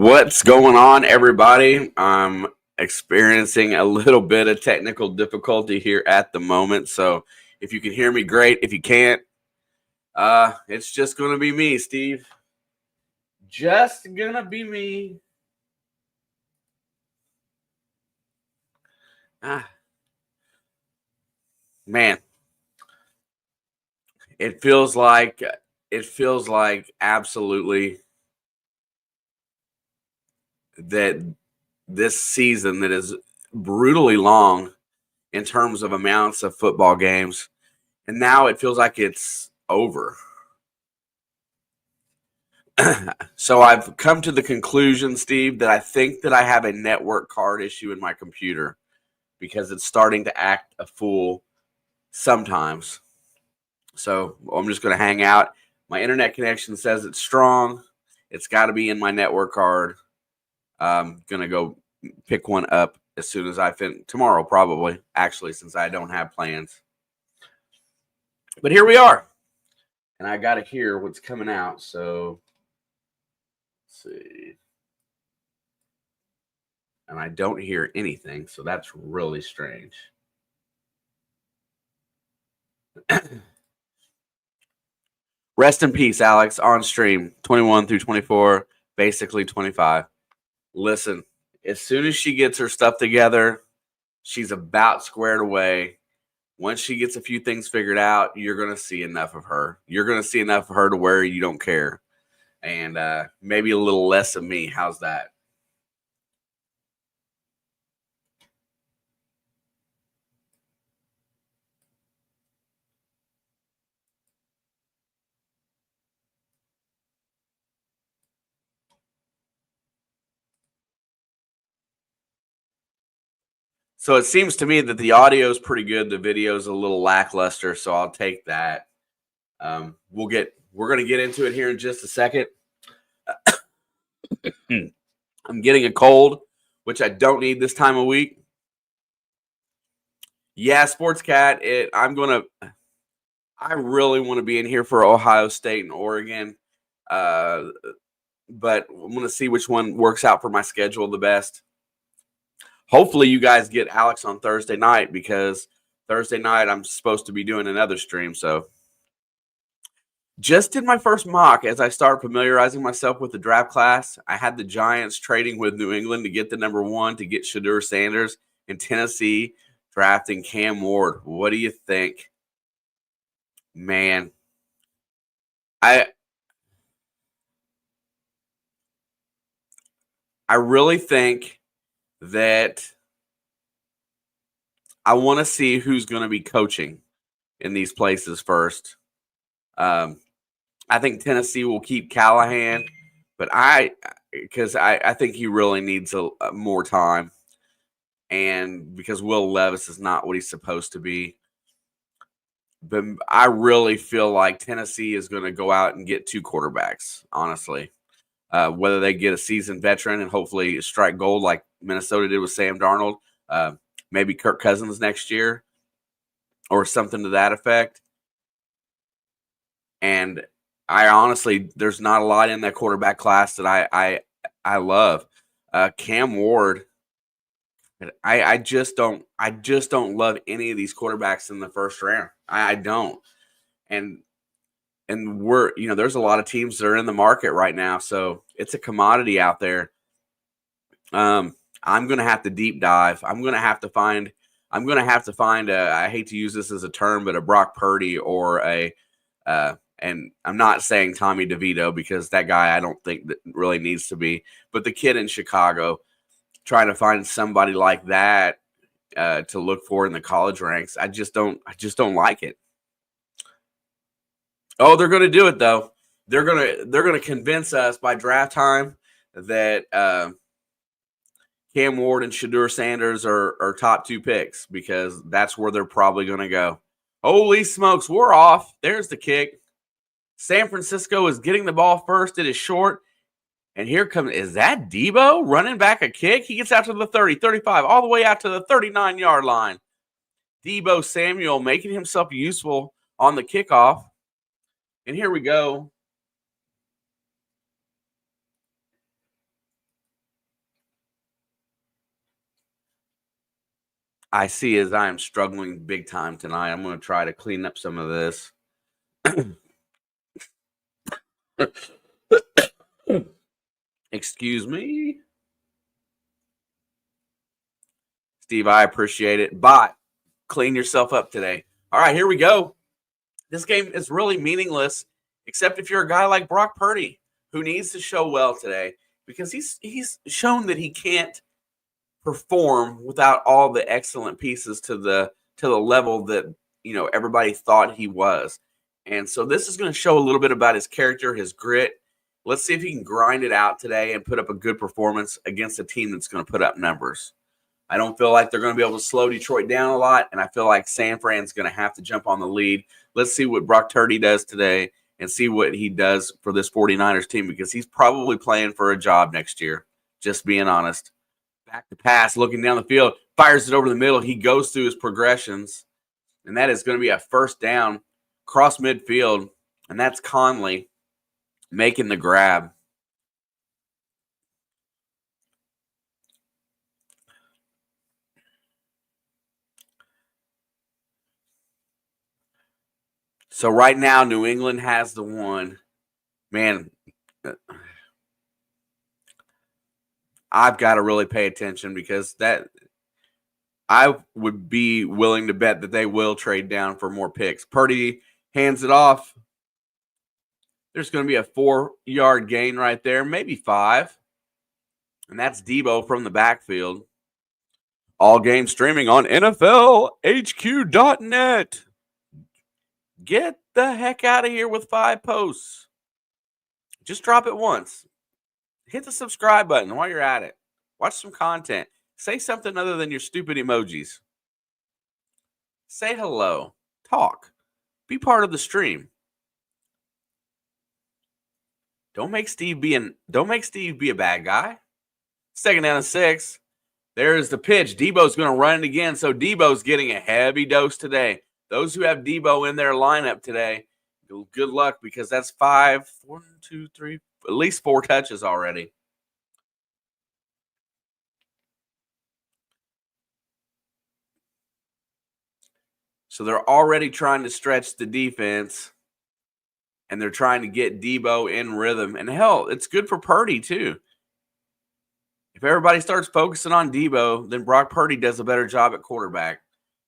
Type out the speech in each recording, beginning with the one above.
What's going on, everybody? I'm experiencing a little bit of technical difficulty here at the moment. So if you can hear me, great. If you can't, it's just going to be me, Steve. Just going to be me. Man, it feels like absolutely that this season that is brutally long in terms of amounts of football games, and now it feels like it's over. So I've come to the conclusion, Steve, that I think that I have a network card issue in my computer because it's starting to act a fool sometimes. So I'm just going to hang out. My internet connection says it's strong. It's got to be in my network card. I'm going to go pick one up as soon as I finish tomorrow, probably, actually, since I don't have plans. But here we are. And I got to hear what's coming out. So let's see. And I don't hear anything, so that's really strange. Rest in peace, Alex, on stream, 21 through 24, basically 25. Listen, as soon as she gets her stuff together, she's about squared away. Once she gets a few things figured out, you're going to see enough of her. You're going to see enough of her to where you don't care. And maybe a little less of me. How's that? So it seems to me that the audio is pretty good. The video is a little lackluster, so I'll take that. We're going to get into it here in just a second. I'm getting a cold, which I don't need this time of week. Yeah, Sports Cat. I really want to be in here for Ohio State and Oregon, but I'm going to see which one works out for my schedule the best. Hopefully you guys get Alex on Thursday night, because Thursday night I'm supposed to be doing another stream. So just did my first mock as I start familiarizing myself with the draft class. I had the Giants trading with New England to get the number 1 to get Shedeur Sanders, and Tennessee drafting Cam Ward. What do you think? Man, I really think that I want to see who's going to be coaching in these places first. I think Tennessee will keep Callahan, but I think he really needs more time, and because Will Levis is not what he's supposed to be. But I really feel like Tennessee is going to go out and get 2 quarterbacks, honestly. Whether they get a seasoned veteran and hopefully strike gold like Minnesota did with Sam Darnold, maybe Kirk Cousins next year or something to that effect. And I honestly, there's not a lot in that quarterback class that I love. Cam Ward, I just don't love any of these quarterbacks in the first round. I don't. And there's a lot of teams that are in the market right now, so it's a commodity out there. I'm going to have to deep dive. I'm going to have to find I hate to use this as a term, but a Brock Purdy or and I'm not saying Tommy DeVito, because that guy I don't think that really needs to be, but the kid in Chicago, trying to find somebody like that to look for in the college ranks. I just don't like it. Oh, they're going to do it though. They're going to convince us by draft time that Cam Ward and Shedeur Sanders are top 2 picks, because that's where they're probably going to go. Holy smokes, we're off. There's the kick. San Francisco is getting the ball first. It is short. And here comes, is that Debo running back a kick? He gets out to the 30, 35, all the way out to the 39-yard line. Debo Samuel making himself useful on the kickoff. And here we go. I see is I am struggling big time tonight. I'm going to try to clean up some of this. Excuse me. Steve, I appreciate it. But clean yourself up today. All right, here we go. This game is really meaningless, except if you're a guy like Brock Purdy, who needs to show well today, because he's shown that he can't perform without all the excellent pieces to the level that everybody thought he was. And so this is going to show a little bit about his character, his grit. Let's see if he can grind it out today and put up a good performance against a team that's going to put up numbers. I don't feel like they're going to be able to slow Detroit down a lot, and I feel like San Fran's going to have to jump on the lead. Let's see what Brock Purdy does today and see what he does for this 49ers team, because he's probably playing for a job next year, just being honest. Back to pass, looking down the field, fires it over the middle. He goes through his progressions, and that is going to be a first down cross midfield, and that's Conley making the grab. So right now, New England has the one. Man, I've got to really pay attention, because I would be willing to bet that they will trade down for more picks. Purdy hands it off. There's going to be a 4-yard gain right there, maybe 5. And that's Debo from the backfield. All game streaming on NFLHQ.net. Get the heck out of here with 5 posts. Just drop it once. Hit the subscribe button while you're at it. Watch some content. Say something other than your stupid emojis. Say hello. Talk. Be part of the stream. Don't make Steve be a bad guy. 2nd down and 6. There's the pitch. Debo's going to run it again. So Debo's getting a heavy dose today. Those who have Debo in their lineup today, good luck, because that's 5, 1, 2, 3, at least 4 touches already. So they're already trying to stretch the defense, and they're trying to get Debo in rhythm. And hell, it's good for Purdy too. If everybody starts focusing on Debo, then Brock Purdy does a better job at quarterback.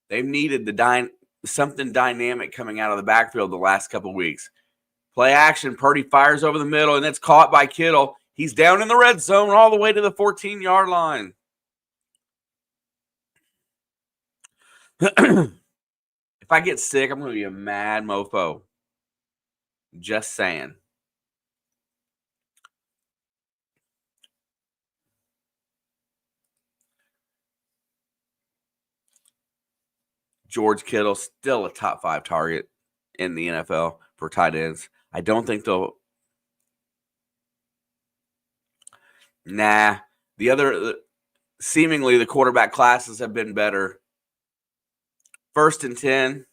They've needed something dynamic coming out of the backfield the last couple of weeks. Play action. Purdy fires over the middle, and it's caught by Kittle. He's down in the red zone all the way to the 14-yard line. If I get sick, I'm going to be a mad mofo. Just saying. George Kittle, still a top 5 target in the NFL for tight ends. I don't think they'll. Nah. Seemingly the quarterback classes have been better. 1st and 10.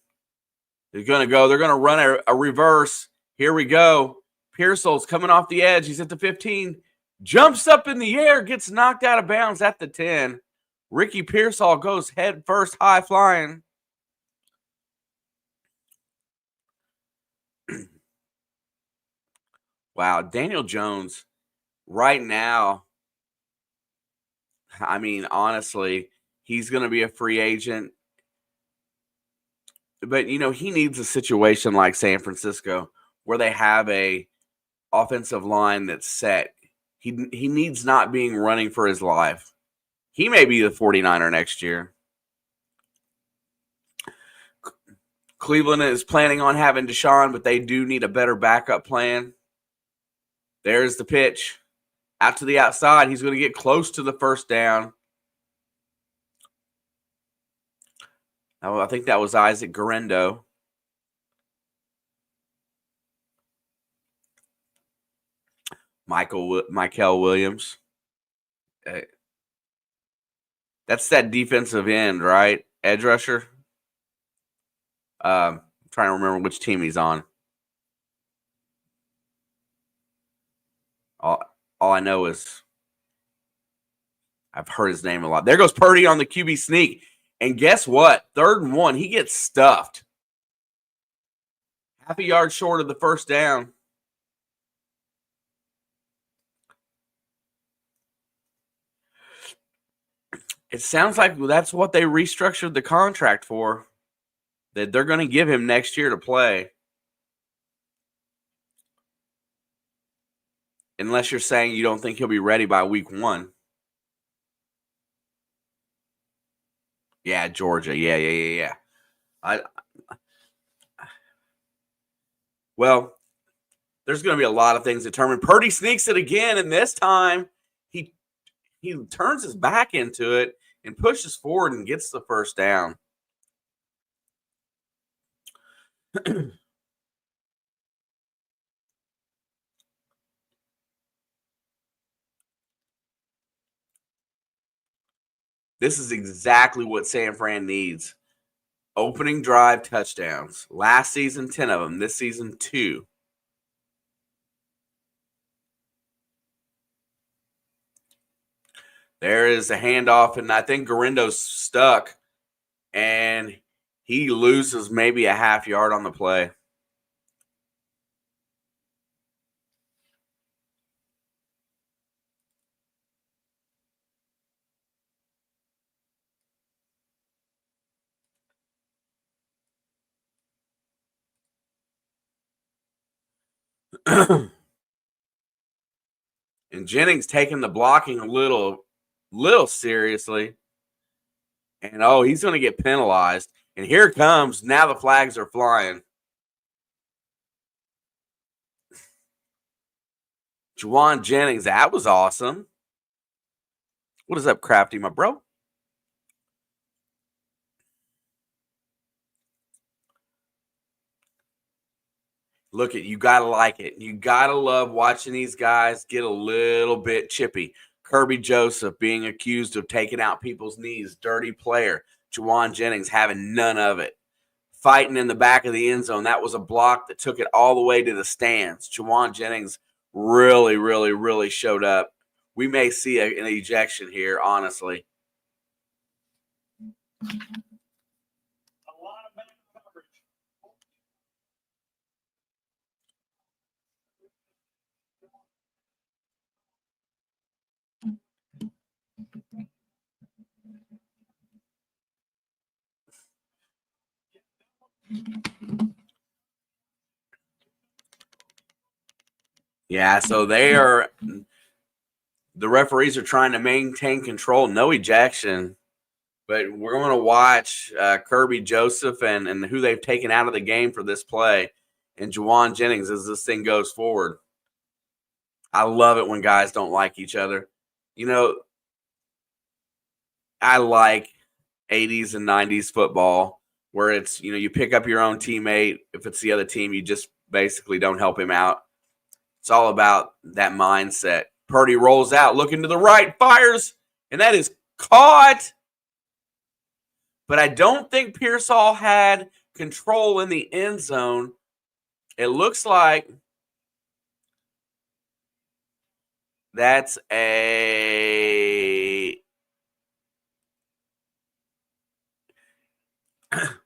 They're going to run a reverse. Here we go. Pearsall's coming off the edge. He's at the 15. Jumps up in the air, gets knocked out of bounds at the 10. Ricky Pearsall goes head first, high flying. Wow, Daniel Jones right now, I mean, honestly, he's going to be a free agent. But, he needs a situation like San Francisco where they have a offensive line that's set. He needs not being running for his life. He may be the 49er next year. Cleveland is planning on having Deshaun, but they do need a better backup plan. There's the pitch. Out to the outside. He's going to get close to the first down. I think that was Isaac Guerendo. Michael Williams. That's that defensive end, right? Edge rusher. I'm trying to remember which team he's on. All I know is I've heard his name a lot. There goes Purdy on the QB sneak, And guess what? 3rd and 1, he gets stuffed. Half a yard short of the first down. It sounds like that's what they restructured the contract for, that they're going to give him next year to play. Unless you're saying you don't think he'll be ready by week 1. Yeah, Georgia. Yeah. Well, there's going to be a lot of things determined. Purdy sneaks it again, and this time he turns his back into it and pushes forward and gets the first down. This is exactly what San Fran needs. Opening drive touchdowns. Last season, 10 of them. This season, 2. There is a handoff, and I think Garindo's stuck, and he loses maybe a half yard on the play. And Jennings taking the blocking a little seriously. And, he's going to get penalized. And here it comes. Now the flags are flying. Juwan Jennings, that was awesome. What is up, Crafty, my bro? Look, you got to like it. You got to love watching these guys get a little bit chippy. Kirby Joseph being accused of taking out people's knees. Dirty player. Juwan Jennings having none of it. Fighting in the back of the end zone. That was a block that took it all the way to the stands. Juwan Jennings really, really, really showed up. We may see an ejection here, honestly. Yeah, so the referees are trying to maintain control. No ejection. But we're going to watch Kirby Joseph and who they've taken out of the game for this play and Juwan Jennings as this thing goes forward. I love it when guys don't like each other. You know, I like 80s and 90s football where it's, you pick up your own teammate. If it's the other team, you just basically don't help him out. It's all about that mindset. Purdy rolls out, looking to the right, fires, and that is caught. But I don't think Pearsall had control in the end zone. It looks like that's a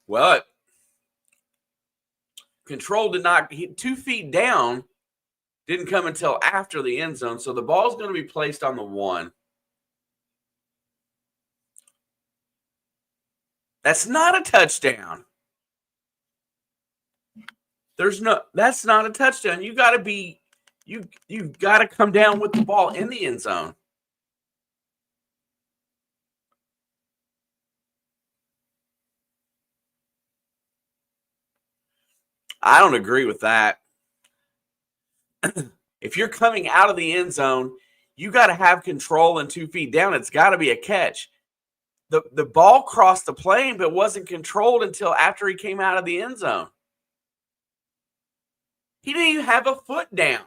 well, control did not 2 feet down, didn't come until after the end zone. So the ball's going to be placed on the 1. That's not a touchdown. That's not a touchdown. You got to be, you've got to come down with the ball in the end zone. I don't agree with that. If you're coming out of the end zone, you got to have control and 2 feet down. It's got to be a catch. The ball crossed the plane, but wasn't controlled until after he came out of the end zone. He didn't even have a foot down.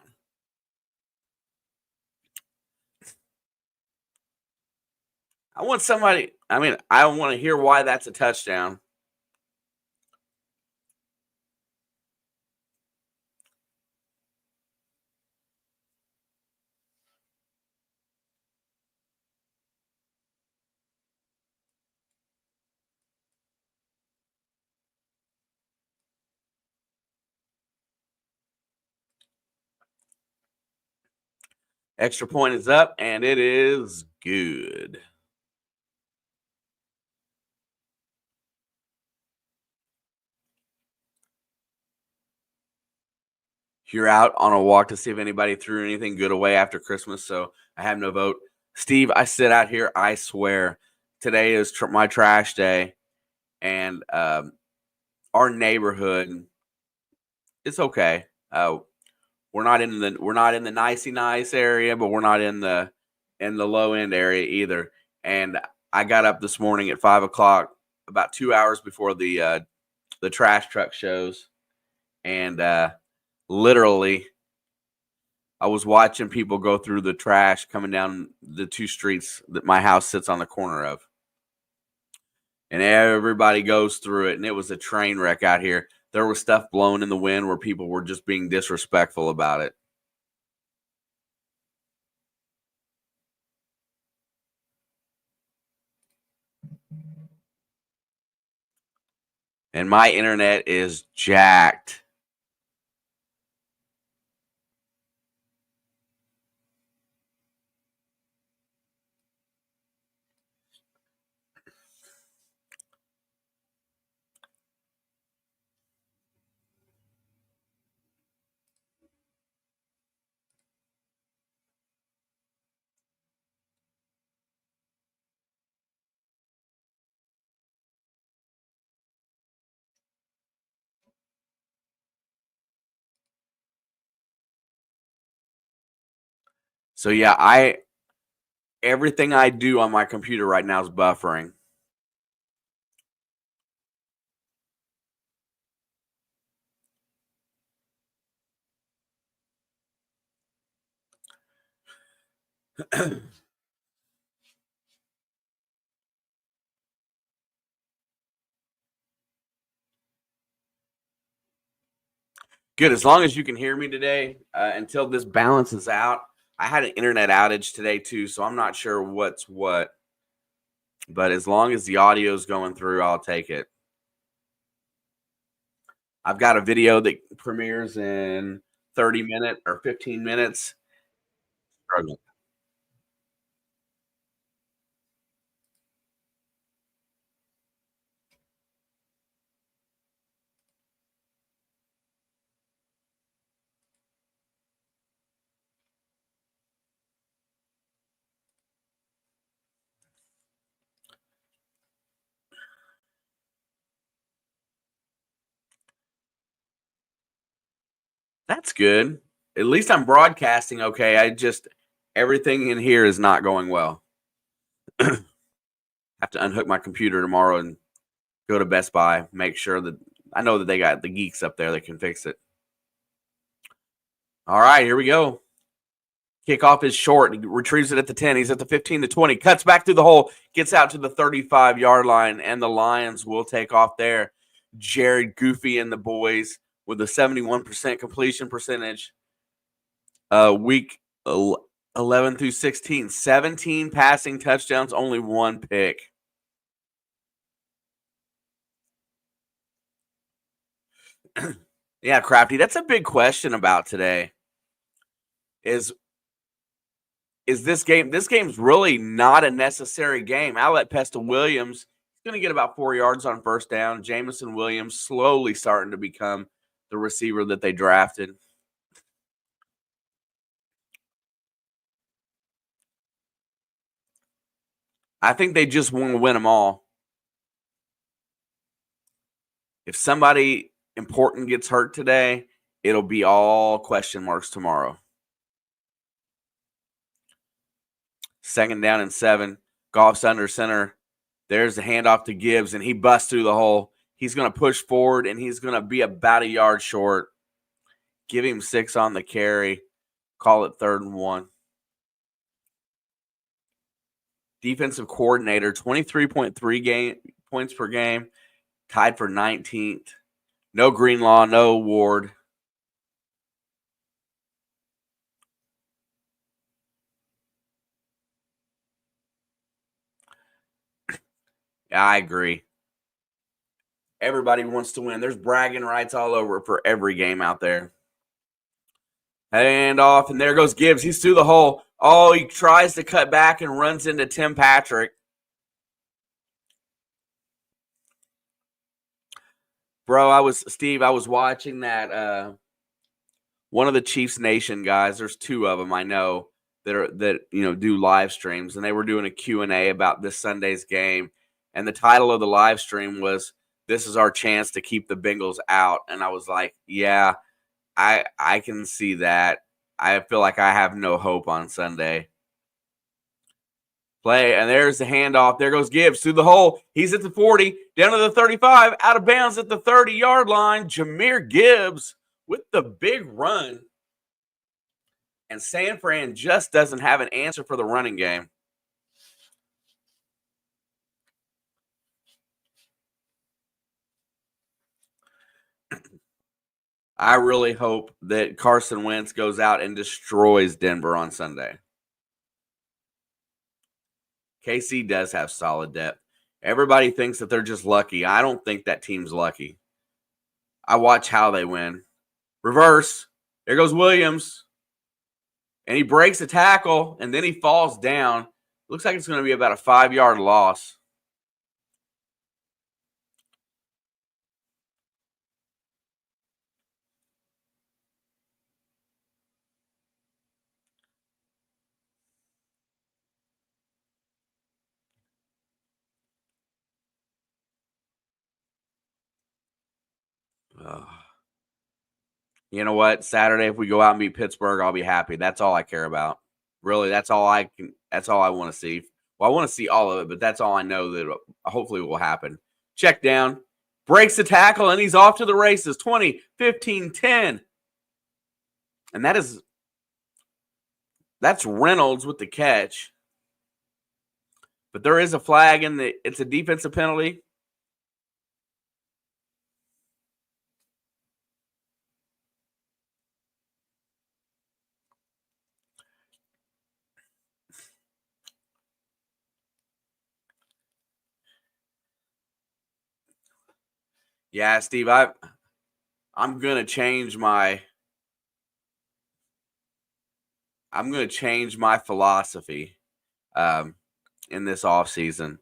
I want to hear why that's a touchdown. Extra point is up, and it is good. You're out on a walk to see if anybody threw anything good away after Christmas, so I have no vote. Steve, I sit out here, I swear, today is my trash day, and our neighborhood, it's okay. We're not in the nicey nice area, but we're not in the low end area either. And I got up this morning at 5:00, about 2 hours before the trash truck shows, and literally, I was watching people go through the trash coming down the two streets that my house sits on the corner of. And everybody goes through it, and it was a train wreck out here. There was stuff blowing in the wind where people were just being disrespectful about it. And my internet is jacked. So yeah, everything I do on my computer right now is buffering. Good, as long as you can hear me today until this balances out. I had an internet outage today too, so I'm not sure what's what. But as long as the audio is going through, I'll take it. I've got a video that premieres in 30 minutes or 15 minutes. Struggling. That's good. At least I'm broadcasting okay. Everything in here is not going well. Have to unhook my computer tomorrow and go to Best Buy, make sure that I know that they got the geeks up there that can fix it. All right, here we go. Kickoff is short. He retrieves it at the 10. He's at the 15 to 20. Cuts back through the hole. Gets out to the 35-yard line, and the Lions will take off there. Jared Goofy and the boys with a 71% completion percentage. Week 11 through 16. 17 passing touchdowns, only one pick. Yeah, Crafty, that's a big question about today. Is this game? This game's really not a necessary game. Outlet Pesta Williams is going to get about 4 yards on first down. Jamison Williams slowly starting to become the receiver that they drafted. I think they just want to win them all. If somebody important gets hurt today, it'll be all question marks tomorrow. Second down and 7. Goff's under center. There's the handoff to Gibbs, and he busts through the hole. He's going to push forward, and he's going to be about a yard short. Give him 6 on the carry. Call it 3rd and 1. Defensive coordinator, 23.3 points per game, tied for 19th. No Greenlaw, no Ward. Yeah, I agree. Everybody wants to win. There's bragging rights all over for every game out there. Hand off, and there goes Gibbs. He's through the hole. Oh, he tries to cut back and runs into Tim Patrick. Bro, I was watching that one of the Chiefs Nation guys, there's two of them I know that do live streams, and they were doing a Q&A about this Sunday's game, and the title of the live stream was "This is our chance to keep the Bengals out." And I was like, yeah, I can see that. I feel like I have no hope on Sunday. Play, and there's the handoff. There goes Gibbs through the hole. He's at the 40, down to the 35, out of bounds at the 30-yard line. Jahmyr Gibbs with the big run. And San Fran just doesn't have an answer for the running game. I really hope that Carson Wentz goes out and destroys Denver on Sunday. KC does have solid depth. Everybody thinks that they're just lucky. I don't think that team's lucky. I watch how they win. Reverse. There goes Williams. And he breaks a tackle, and then he falls down. Looks like it's going to be about a 5-yard loss. You know what? Saturday, if we go out and beat Pittsburgh, I'll be happy. That's all I care about. Really, that's all I want to see. Well, I want to see all of it, but that's all I know that hopefully will happen. Check down, breaks the tackle, and he's off to the races. 20, 15, 10. And that's Reynolds with the catch. But there is a flag it's a defensive penalty. Yeah, Steve, I'm gonna change my philosophy in this offseason.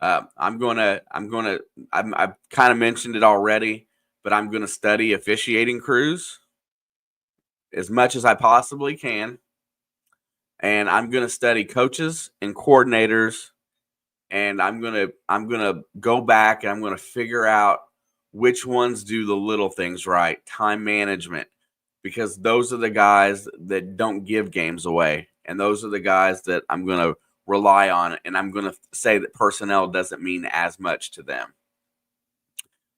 I've kind of mentioned it already, but I'm gonna study officiating crews as much as I possibly can, and I'm gonna study coaches and coordinators, and I'm gonna go back and I'm gonna figure out which ones do the little things right, time management, because those are the guys that don't give games away. And those are the guys that I'm going to rely on. And I'm going to say that personnel doesn't mean as much to them.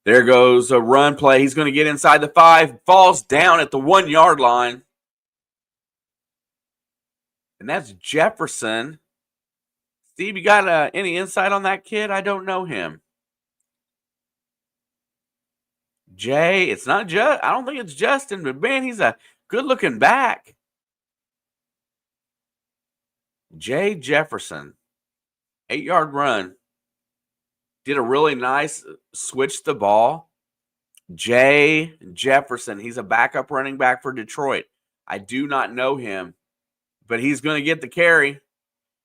There goes a run play. He's going to get inside the 5, falls down at the 1-yard line. And that's Jefferson. Steve, you got any insight on that kid? I don't know him. Jay, it's not just. I don't think it's Justin, but man, he's a good-looking back. Jay Jefferson, 8-yard run. Did a really nice switch the ball. Jay Jefferson, he's a backup running back for Detroit. I do not know him, but he's going to get the carry.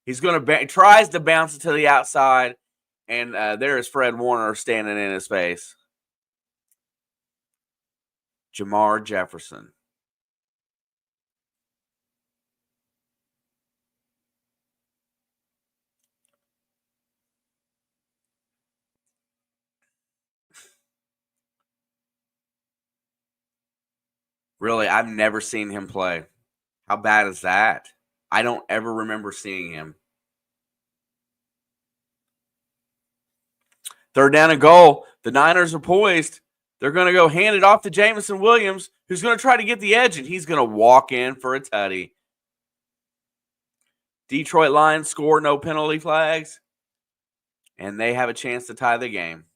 He's going to tries to bounce it to the outside, and there is Fred Warner standing in his face. Jamar Jefferson. Really, I've never seen him play. How bad is that? I don't ever remember seeing him. 3rd down and goal. The Niners are poised. They're going to go hand it off to Jameson Williams, who's going to try to get the edge, and he's going to walk in for a tutty. Detroit Lions score, no penalty flags, and they have a chance to tie the game.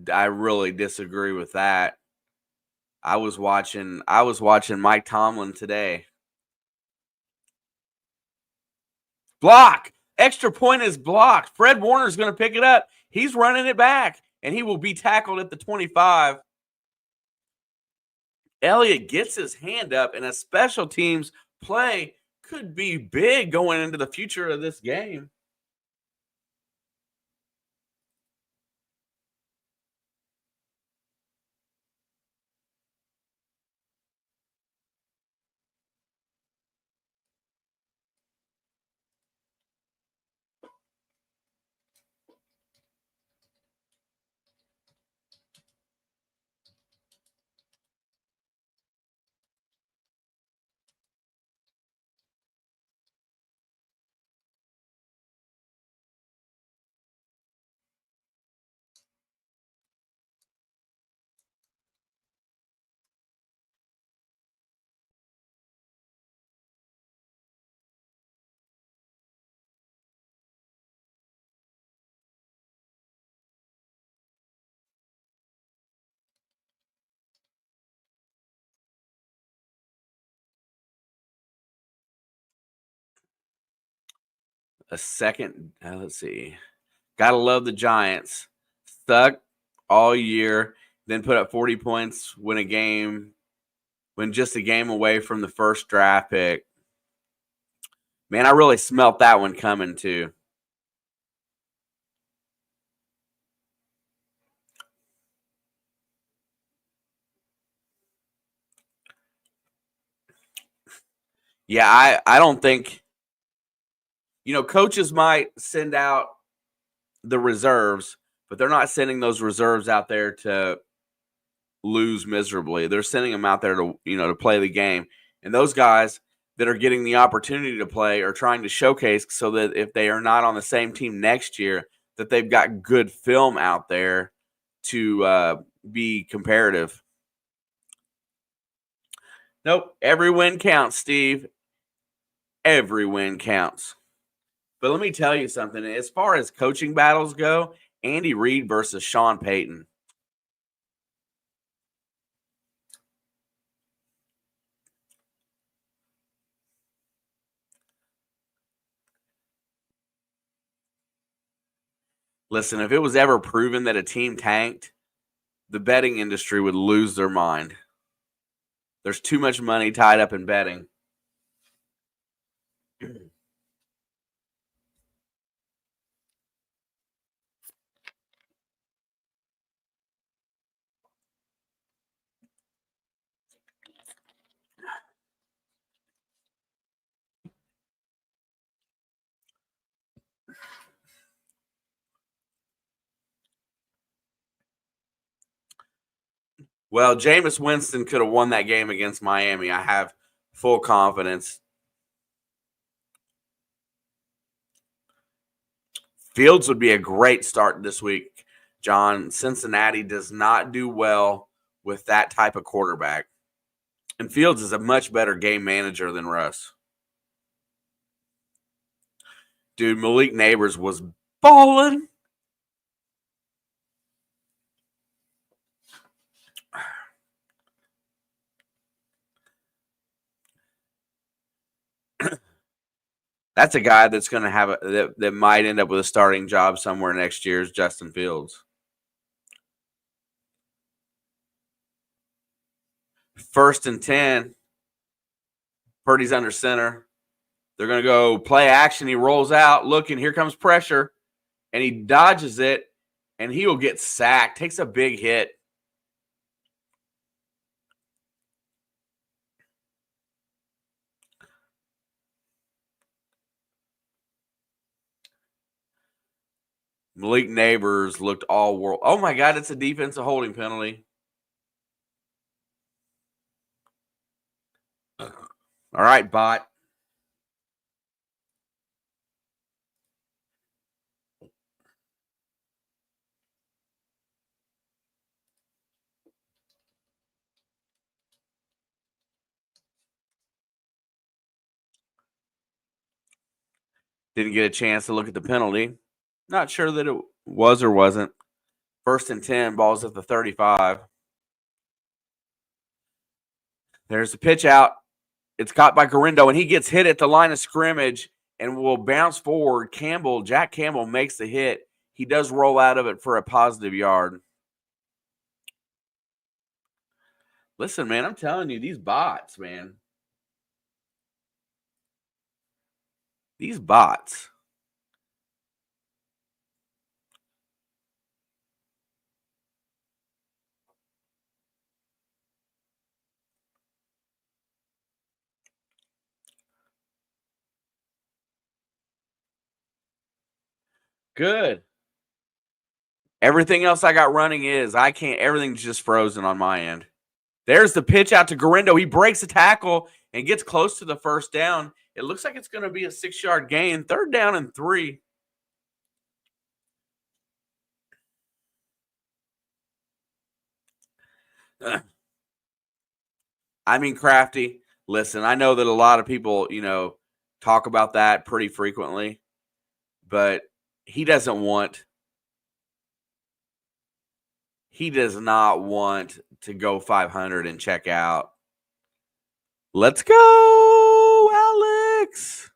I really disagree with that. I was watching Mike Tomlin today. Block. Extra point is blocked. Fred Warner's going to pick it up. He's running it back, and he will be tackled at the 25. Elliott gets his hand up, and a special teams play could be big going into the future of this game. A second, let's see. Gotta love the Giants. Stuck all year, then put up 40 points, win just a game away from the first draft pick. Man, I really smelt that one coming too. Yeah, I don't think, coaches might send out the reserves, but they're not sending those reserves out there to lose miserably. They're sending them out there to play the game. And those guys that are getting the opportunity to play are trying to showcase so that if they are not on the same team next year, that they've got good film out there to be comparative. Nope. Every win counts, Steve. Every win counts. But let me tell you something. As far as coaching battles go, Andy Reid versus Sean Payton. Listen, if it was ever proven that a team tanked, the betting industry would lose their mind. There's too much money tied up in betting. Well, Jameis Winston could have won that game against Miami. I have full confidence. Fields would be a great start this week, John. Cincinnati does not do well with that type of quarterback. And Fields is a much better game manager than Russ. Dude, Malik Neighbors was balling. That's a guy that's going to have that might end up with a starting job somewhere next year is Justin Fields. First and 10. Purdy's under center. They're going to go play action. He rolls out, looking, here comes pressure, and he dodges it, and he will get sacked. Takes a big hit. Malik Neighbors looked all world. Oh, my God, it's a defensive holding penalty. All right, bot. Didn't get a chance to look at the penalty. Not sure that it was or wasn't. First and 10, ball's at the 35. There's the pitch out. It's caught by Garindo, and he gets hit at the line of scrimmage and will bounce forward. Jack Campbell makes the hit. He does roll out of it for a positive yard. Listen, man, I'm telling you, these bots, man. These bots. Good. Everything else I got running everything's just frozen on my end. There's the pitch out to Garindo. He breaks the tackle and gets close to the first down. It looks like it's going to be a 6-yard gain. 3rd down and 3. I mean, Crafty, listen, I know that a lot of people, talk about that pretty frequently, but he does not want to go 500 and check out. Let's go, Alex.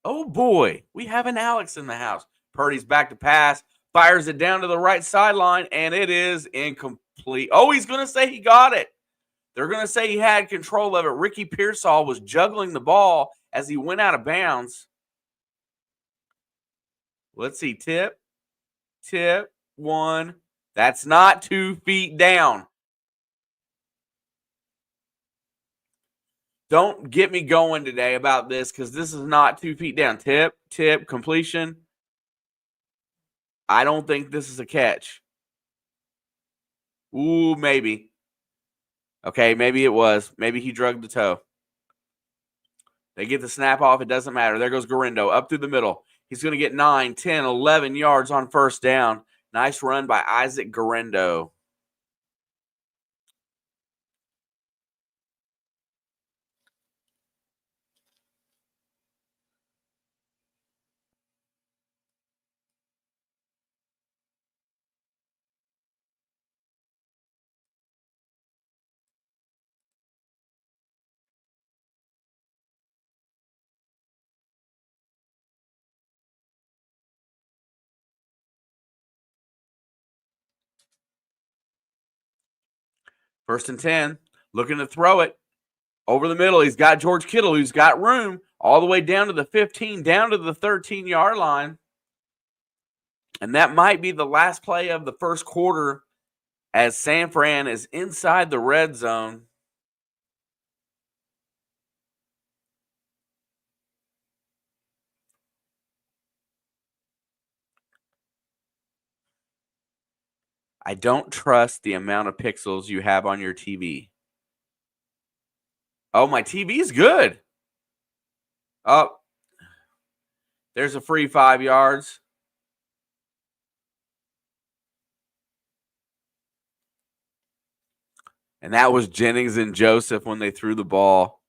Oh, boy. We have an Alex in the house. Purdy's back to pass. Fires it down to the right sideline, and it is incomplete. Oh, he's going to say he got it. They're going to say he had control of it. Ricky Pearsall was juggling the ball as he went out of bounds. Let's see. Tip. 1. That's not 2 feet down. Don't get me going today about this because this is not 2 feet down. Tip, completion. I don't think this is a catch. Ooh, maybe. Okay, maybe it was. Maybe he drugged the toe. They get the snap off. It doesn't matter. There goes Garindo up through the middle. He's going to get 9, 10, 11 yards on first down. Nice run by Isaac Garindo. First and 10, looking to throw it over the middle. He's got George Kittle, who's got room all the way down to the 15, down to the 13-yard line. And that might be the last play of the first quarter as San Fran is inside the red zone. I don't trust the amount of pixels you have on your TV. Oh, my TV is good. Oh, there's a free 5 yards. And that was Jennings and Joseph when they threw the ball.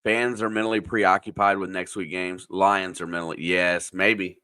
Fans are mentally preoccupied with next week games. Lions are mentally, yes, maybe.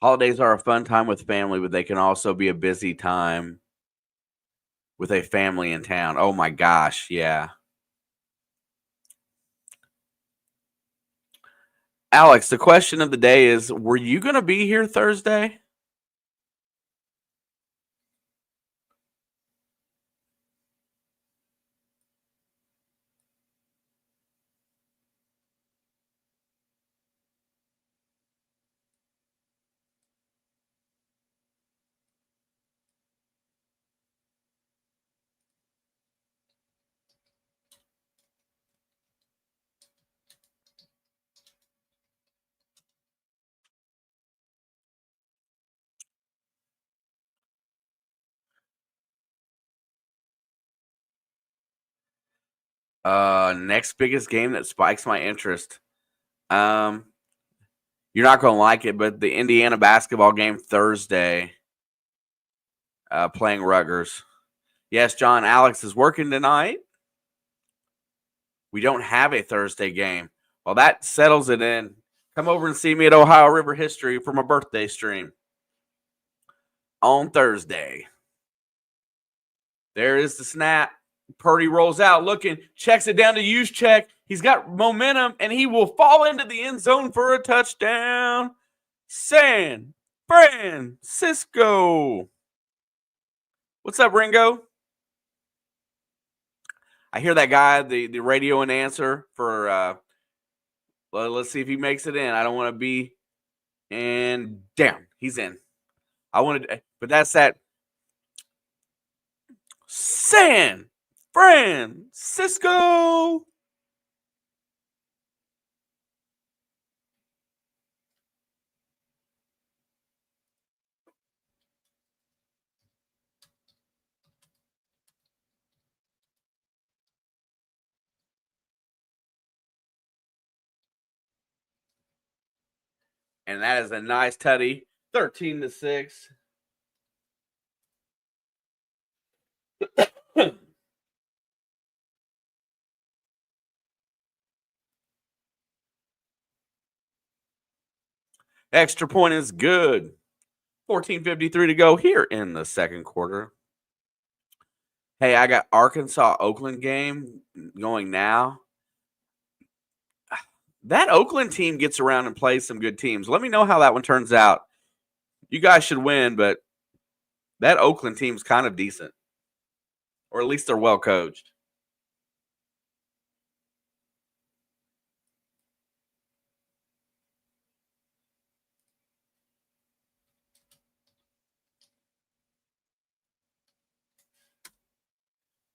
Holidays are a fun time with family, but they can also be a busy time with a family in town. Oh my gosh, yeah. Alex, the question of the day is, were you going to be here Thursday? Next biggest game that spikes my interest. You're not going to like it, but the Indiana basketball game Thursday, playing Rutgers. Yes, John, Alex is working tonight. We don't have a Thursday game. Well, that settles it in. Come over and see me at Ohio River History for my birthday stream on Thursday. There is the snap. Purdy rolls out, looking, checks it down to Juszczyk. He's got momentum, and he will fall into the end zone for a touchdown. San Francisco. What's up, Ringo? I hear that guy, the radio announcer for well, let's see if he makes it in. I don't want to be and damn, he's in. I wanted but that's that San Francisco. And that is a nice tutty. 13-6. Extra point is good. 14:53 to go here in the second quarter. Hey, I got Arkansas Oakland game going now. That Oakland team gets around and plays some good teams. Let me know how that one turns out. You guys should win, but that Oakland team's kind of decent. Or at least they're well coached.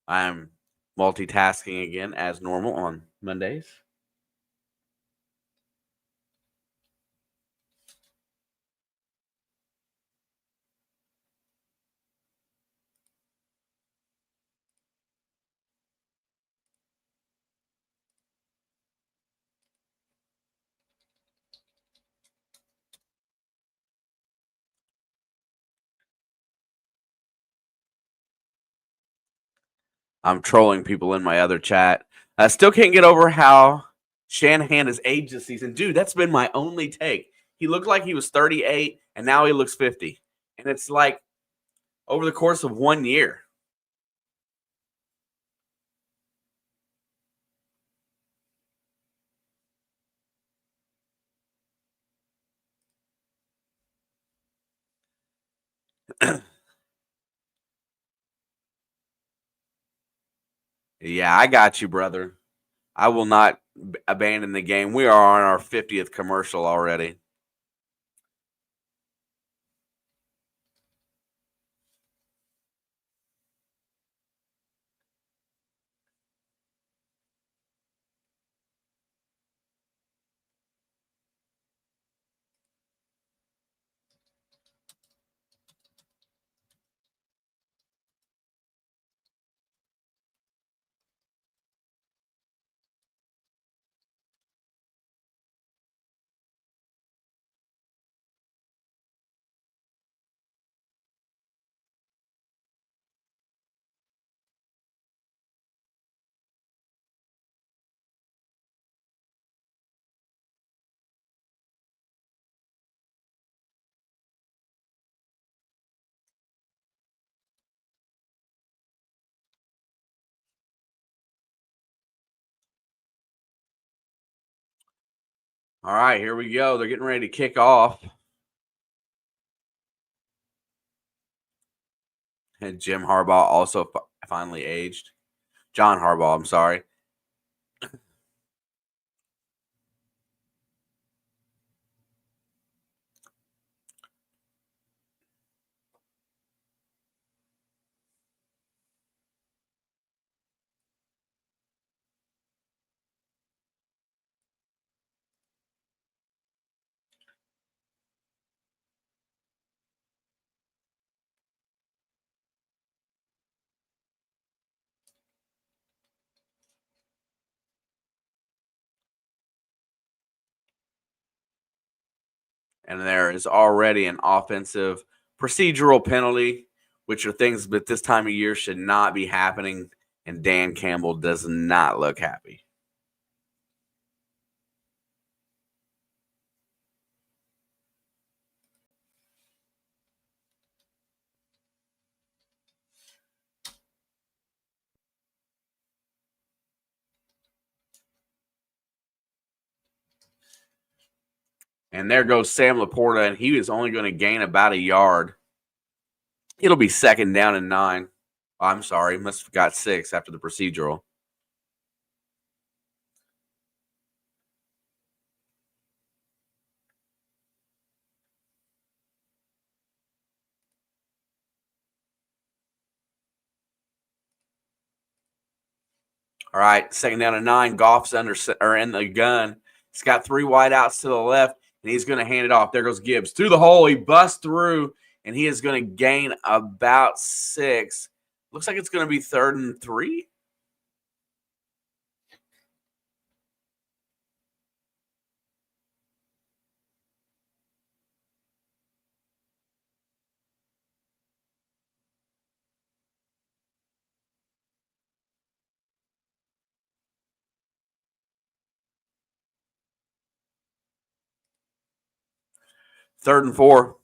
I'm multitasking again as normal on Mondays. I'm trolling people in my other chat. I still can't get over how Shanahan has aged this season. Dude, that's been my only take. He looked like he was 38, and now he looks 50. And it's like over the course of 1 year. Yeah, I got you, brother. I will not abandon the game. We are on our 50th commercial already. All right, here we go. They're getting ready to kick off. And Jim Harbaugh also finally aged. John Harbaugh, I'm sorry. And there is already an offensive procedural penalty, which are things that this time of year should not be happening. And Dan Campbell does not look happy. And there goes Sam Laporta, and he is only going to gain about a yard. It'll be 2nd down and 9. Oh, I'm sorry, must have got 6 after the procedural. All right, 2nd down and 9. Goff's in the gun. He's got 3 wideouts to the left, and he's going to hand it off. There goes Gibbs through the hole. He busts through, and he is going to gain about 6. Looks like it's going to be 3rd and 3. Third and 4.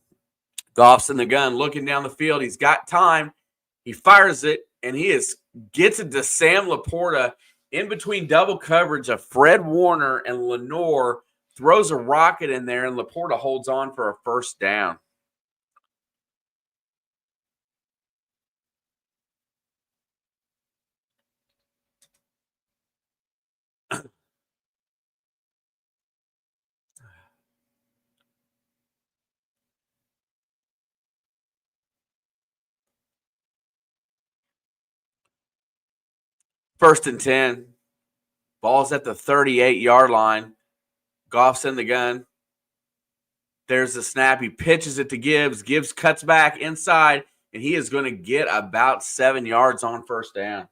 Goff's in the gun, looking down the field. He's got time. He fires it, and gets it to Sam Laporta in between double coverage of Fred Warner and Lenore. Throws a rocket in there, and Laporta holds on for a 1st down. First and 10. Ball's at the 38-yard line. Goff's in the gun. There's the snap. He pitches it to Gibbs. Gibbs cuts back inside, and he is going to get about 7 yards on 1st down.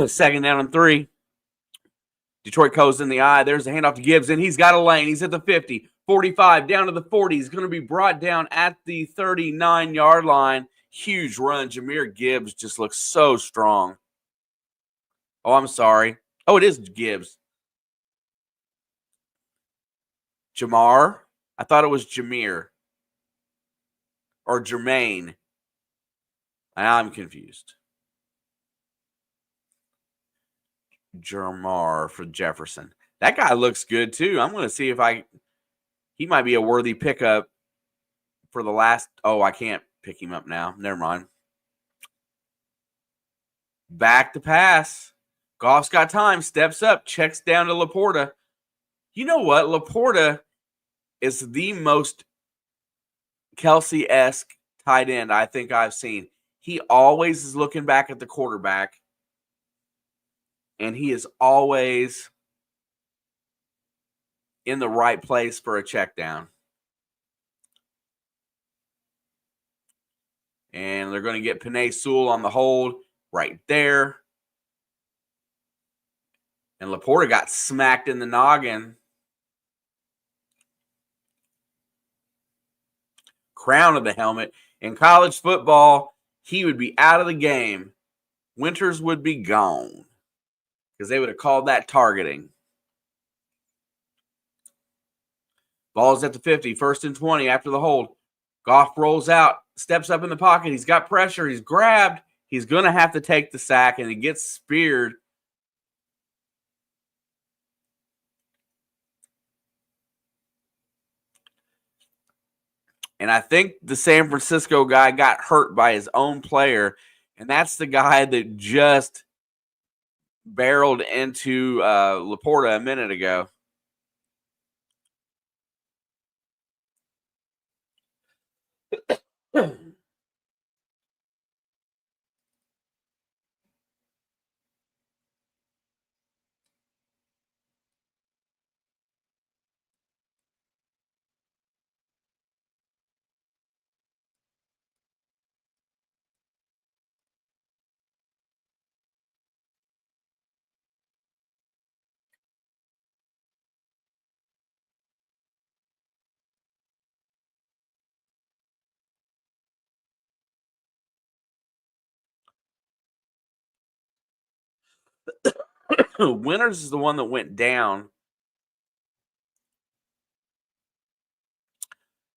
Second down and 3. Detroit goes in the eye. There's a handoff to Gibbs, and he's got a lane. He's at the 50, 45, down to the 40. He's going to be brought down at the 39-yard line. Huge run. Jahmyr Gibbs just looks so strong. Oh, I'm sorry. Oh, it is Gibbs. Jamar? I thought it was Jameer. Or Jermaine. I'm confused. Jamar for Jefferson. That guy looks good too. I'm going to see if he might be a worthy pickup for the last. Oh, I can't pick him up now. Never mind. Back to pass. Goff's got time. Steps up. Checks down to Laporta. You know what? Laporta is the most Kelsey-esque tight end I think I've seen. He always is looking back at the quarterback. And he is always in the right place for a check down. And they're going to get Penei Sewell on the hold right there. And Laporta got smacked in the noggin. Crown of the helmet. In college football, he would be out of the game. Winters would be gone because they would have called that targeting. Ball's at the 50, 1st and 20 after the hold. Goff rolls out, steps up in the pocket. He's got pressure. He's grabbed. He's going to have to take the sack, and he gets speared. And I think the San Francisco guy got hurt by his own player, and that's the guy that just barreled into Laporta a minute ago. Winters is the one that went down.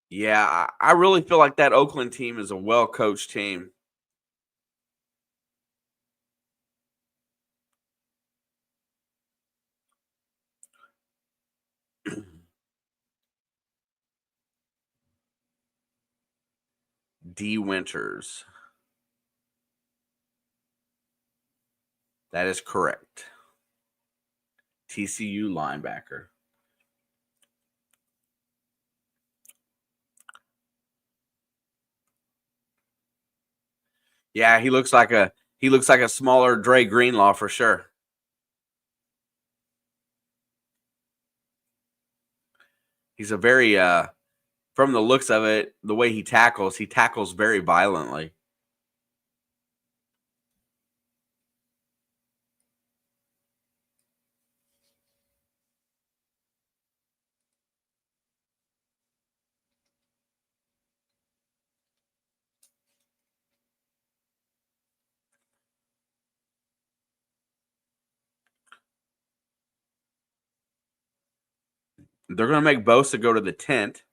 Yeah, I really feel like that Oakland team is a well-coached team. D. Winters. That is correct. TCU linebacker. Yeah, he looks like a smaller Dre Greenlaw for sure. He's a very from the looks of it, the way he tackles very violently. They're going to make Bosa go to the tent.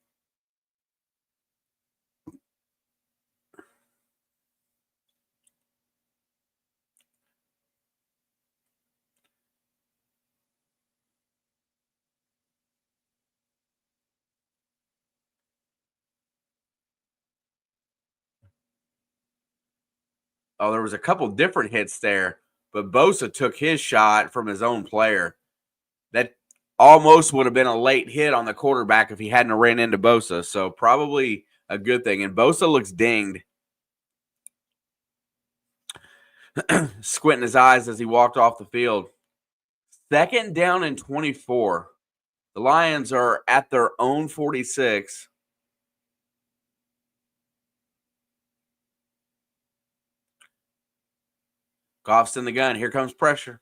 Oh, there was a couple different hits there, but Bosa took his shot from his own player. That almost would have been a late hit on the quarterback if he hadn't ran into Bosa. So probably a good thing. And Bosa looks dinged. Squinting his eyes as he walked off the field. 2nd down and 24. The Lions are at their own 46. Goff's in the gun. Here comes pressure.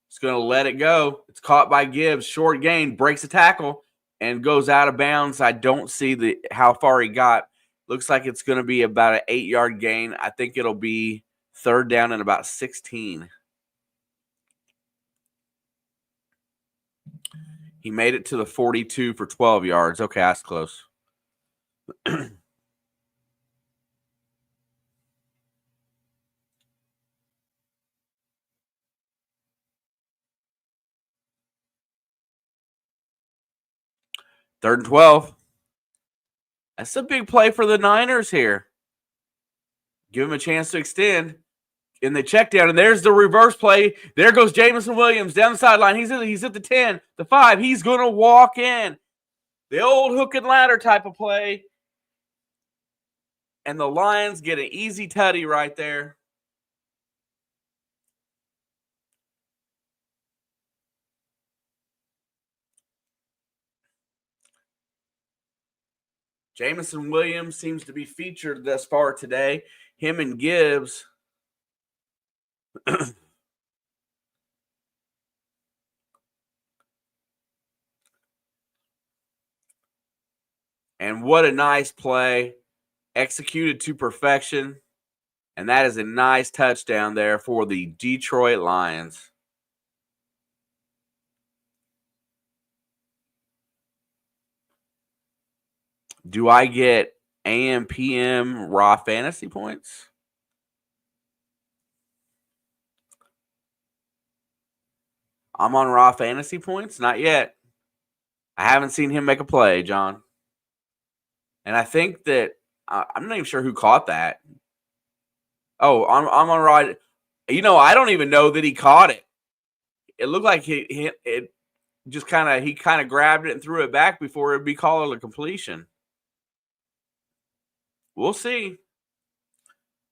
It's going to let it go. It's caught by Gibbs. Short gain. Breaks a tackle and goes out of bounds. I don't see how far he got. Looks like it's going to be about an 8-yard gain. I think it'll be 3rd down and about 16. He made it to the 42 for 12 yards. Okay, that's close. Third and 12. That's a big play for the Niners here. Give him a chance to extend. In the check down, and there's the reverse play. There goes Jameson Williams down the sideline. He's at the 10, the 5. He's going to walk in. The old hook and ladder type of play. And the Lions get an easy tutty right there. Jameson Williams seems to be featured thus far today. Him and Gibbs. And what a nice play. Executed to perfection. And that is a nice touchdown there for the Detroit Lions. Do I get AM, PM raw fantasy points? I'm on raw fantasy points? Not yet. I haven't seen him make a play, John. And I think that I'm not even sure who caught that. Oh, I'm on raw. I don't even know that he caught it. It looked like he kind of grabbed it and threw it back before it'd be called a completion. We'll see.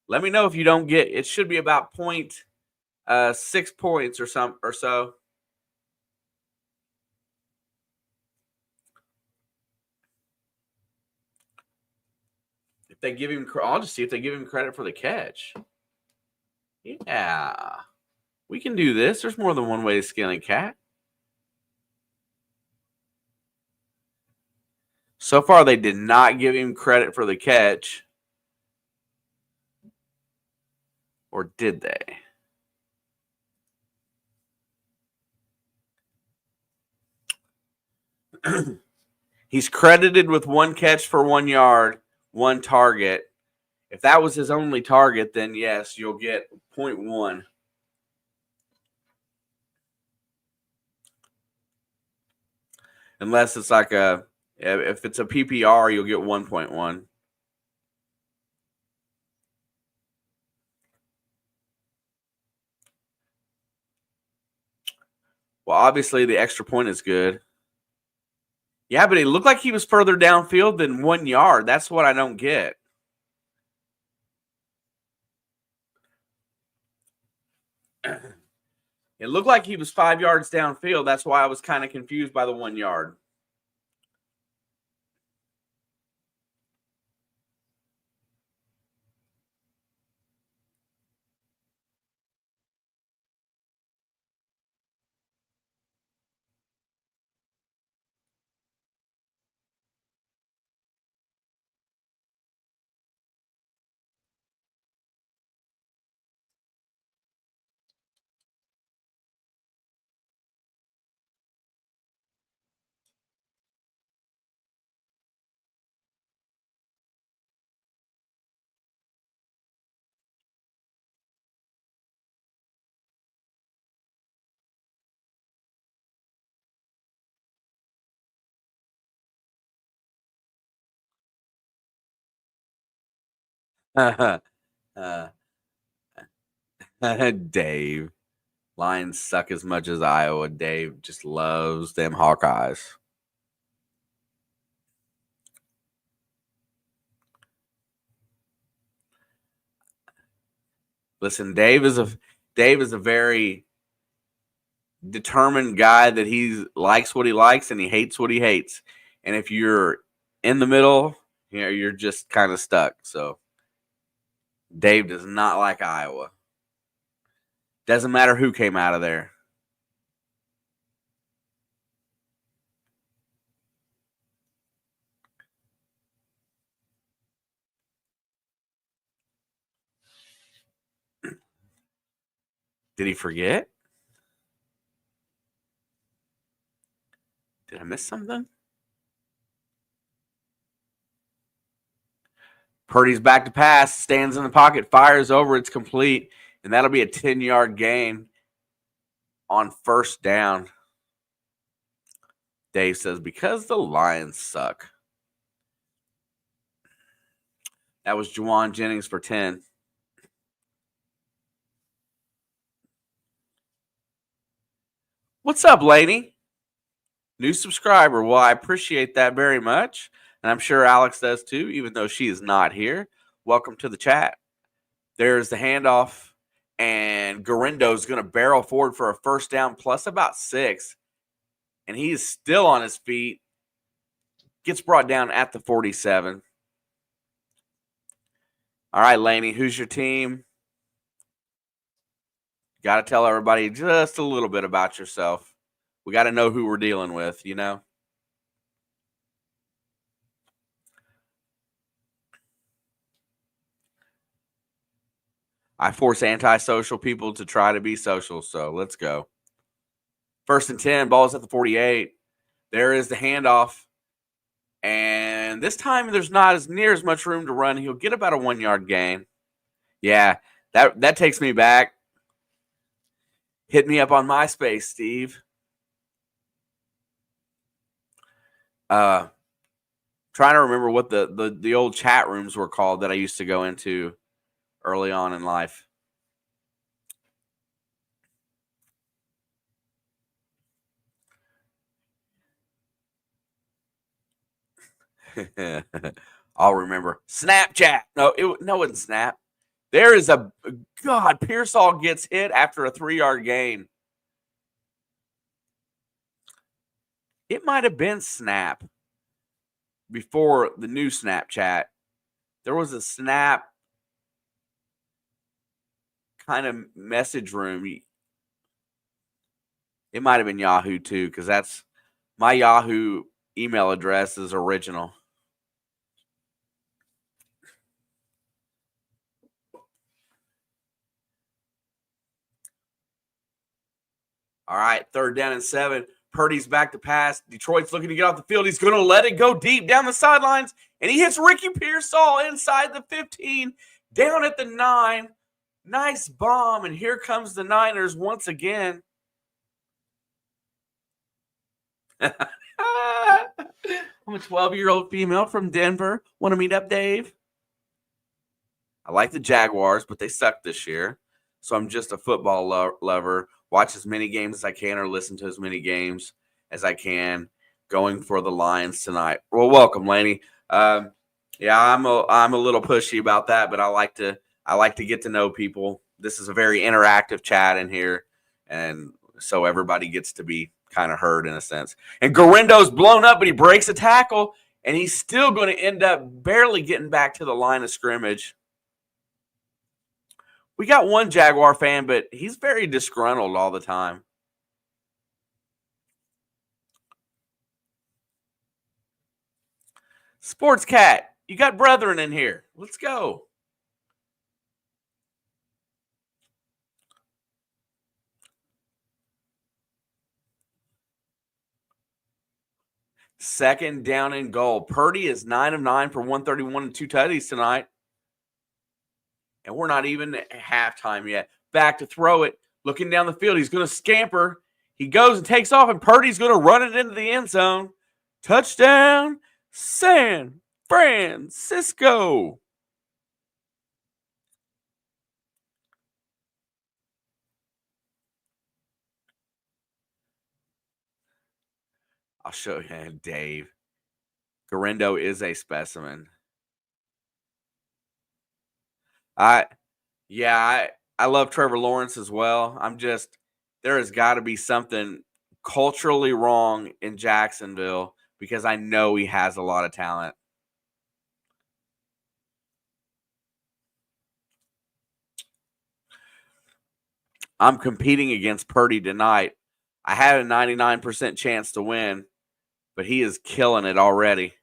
Let me know if you don't get. It should be about 6 points or so. If they give him, I'll just see if they give him credit for the catch. Yeah, we can do this. There's more than one way to skin a cat. So far, they did not give him credit for the catch. Or did they? He's credited with 1 catch for 1 yard, 1 target. If that was his only target, then yes, you'll get 0.1. Unless it's like if it's a PPR, you'll get 1.1. Well, obviously the extra point is good. Yeah, but it looked like he was further downfield than 1 yard. That's what I don't get. It looked like he was 5 yards downfield. That's why I was kind of confused by the 1 yard. Dave. Lions suck as much as Iowa. Dave just loves them Hawkeyes. Listen, Dave is a very determined guy that he likes what he likes and he hates what he hates. And if you're in the middle, you're just kind of stuck. So Dave does not like Iowa. Doesn't matter who came out of there. Did he forget? Did I miss something? Purdy's back to pass, stands in the pocket, fires over, it's complete, and that'll be a 10-yard gain on first down. Dave says, because the Lions suck. That was Juwan Jennings for 10. What's up, lady? New subscriber. Well, I appreciate that very much. And I'm sure Alex does too, even though she is not here. Welcome to the chat. There's the handoff. And Garindo's going to barrel forward for a first down plus about 6. And he is still on his feet. Gets brought down at the 47. All right, Laney, who's your team? Got to tell everybody just a little bit about yourself. We got to know who we're dealing with, you know? I force antisocial people to try to be social, so let's go. 1st and 10, ball's at the 48. There is the handoff. And this time there's not as near as much room to run. He'll get about a 1-yard gain. Yeah, that takes me back. Hit me up on MySpace, Steve. Trying to remember what the old chat rooms were called that I used to go into early on in life. I'll remember. Snapchat. No, it wasn't Snap. There is a God. Pearsall gets hit after a 3-yard gain. It might have been Snap before the new Snapchat. There was a Snap kind of message room. It might have been Yahoo too, because that's my Yahoo email address is original. All right, 3rd down and 7. Purdy's back to pass. Detroit's looking to get off the field. He's going to let it go deep down the sidelines, and he hits Ricky Pearsall inside the 15, down at the 9. Nice bomb, and here comes the Niners once again. I'm a 12-year-old female from Denver. Want to meet up, Dave? I like the Jaguars, but they suck this year. So I'm just a football lover. Watch as many games as I can or listen to as many games as I can. Going for the Lions tonight. Well, welcome, Laney. Yeah, I'm a little pushy about that, but I like to get to know people. This is a very interactive chat in here, and so everybody gets to be kind of heard in a sense. And Garindo's blown up, but he breaks a tackle, and he's still going to end up barely getting back to the line of scrimmage. We got one Jaguar fan, but he's very disgruntled all the time. Sports Cat, you got brethren in here. Let's go. Second down and goal. Purdy is 9 of 9 for 131 and 2 tutties tonight. And we're not even at halftime yet. Back to throw it. Looking down the field. He's going to scamper. He goes and takes off, and Purdy's going to run it into the end zone. Touchdown, San Francisco. I'll show you, Dave. Garindo is a specimen. I love Trevor Lawrence as well. There has got to be something culturally wrong in Jacksonville because I know he has a lot of talent. I'm competing against Purdy tonight. I had a 99% chance to win, but he is killing it already.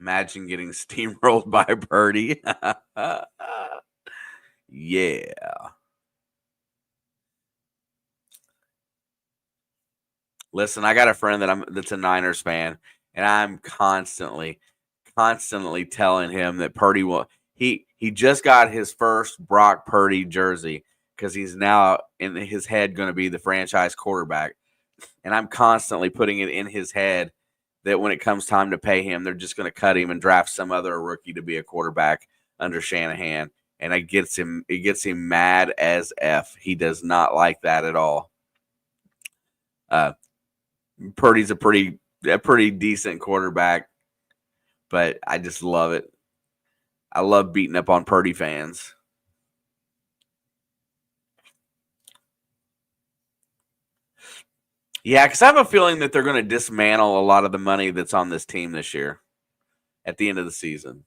Imagine getting steamrolled by Purdy. Yeah. Listen, I got a friend that's a Niners fan, and I'm constantly telling him that Purdy will. He just got his first Brock Purdy jersey because he's now in his head going to be the franchise quarterback, and I'm constantly putting it in his head that when it comes time to pay him, they're just going to cut him and draft some other rookie to be a quarterback under Shanahan, and it gets him mad as F. He does not like that at all. Purdy's a pretty decent quarterback, but I just love it. I love beating up on Purdy fans. Yeah, because I have a feeling that they're going to dismantle a lot of the money that's on this team this year at the end of the season.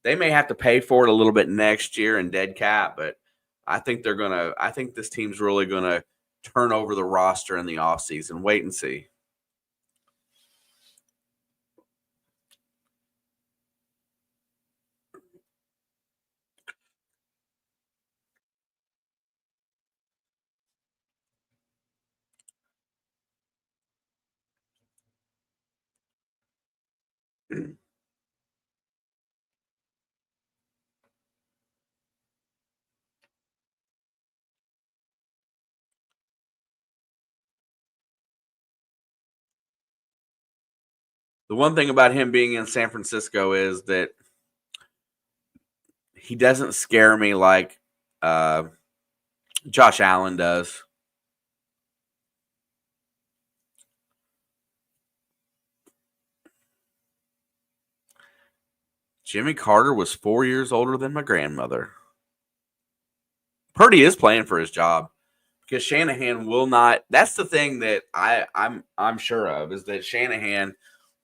They may have to pay for it a little bit next year in dead cap, but I think this team's really going to turn over the roster in the offseason. Wait and see. The one thing about him being in San Francisco is that he doesn't scare me like Josh Allen does. Jimmy Carter was 4 years older than my grandmother. Purdy is playing for his job because Shanahan will not. That's the thing that I'm sure of is that Shanahan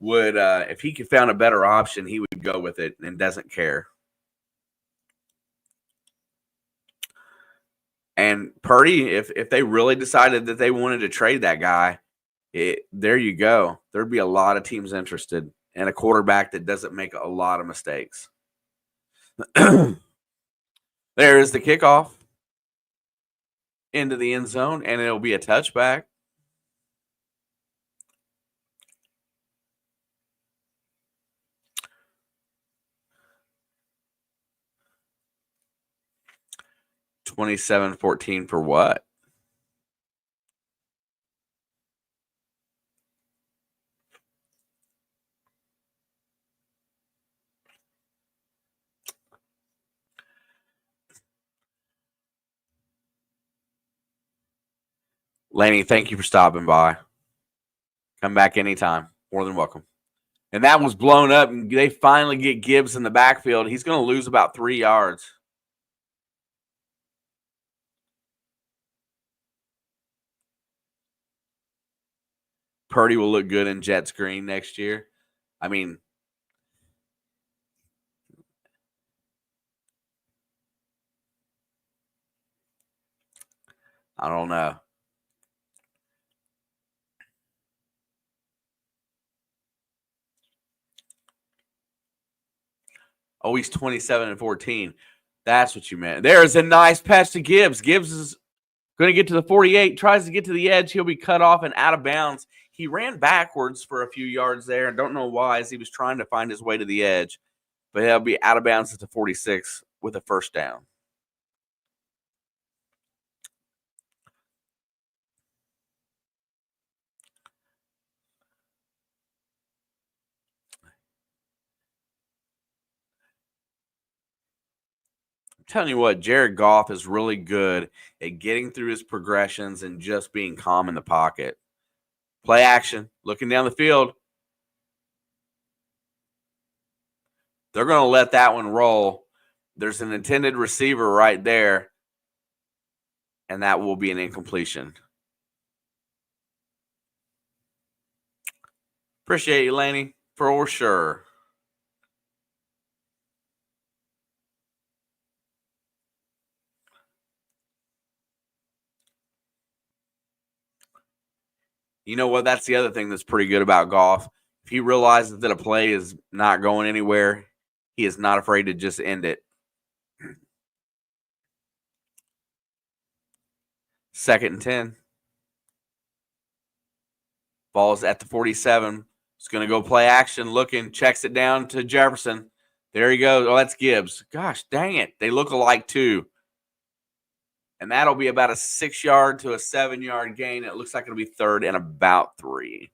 would, if he could found a better option, he would go with it and doesn't care. And Purdy, if they really decided that they wanted to trade that guy, there you go. There'd be a lot of teams interested in a quarterback that doesn't make a lot of mistakes. There is the kickoff into the end zone, and it'll be a touchback. $27-14 for what? Laney, thank you for stopping by. Come back anytime. More than welcome. And that was blown up, and they finally get Gibbs in the backfield. He's going to lose about 3 yards. Purdy will look good in Jets green next year. I mean, I don't know. Oh, he's 27-14. That's what you meant. There's a nice pass to Gibbs. Gibbs is going to get to the 48, tries to get to the edge. He'll be cut off and out of bounds. He ran backwards for a few yards there. I don't know why, as he was trying to find his way to the edge. But he'll be out of bounds at the 46 with a first down. Telling you what, Jared Goff is really good at getting through his progressions and just being calm in the pocket. Play action, looking down the field. They're going to let that one roll. There's an intended receiver right there, and that will be an incompletion. Appreciate you, Laney, for sure. You know what? That's the other thing that's pretty good about Goff. If he realizes that a play is not going anywhere, he is not afraid to just end it. 2nd and 10. Ball's at the 47. He's going to go play action, looking, checks it down to Jefferson. There he goes. Oh, that's Gibbs. Gosh, dang it. They look alike, too. And that'll be about a 6-yard to a 7-yard gain. It looks like it'll be 3rd and about 3.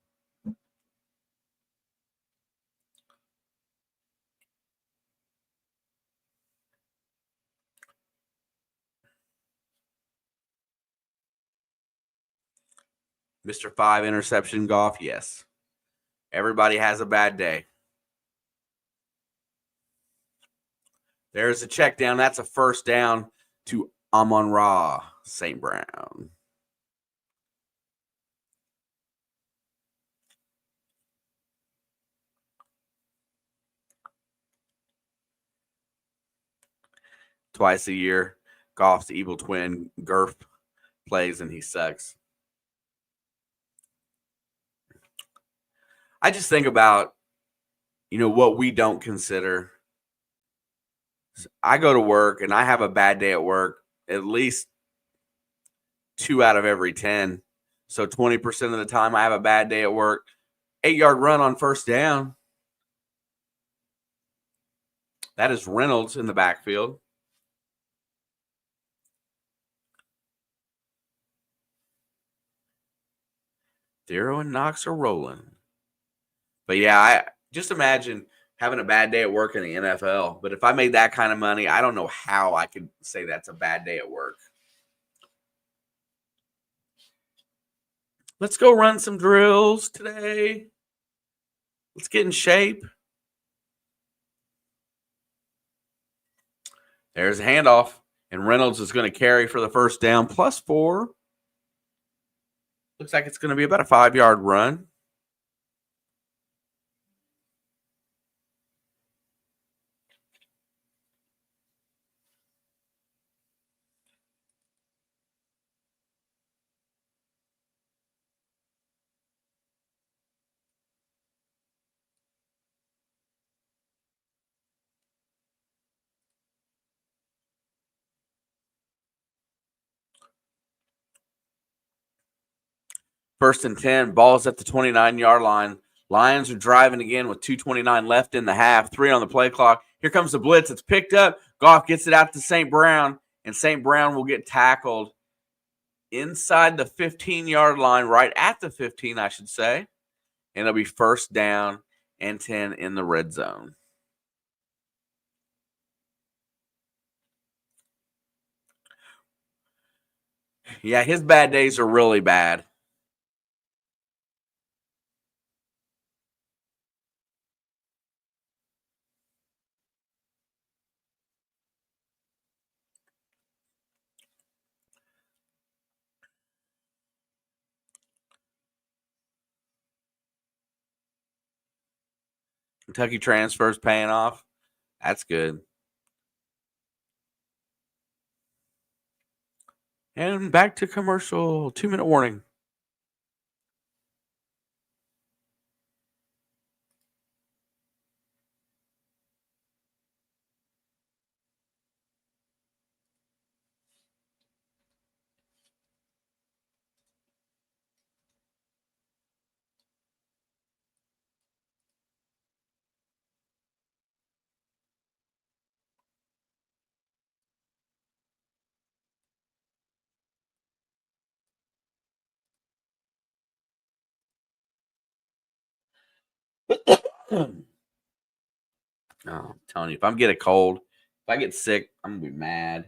Mr. 5 interception Goff, yes. Everybody has a bad day. There's a check down. That's a 1st down to Amon-Ra St. Brown. Twice a year, Goff's evil twin, Gurf, plays and he sucks. I just think about, what we don't consider. I go to work and I have a bad day at work at least 2 out of every 10. So 20% of the time I have a bad day at work. 8-yard run on 1st down. That is Reynolds in the backfield. Darrow and Knox are rolling. But yeah, I just imagine having a bad day at work in the NFL. But if I made that kind of money, I don't know how I could say that's a bad day at work. Let's go run some drills today. Let's get in shape. There's a handoff, and Reynolds is going to carry for the 1st down, +4. Looks like it's going to be about a 5-yard run. First and 10, ball's at the 29-yard line. Lions are driving again with 2:29 left in the half, 3 on the play clock. Here comes the blitz. It's picked up. Goff gets it out to St. Brown, and St. Brown will get tackled inside the 15-yard line, right at the 15, I should say. And it'll be 1st down and 10 in the red zone. Yeah, his bad days are really bad. Kentucky transfers paying off. That's good. And back to commercial. 2-minute warning. I'm telling you, if I'm getting a cold, if I get sick, I'm going to be mad.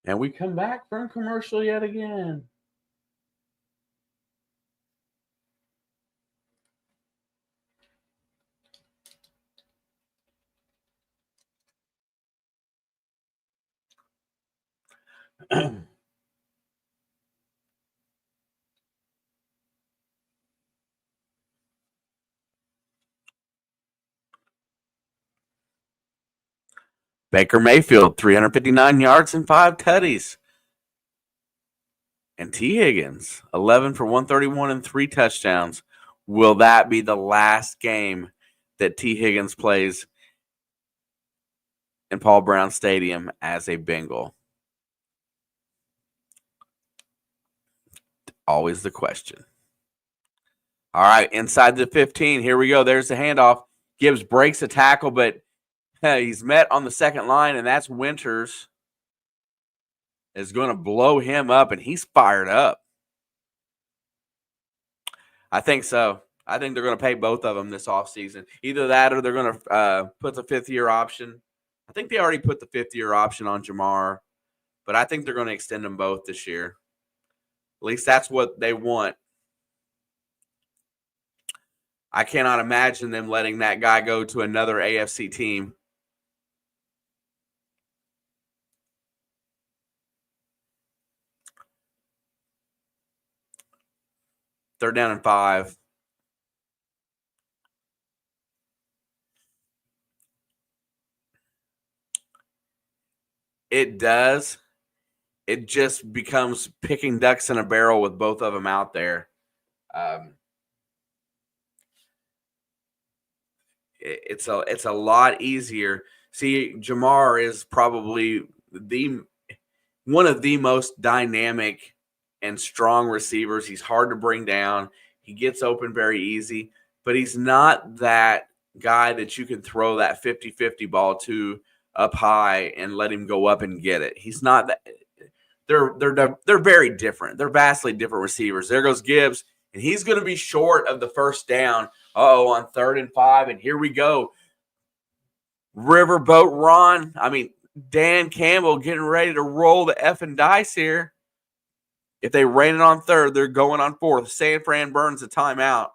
And we come back from commercial yet again. Baker Mayfield, 359 yards and 5 tutties. And T. Higgins, 11 for 131 and 3 touchdowns. Will that be the last game that T. Higgins plays in Paul Brown Stadium as a Bengal? Always the question. All right, inside the 15. Here we go. There's the handoff. Gibbs breaks a tackle, but he's met on the second line, and that's Winters. Is going to blow him up, and he's fired up. I think so. I think they're going to pay both of them this offseason. Either that or they're going to put the fifth-year option. I think they already put the fifth-year option on Jamar, but I think they're going to extend them both this year. At least that's what they want. I cannot imagine them letting that guy go to another AFC team. Third down and 5. It does. It just becomes picking ducks in a barrel with both of them out there. It's a lot easier. See, Jamar is probably one of the most dynamic and strong receivers. He's hard to bring down. He gets open very easy, but he's not that guy that you can throw that 50-50 ball to up high and let him go up and get it. He's not that. They're very different. They're vastly different receivers. There goes Gibbs, and he's going to be short of the first down. On 3rd and 5, and here we go. Riverboat Ron. Dan Campbell getting ready to roll the effing dice here. If they rain it on 3rd, they're going on 4th. San Fran burns a timeout.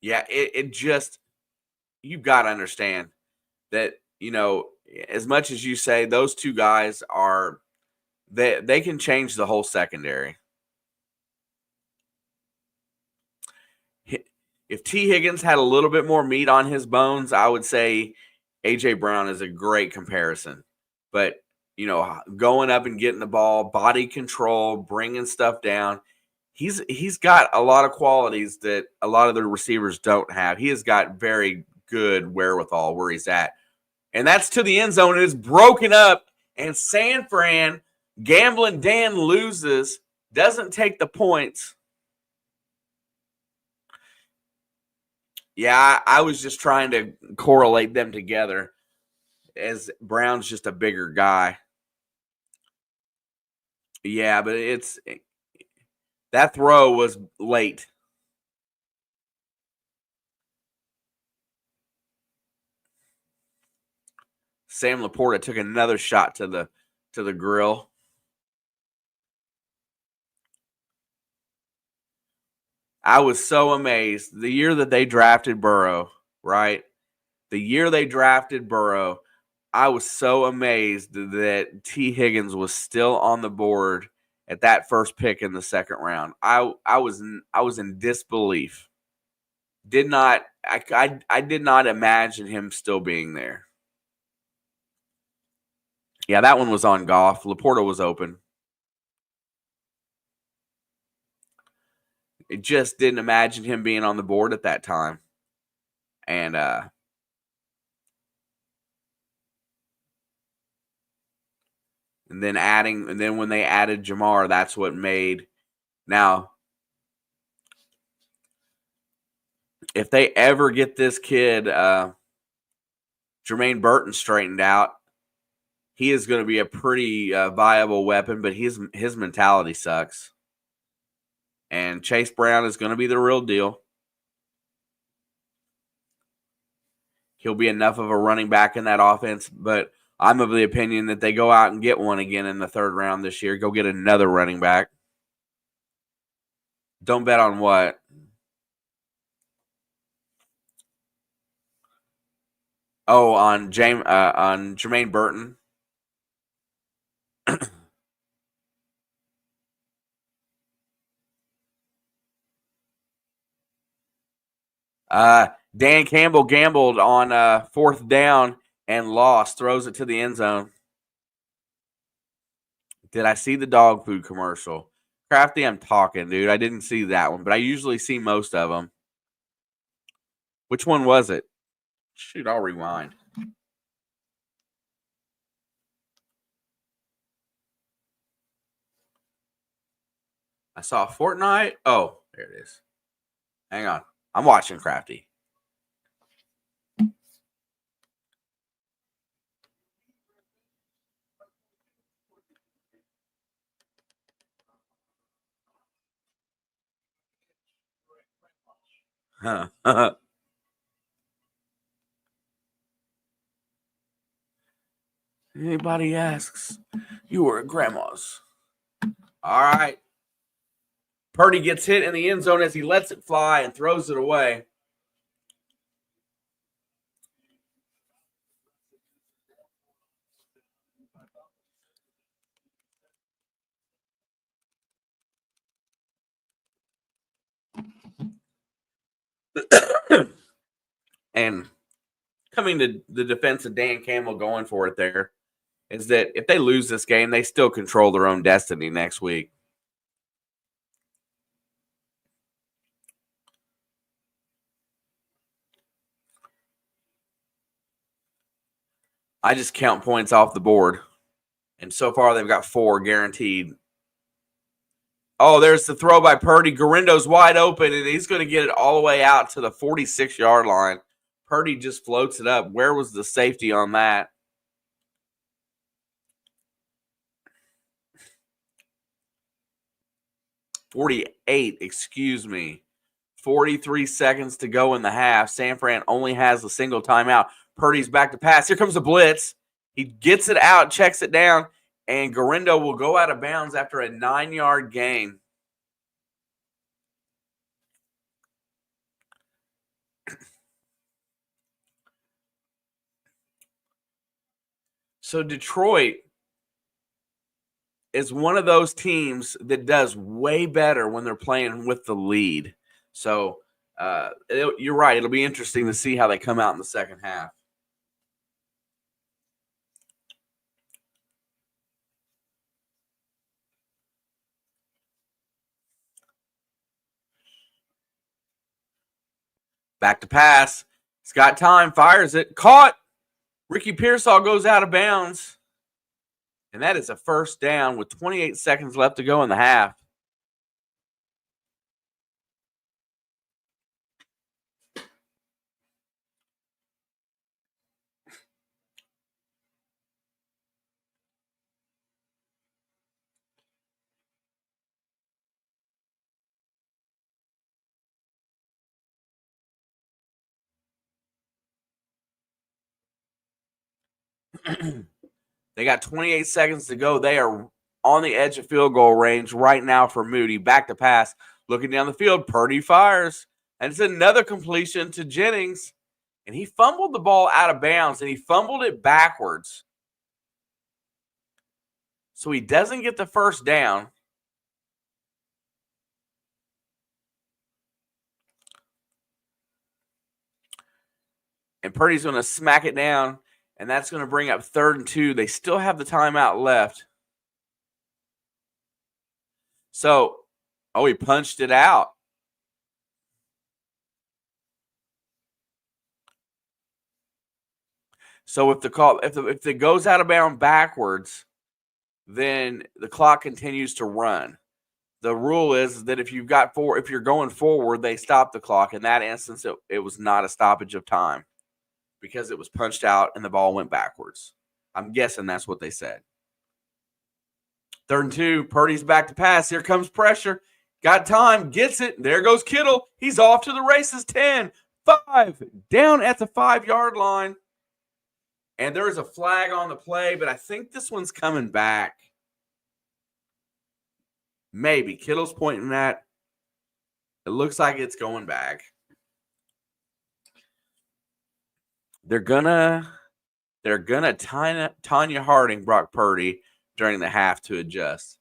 Yeah, it just, you've got to understand that, as much as you say those two guys are, they can change the whole secondary. If T. Higgins had a little bit more meat on his bones, I would say A.J. Brown is a great comparison. But, going up and getting the ball, body control, bringing stuff down, he's got a lot of qualities that a lot of the receivers don't have. He has got very good wherewithal where he's at. And that's to the end zone. It is broken up, and San Fran, Gambling Dan loses, doesn't take the points. Yeah, I was just trying to correlate them together, as Brown's just a bigger guy. Yeah, but that throw was late. Sam Laporta took another shot to the grill. I was so amazed. The year that they drafted Burrow, right? The year they drafted Burrow, I was so amazed that T. Higgins was still on the board at that first pick in the second round. I was in disbelief. I did not imagine him still being there. Yeah, that one was on Goff. Laporta was open. It just didn't imagine him being on the board at that time. And then when they added Jamar, that's what made. Now, if they ever get this kid, Jermaine Burton, straightened out, he is going to be a pretty viable weapon, but his mentality sucks. And Chase Brown is going to be the real deal. he'll be enough of a running back in that offense. But I'm of the opinion that they go out and get one again in the third round this year. Go get another running back. Don't bet on what? Oh, on Jermaine Burton. Dan Campbell gambled on fourth down and lost. Throws it to the end zone. Did I see the dog food commercial? Crafty, I'm talking, dude. I didn't see that one, but I usually see most of them. Which one was it? Shoot, I'll rewind. I saw Fortnite. Oh, there it is. Hang on. I'm watching Crafty. Anybody asks, you were at grandma's. All right. Purdy gets hit in the end zone as he lets it fly and throws it away. And coming to the defense of Dan Campbell going for it there is that if they lose this game, they still control their own destiny next week. I just count points off the board. And so far, they've got 4 guaranteed. Oh, there's the throw by Purdy. Garindo's wide open, and he's going to get it all the way out to the 46-yard line. Purdy just floats it up. Where was the safety on that? .48, excuse me. 43 seconds to go in the half. San Fran only has a single timeout. Purdy's back to pass. Here comes the blitz. He gets it out, checks it down, and Garindo will go out of bounds after a 9-yard gain. So Detroit is one of those teams that does way better when they're playing with the lead. So you're right. It'll be interesting to see how they come out in the second half. Back to pass. He's got time. Fires it. Caught. Ricky Pearsall goes out of bounds. And that is a first down with 28 seconds left to go in the half. They got 28 seconds to go. They are on the edge of field goal range right now for Moody. Back to pass. Looking down the field. Purdy fires. And it's another completion to Jennings. And he fumbled the ball out of bounds, and he fumbled it backwards. So he doesn't get the first down. And Purdy's going to smack it down. And that's going to bring up 3rd and 2. They still have the timeout left. So, he punched it out. So if it goes out of bounds backwards, then the clock continues to run. The rule is that if you're going forward, they stop the clock. In that instance, it was not a stoppage of time, because it was punched out and the ball went backwards. I'm guessing that's what they said. 3rd and 2, Purdy's back to pass. Here comes pressure. Got time, gets it. There goes Kittle. He's off to the races. 10, 5, down at the 5-yard line. And there is a flag on the play, but I think this one's coming back. Maybe. Kittle's pointing at. It looks like it's going back. They're gonna Tanya Harding Brock Purdy during the half to adjust.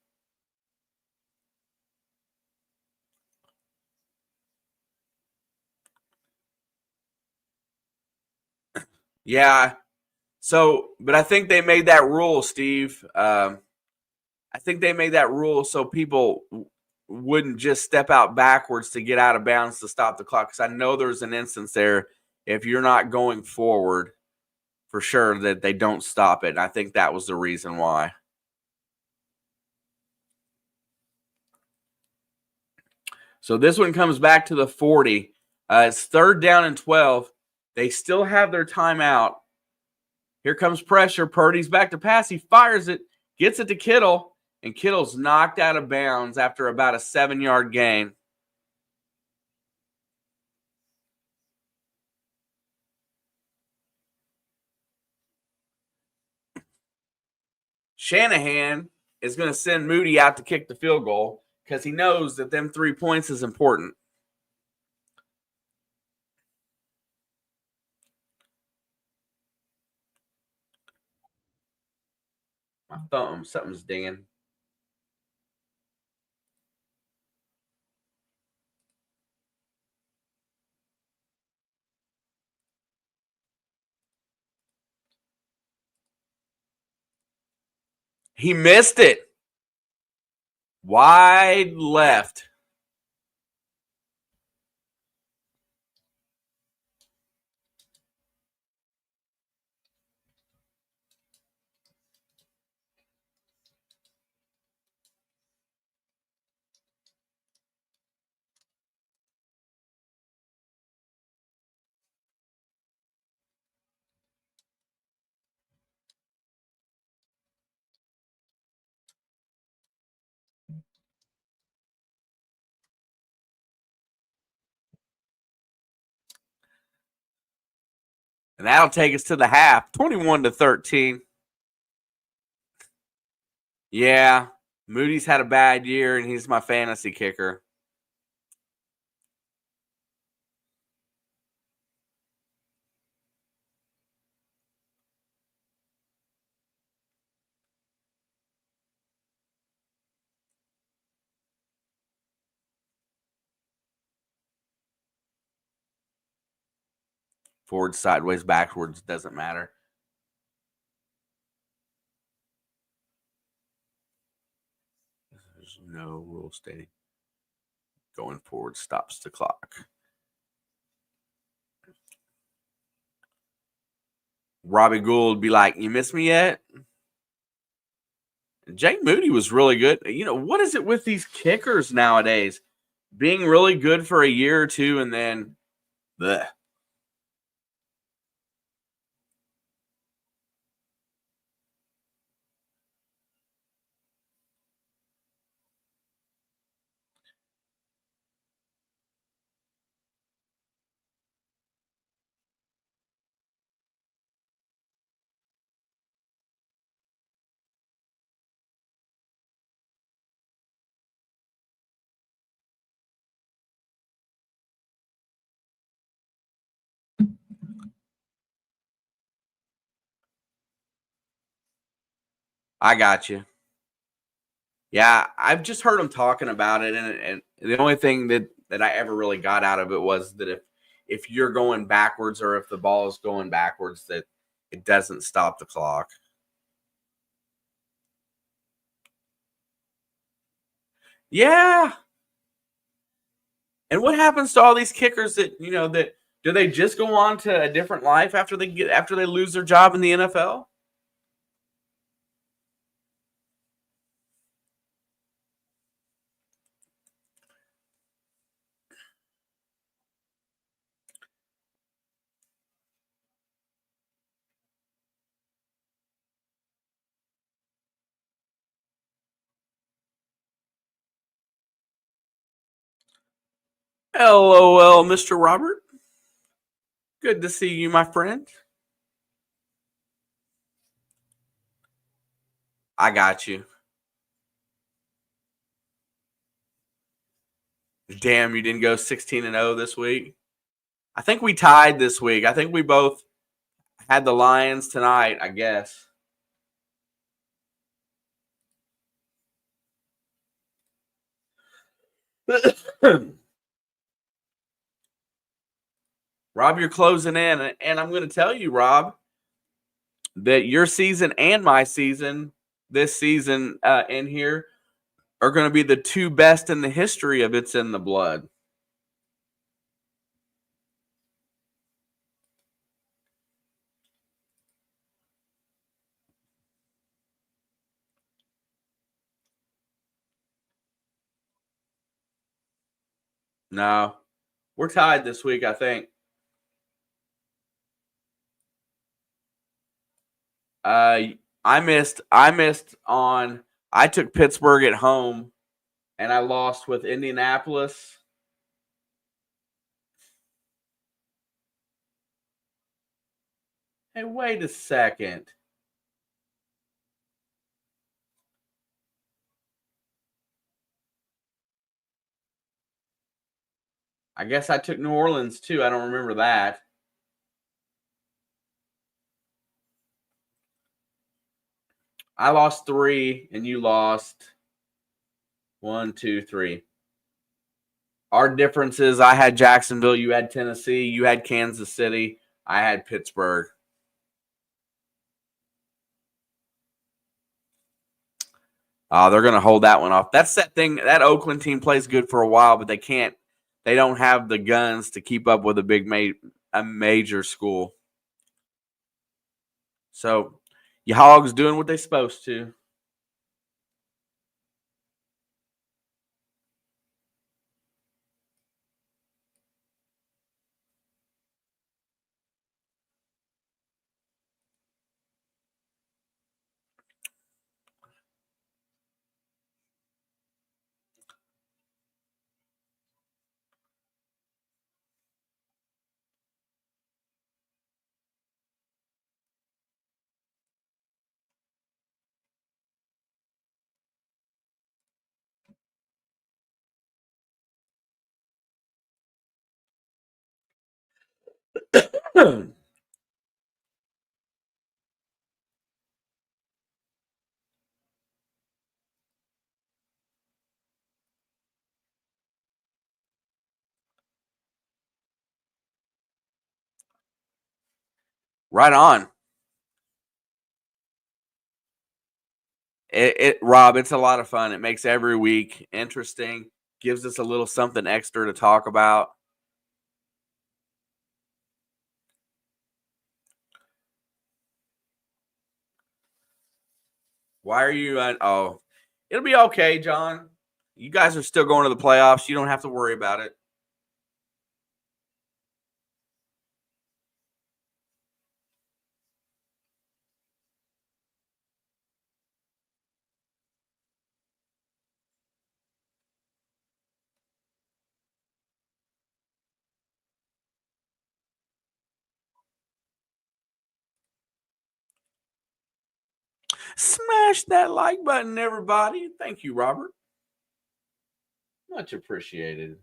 Yeah. So, but I think they made that rule, Steve. I think they made that rule so people wouldn't just step out backwards to get out of bounds to stop the clock. Because I know there's an instance there, if you're not going forward, for sure that they don't stop it. And I think that was the reason why. So this one comes back to the 40. It's 3rd down and 12. They still have their timeout. Here comes pressure. Purdy's back to pass. He fires it, gets it to Kittle, and Kittle's knocked out of bounds after about a 7-yard gain. Shanahan is going to send Moody out to kick the field goal because he knows that them 3 points is important. My thumb, something's dinging. He missed it. Wide left. And that'll take us to the half, 21-13. Yeah, Moody's had a bad year, and he's my fantasy kicker. Forward, sideways, backwards, doesn't matter. There's no rule stating going forward stops the clock. Robbie Gould be like, you miss me yet? Jake Moody was really good. You know, what is it with these kickers nowadays? Being really good for a year or two and then bleh. I got you. Yeah, I've just heard him talking about it, and the only thing that I ever really got out of it was that if you're going backwards or if the ball is going backwards, that it doesn't stop the clock. Yeah. And what happens to all these kickers that that do they just go on to a different life after they lose their job in the NFL? LOL, Mr. Robert. Good to see you, my friend. I got you. Damn, you didn't go 16-0 this week. I think we tied this week. I think we both had the Lions tonight, I guess. Rob, you're closing in, and I'm going to tell you, Rob, that your season and my season, this season in here, are going to be the two best in the history of It's in the Blood. No, we're tied this week, I think. I missed on. I took Pittsburgh at home, and I lost with Indianapolis. Hey, wait a second. I guess I took New Orleans too. I don't remember that. I lost 3, and you lost 1, 2, 3. Our difference is I had Jacksonville, you had Tennessee, you had Kansas City, I had Pittsburgh. They're going to hold that one off. That's that thing. That Oakland team plays good for a while, but they can't. They don't have the guns to keep up with a major school. So, your Hogs doing what they're supposed to. Right on. Rob, it's a lot of fun. It makes every week interesting. Gives us a little something extra to talk about. Why are you? It'll be okay, John. You guys are still going to the playoffs. You don't have to worry about it. Smash that like button, everybody. Thank you, Robert. Much appreciated.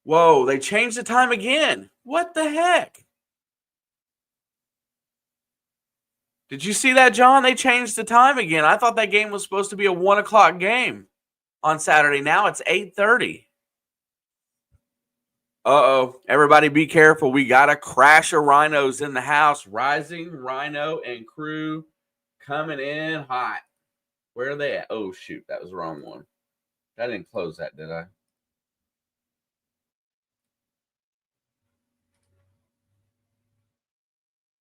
Whoa, they changed the time again. What the heck? Did you see that, John? They changed the time again. I thought that game was supposed to be a 1 o'clock game on Saturday. Now it's 8:30. Uh-oh. Everybody be careful. We got a crash of rhinos in the house. Rising Rhino and crew coming in hot. Where are they at? Oh, shoot. That was the wrong one. I didn't close that, did I?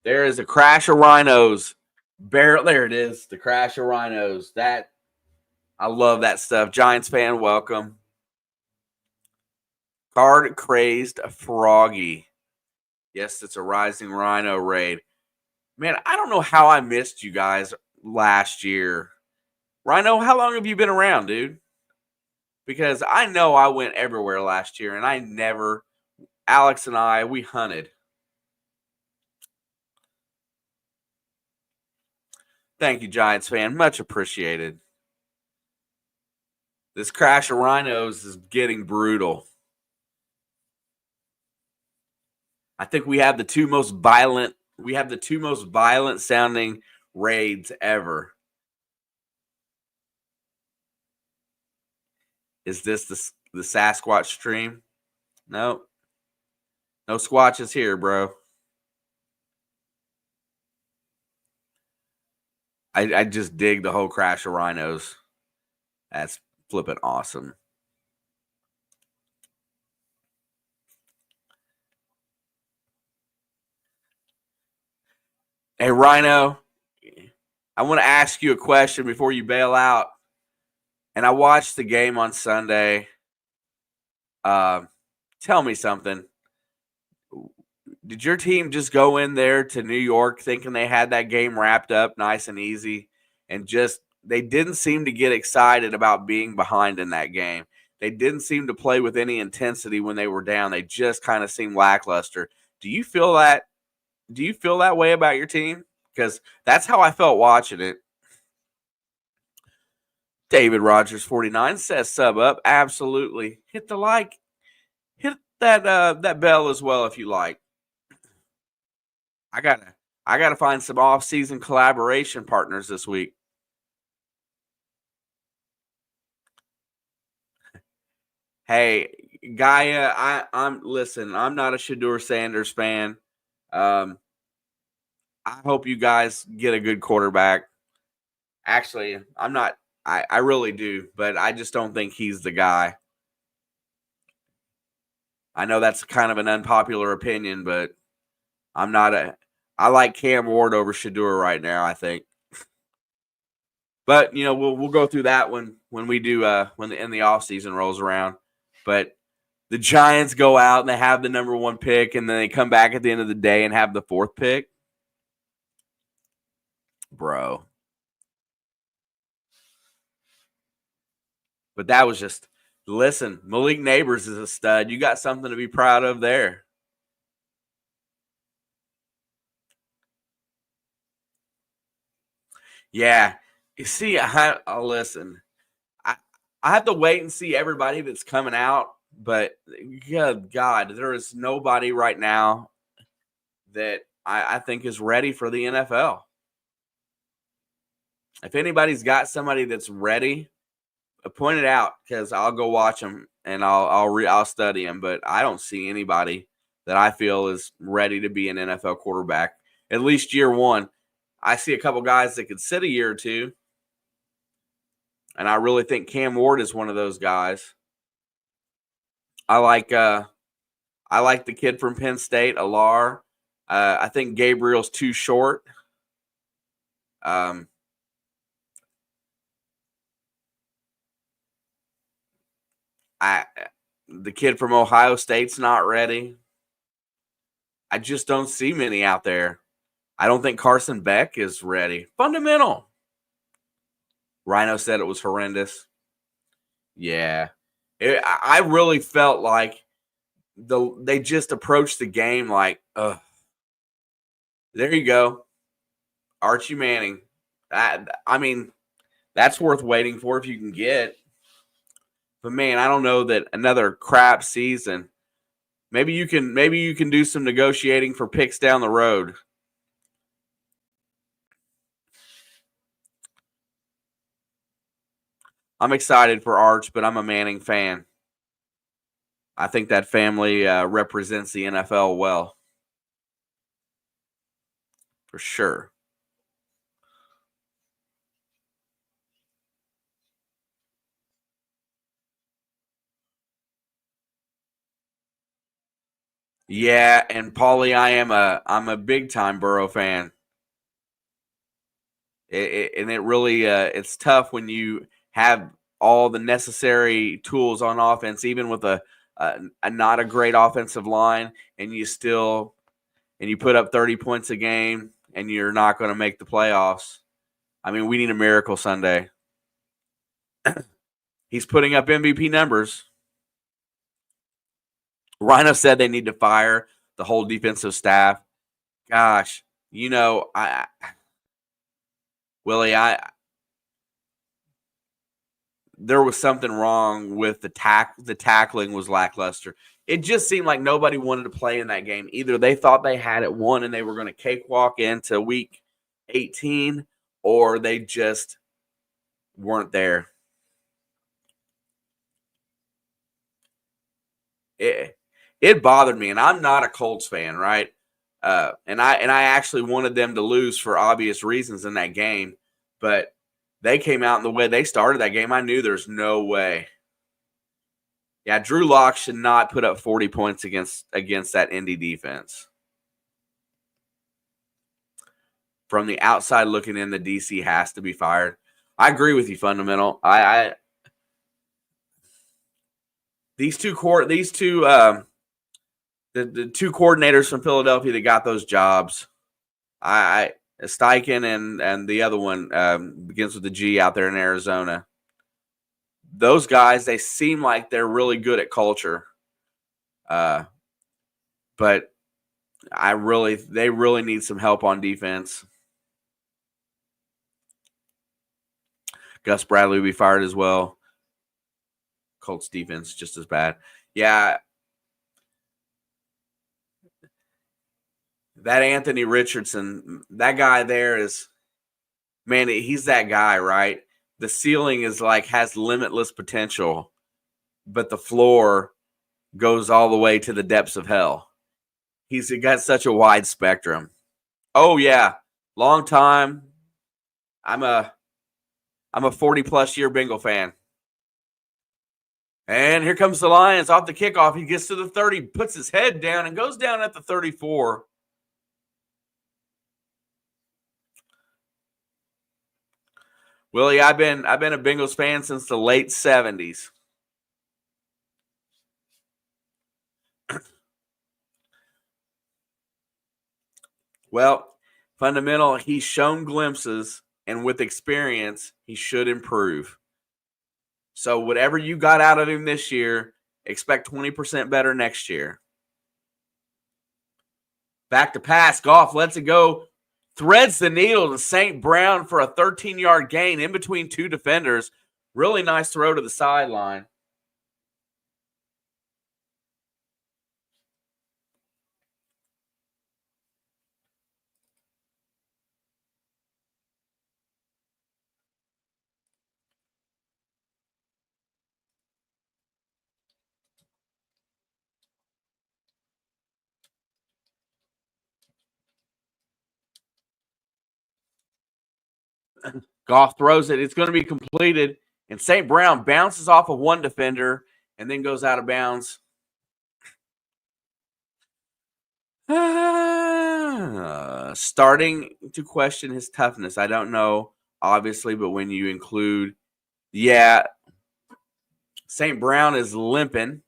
There is a crash of rhinos. There it is. The crash of rhinos. I love that stuff. Giants fan, welcome. Card crazed froggy. Yes, it's a rising rhino raid. Man, I don't know how I missed you guys last year. Rhino, how long have you been around, dude? because I know I went everywhere last year, and Alex and I, we hunted. Thank you, Giants fan. Much appreciated. This crash of rhinos is getting brutal. I think we have the two most violent sounding raids ever. Is this the Sasquatch stream? No. No squatches here, bro. I just dig the whole crash of rhinos. That's flipping awesome. Hey, Rhino, I want to ask you a question before you bail out. And I watched the game on Sunday. Tell me something. Did your team just go in there to New York thinking they had that game wrapped up nice and easy, and just they didn't seem to get excited about being behind in that game? They didn't seem to play with any intensity when they were down. They just kind of seemed lackluster. Do you feel that? Do you feel that way about your team? Because that's how I felt watching it. David Rogers 49 says sub up. Absolutely. Hit the like. Hit that bell as well if you like. I gotta find some off-season collaboration partners this week. Hey, Gaia, I'm not a Shedeur Sanders fan. I hope you guys get a good quarterback. Actually, I'm not. I really do, but I just don't think he's the guy. I know that's kind of an unpopular opinion, but I like Cam Ward over Shedeur right now, I think. But we'll go through that when we do when the offseason rolls around. But the Giants go out and they have the number 1 pick, and then they come back at the end of the day and have the 4th pick. Bro. But that was just, listen, Malik Neighbors is a stud. You got something to be proud of there. Yeah. You see, listen. I have to wait and see everybody that's coming out, but good God, there is nobody right now that I think is ready for the NFL. If anybody's got somebody that's ready, point it out, because I'll go watch them and I'll study them. But I don't see anybody that I feel is ready to be an NFL quarterback, at least year one. I see a couple guys that could sit a year or two, and I really think Cam Ward is one of those guys. I like the kid from Penn State, Alar. I think Gabriel's too short. The kid from Ohio State's not ready. I just don't see many out there. I don't think Carson Beck is ready. Fundamental. Rhino said it was horrendous. Yeah. I really felt like they just approached the game like, ugh. There you go. Archie Manning. I mean, that's worth waiting for if you can get. But man, I don't know that another crap season. Maybe you can do some negotiating for picks down the road. I'm excited for Arch, but I'm a Manning fan. I think that family represents the NFL well. For sure. Yeah, and Paulie, I'm a big time Burrow fan. It really it's tough when you have all the necessary tools on offense, even with a not a great offensive line, and you put up 30 points a game, and you're not going to make the playoffs. I mean, we need a miracle Sunday. He's putting up MVP numbers. Rhino said they need to fire the whole defensive staff. Gosh, Willie, there was something wrong with the tackling was lackluster. It just seemed like nobody wanted to play in that game. Either they thought they had it won and they were going to cakewalk into week 18, or they just weren't there. It bothered me, and I'm not a Colts fan, right? And I actually wanted them to lose for obvious reasons in that game, but they came out in the way they started that game. I knew there's no way. Yeah, Drew Lock should not put up 40 points against that Indy defense. From the outside looking in, the DC has to be fired. I agree with you, Fundamental. These two the two coordinators from Philadelphia that got those jobs, Steichen and the other one begins with the G out there in Arizona. Those guys, they seem like they're really good at culture. But they really need some help on defense. Gus Bradley will be fired as well. Colts defense just as bad. Yeah. That Anthony Richardson, that guy there is, man, he's that guy, right? The ceiling is has limitless potential, but the floor goes all the way to the depths of hell. He's got such a wide spectrum. Oh yeah, long time. I'm a 40-plus year Bengal fan. And here comes the Lions off the kickoff. He gets to the 30, puts his head down, and goes down at the 34. Willie, I've been a Bengals fan since the late 70s. Well, Fundamental, he's shown glimpses, and with experience, he should improve. So whatever you got out of him this year, expect 20% better next year. Back to pass. Goff lets it go. Threads the needle to St. Brown for a 13-yard gain in between two defenders. Really nice throw to the sideline. Goff throws it. It's going to be completed. And St. Brown bounces off of one defender and then goes out of bounds. Starting to question his toughness. I don't know, obviously, but when you include, St. Brown is limping.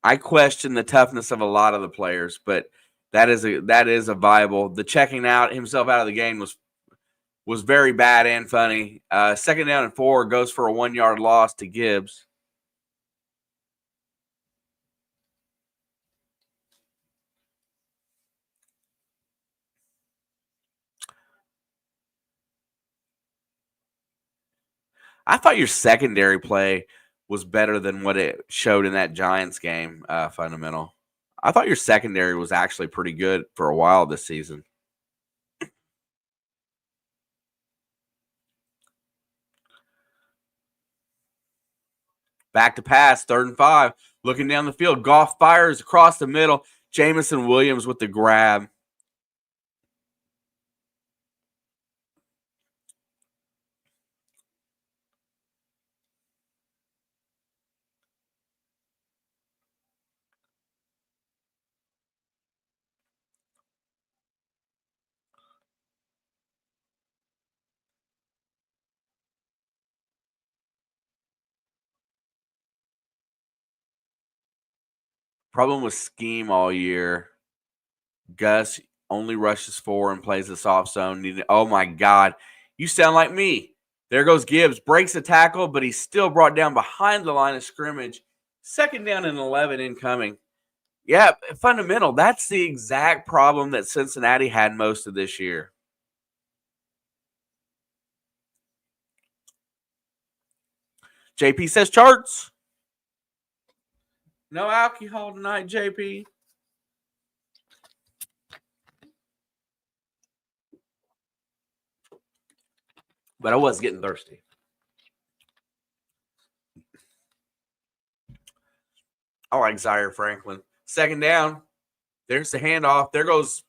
I question the toughness of a lot of the players, but that is a viable. The checking himself out of the game was very bad and funny. Second down and 4 goes for a 1-yard loss to Gibbs. I thought your secondary play was better than what it showed in that Giants game, Fundamental. I thought your secondary was actually pretty good for a while this season. Back to pass, 3rd and 5. Looking down the field, Goff fires across the middle. Jamison Williams with the grab. Problem with scheme all year. Gus, only rushes 4 and plays the soft zone. Oh, my God. You sound like me. There goes Gibbs. Breaks the tackle, but he's still brought down behind the line of scrimmage. 2nd down and 11 incoming. Yeah, fundamental. That's the exact problem that Cincinnati had most of this year. JP says charts. No alcohol tonight, JP. But I was getting thirsty. I like Zaire Franklin. 2nd down. There's the handoff. There goes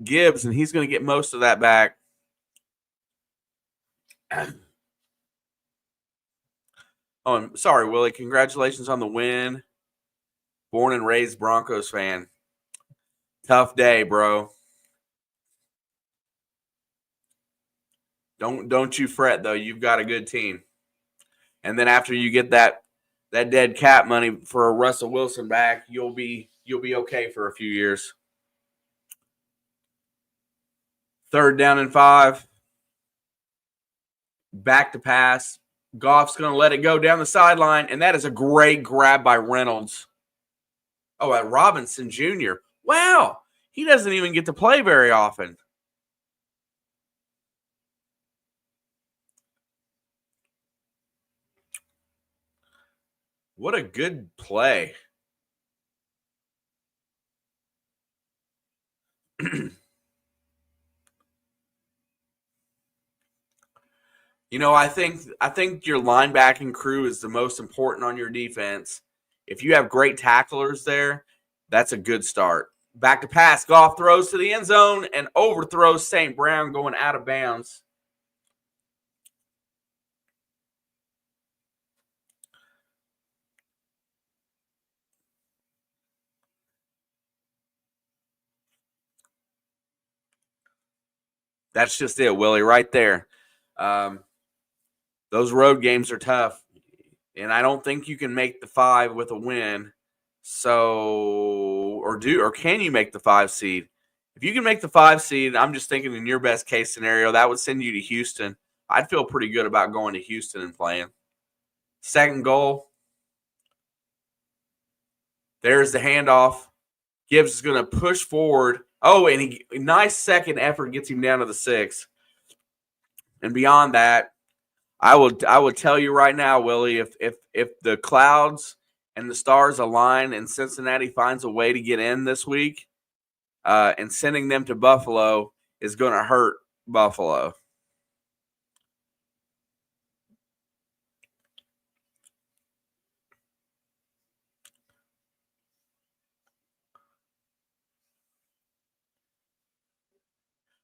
Gibbs, and he's going to get most of that back. Oh, I'm sorry, Willie. Congratulations on the win. Born and raised Broncos fan. Tough day, bro. Don't you fret, though. You've got a good team. And then after you get that dead cap money for a Russell Wilson back, you'll be okay for a few years. 3rd down and 5. Back to pass. Goff's going to let it go down the sideline, and that is a great grab by Reynolds. Oh, at Robinson Jr. Wow. He doesn't even get to play very often. What a good play. You know, I think your linebacking crew is the most important on your defense. If you have great tacklers there, that's a good start. Back to pass. Goff throws to the end zone and overthrows St. Brown going out of bounds. That's just it, Willie, right there. Those road games are tough, and I don't think you can make the 5 with a win. So, or can you make the 5 seed? If you can make the 5 seed, I'm just thinking in your best case scenario, that would send you to Houston. I'd feel pretty good about going to Houston and playing. 2nd goal. There's the handoff. Gibbs is going to push forward. Oh, and nice second effort gets him down to the 6. And beyond that, I will tell you right now, Willie, if the clouds and the stars align and Cincinnati finds a way to get in this week, and sending them to Buffalo is going to hurt Buffalo.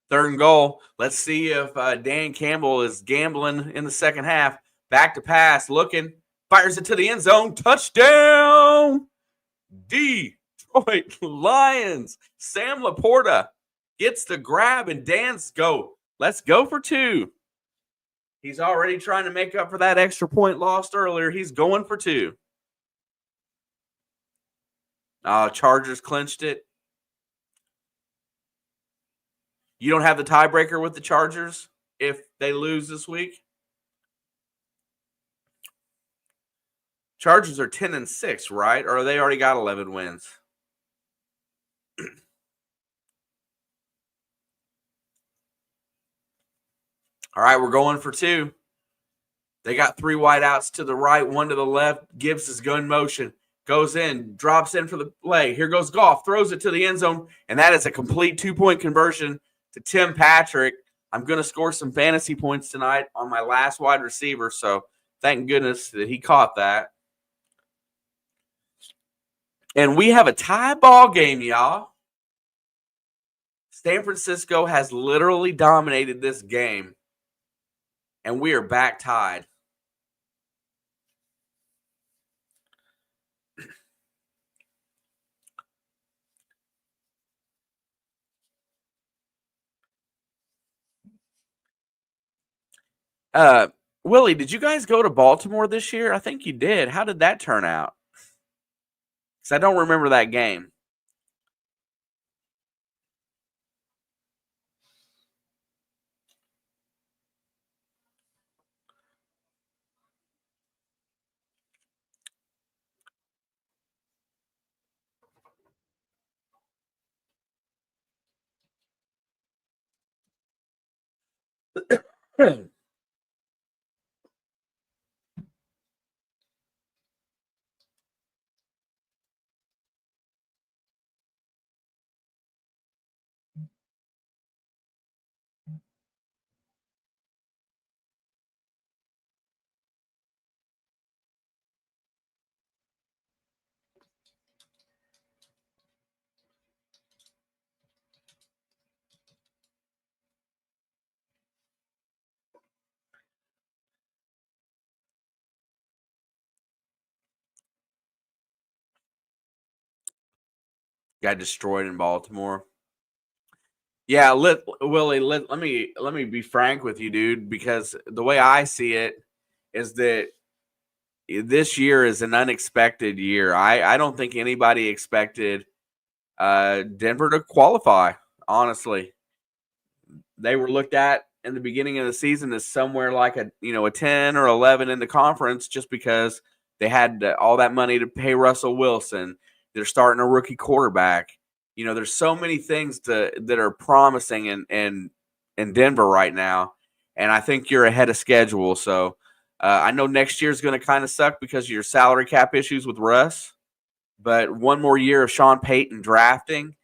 Third and goal. Let's see if Dan Campbell is gambling in the second half. Back to pass, looking, fires it to the end zone. Touchdown! Detroit Lions. Sam Laporta gets the grab, and Dan's go. Let's go for 2. He's already trying to make up for that extra point lost earlier. He's going for 2. Chargers clinched it. You don't have the tiebreaker with the Chargers if they lose this week? Chargers are 10-6, right? Or they already got 11 wins? All right, we're going for 2. They got 3 wideouts to the right, 1 to the left. Gibbs is gun motion. Goes in, drops in for the play. Here goes Goff, throws it to the end zone, and that is a complete 2-point conversion to Tim Patrick. I'm going to score some fantasy points tonight on my last wide receiver, so thank goodness that he caught that. And we have a tie ball game, y'all. San Francisco has literally dominated this game, and we are back tied. Willie, did you guys go to Baltimore this year? I think you did. How did that turn out? Because I don't remember that game. Got destroyed in Baltimore. Yeah, Willie, let me be frank with you, dude, because the way I see it is that this year is an unexpected year. I don't think anybody expected Denver to qualify, honestly. They were looked at in the beginning of the season as somewhere like a 10 or 11 in the conference just because they had all that money to pay Russell Wilson. They're starting a rookie quarterback. There's so many things that are promising in Denver right now, and I think you're ahead of schedule. So I know next year's going to kind of suck because of your salary cap issues with Russ, but one more year of Sean Payton drafting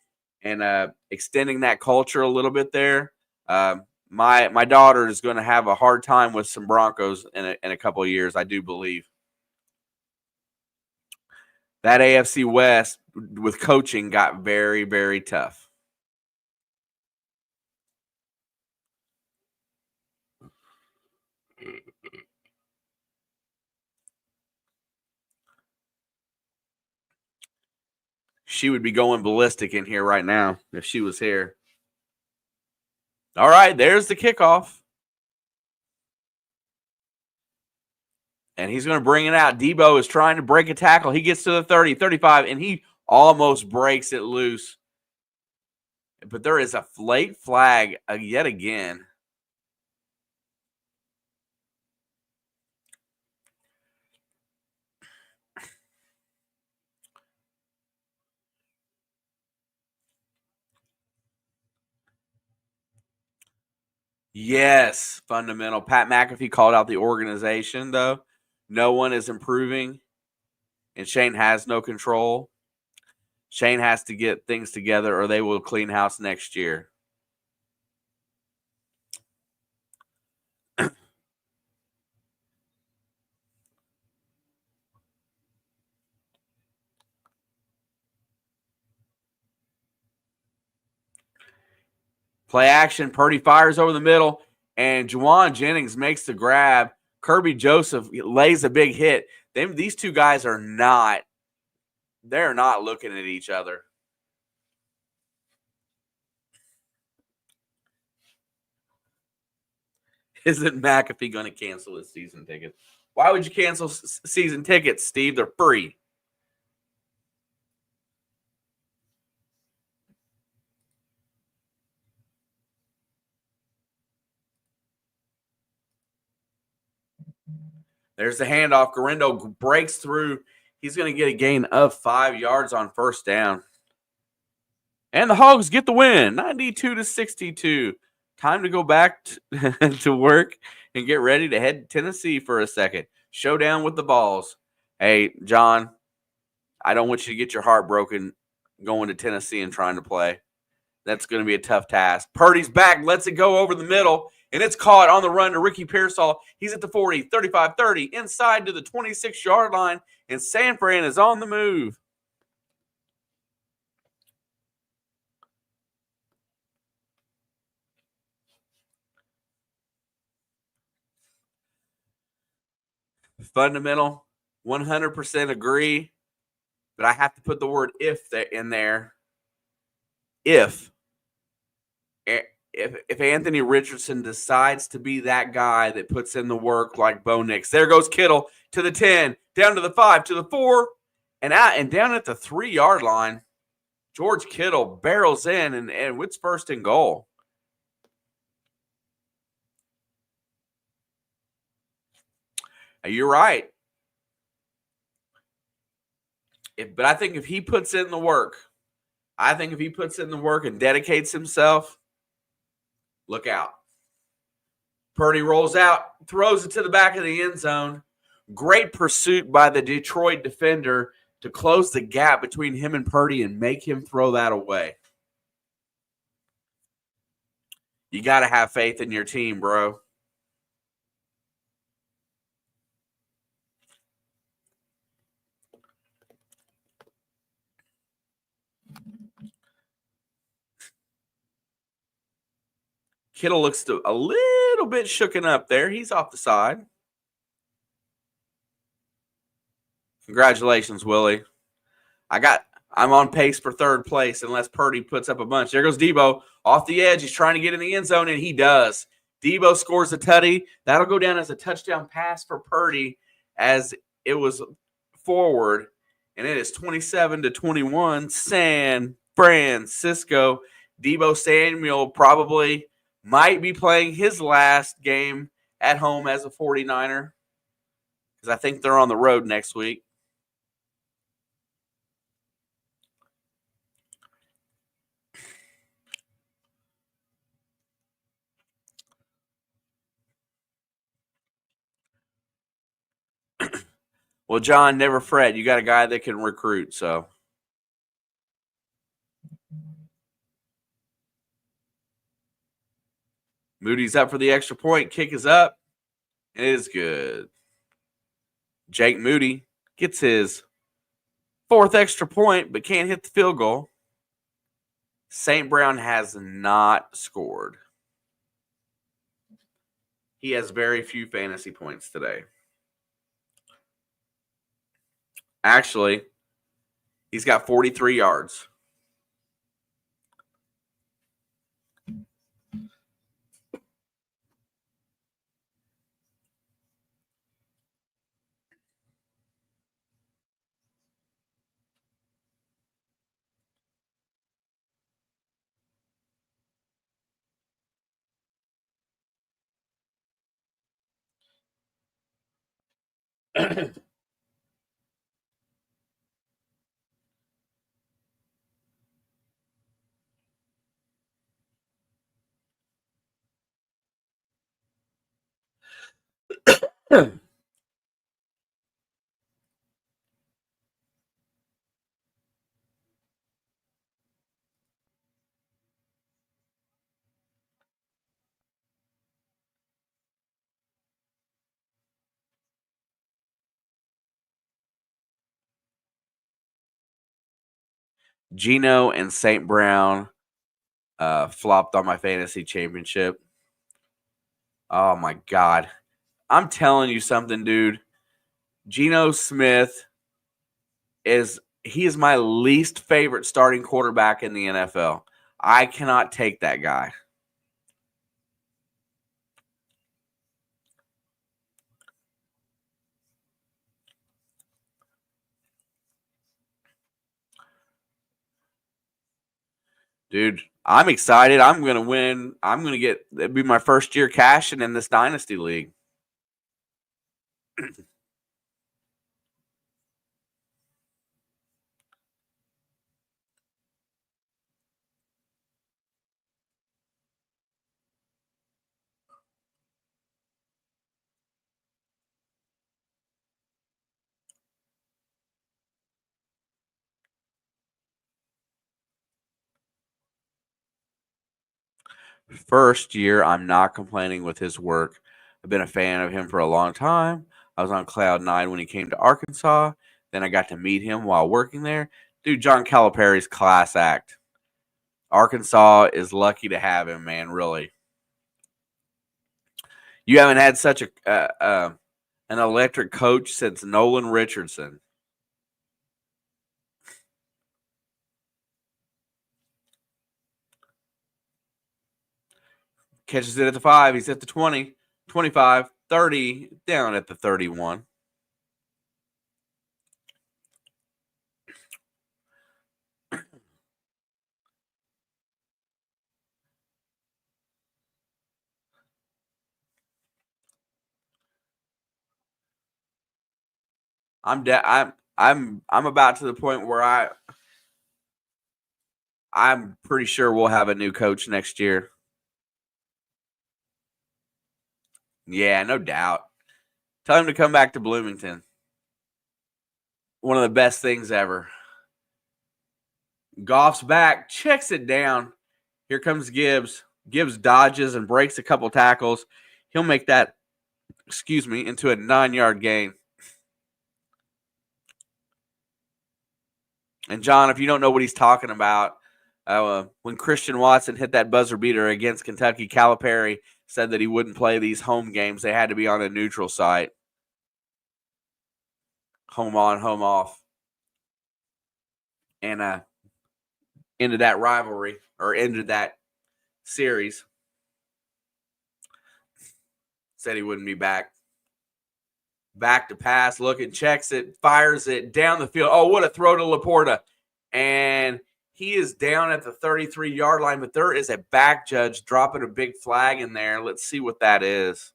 and extending that culture a little bit there. My daughter is going to have a hard time with some Broncos in a couple of years, I do believe. That AFC West with coaching got very, very tough. She would be going ballistic in here right now if she was here. All right, there's the kickoff. And he's going to bring it out. Debo is trying to break a tackle. He gets to the 30, 35, and he almost breaks it loose. But there is a late flag yet again. Yes, fundamental. Pat McAfee called out the organization, though. No one is improving, and Shane has no control. Shane has to get things together, or they will clean house next year. Play action. Purdy fires over the middle, and Juwan Jennings makes the grab. Kirby Joseph lays a big hit. These two guys are not – they're not looking at each other. Isn't McAfee going to cancel his season tickets? Why would you cancel season tickets, Steve? They're free. There's the handoff. Garendo breaks through. He's going to get a gain of 5 yards on first down. And the Hogs get the win, 92-62. Time to go back to work and get ready to head to Tennessee for a second. Showdown with the Vols. Hey, John, I don't want you to get your heart broken going to Tennessee and trying to play. That's going to be a tough task. Purdy's back, lets it go over the middle, and it's caught on the run to Ricky Pearsall. He's at the 40, 35, 30, inside to the 26-yard line, and San Fran is on the move. Fundamental, 100% agree, but I have to put the word if in there. If Anthony Richardson decides to be that guy that puts in the work like Bo Nix. There goes Kittle to the 10, down to the 5, to the 4, and down at the 3-yard line. George Kittle barrels in and it's first and goal. You're right. But I think if he puts in the work, and dedicates himself, look out. Purdy rolls out, throws it to the back of the end zone. Great pursuit by the Detroit defender to close the gap between him and Purdy and make him throw that away. You got to have faith in your team, bro. Kittle looks a little bit shooken up there. He's off the side. Congratulations, Willie. I'm on pace for third place unless Purdy puts up a bunch. There goes Debo off the edge. He's trying to get in the end zone, and he does. Debo scores a tutty. That'll go down as a touchdown pass for Purdy as it was forward, and it is 27-21. San Francisco. Debo Samuel probably might be playing his last game at home as a 49er because I think they're on the road next week. Well, John, never fret. You got a guy that can recruit, so. Moody's up for the extra point. Kick is up. It is good. Jake Moody gets his fourth extra point, but can't hit the field goal. St. Brown has not scored. He has very few fantasy points today. Actually, he's got 43 yards. Gino and St. Brown flopped on my fantasy championship. Oh, my God. I'm telling you something, dude. Geno Smith is my least favorite starting quarterback in the NFL. I cannot take that guy. Dude, I'm excited. I'm going to win. I'm going to it'll be my first year cashing in this Dynasty League. First year, I'm not complaining with his work. I've been a fan of him for a long time. I was on cloud 9 when he came to Arkansas. Then I got to meet him while working there. Dude, John Calipari's class act. Arkansas is lucky to have him, man, really. You haven't had such an electric coach since Nolan Richardson. Catches it at the 5. He's at the 20, 25, 30, down at the 31. I'm about to the point where I'm pretty sure we'll have a new coach next year. Yeah, no doubt. Tell him to come back to Bloomington. One of the best things ever. Goff's back, checks it down. Here comes Gibbs. Gibbs dodges and breaks a couple tackles. He'll make that, into a 9-yard gain. And John, if you don't know what he's talking about, when Christian Watson hit that buzzer beater against Kentucky, Calipari said that he wouldn't play these home games. They had to be on a neutral site. Home on, home off. And ended that rivalry, or ended that series. Said he wouldn't be back. Back to pass, looking, checks it, fires it down the field. Oh, what a throw to Laporta. And he is down at the 33-yard line, but there is a back judge dropping a big flag in there. Let's see what that is.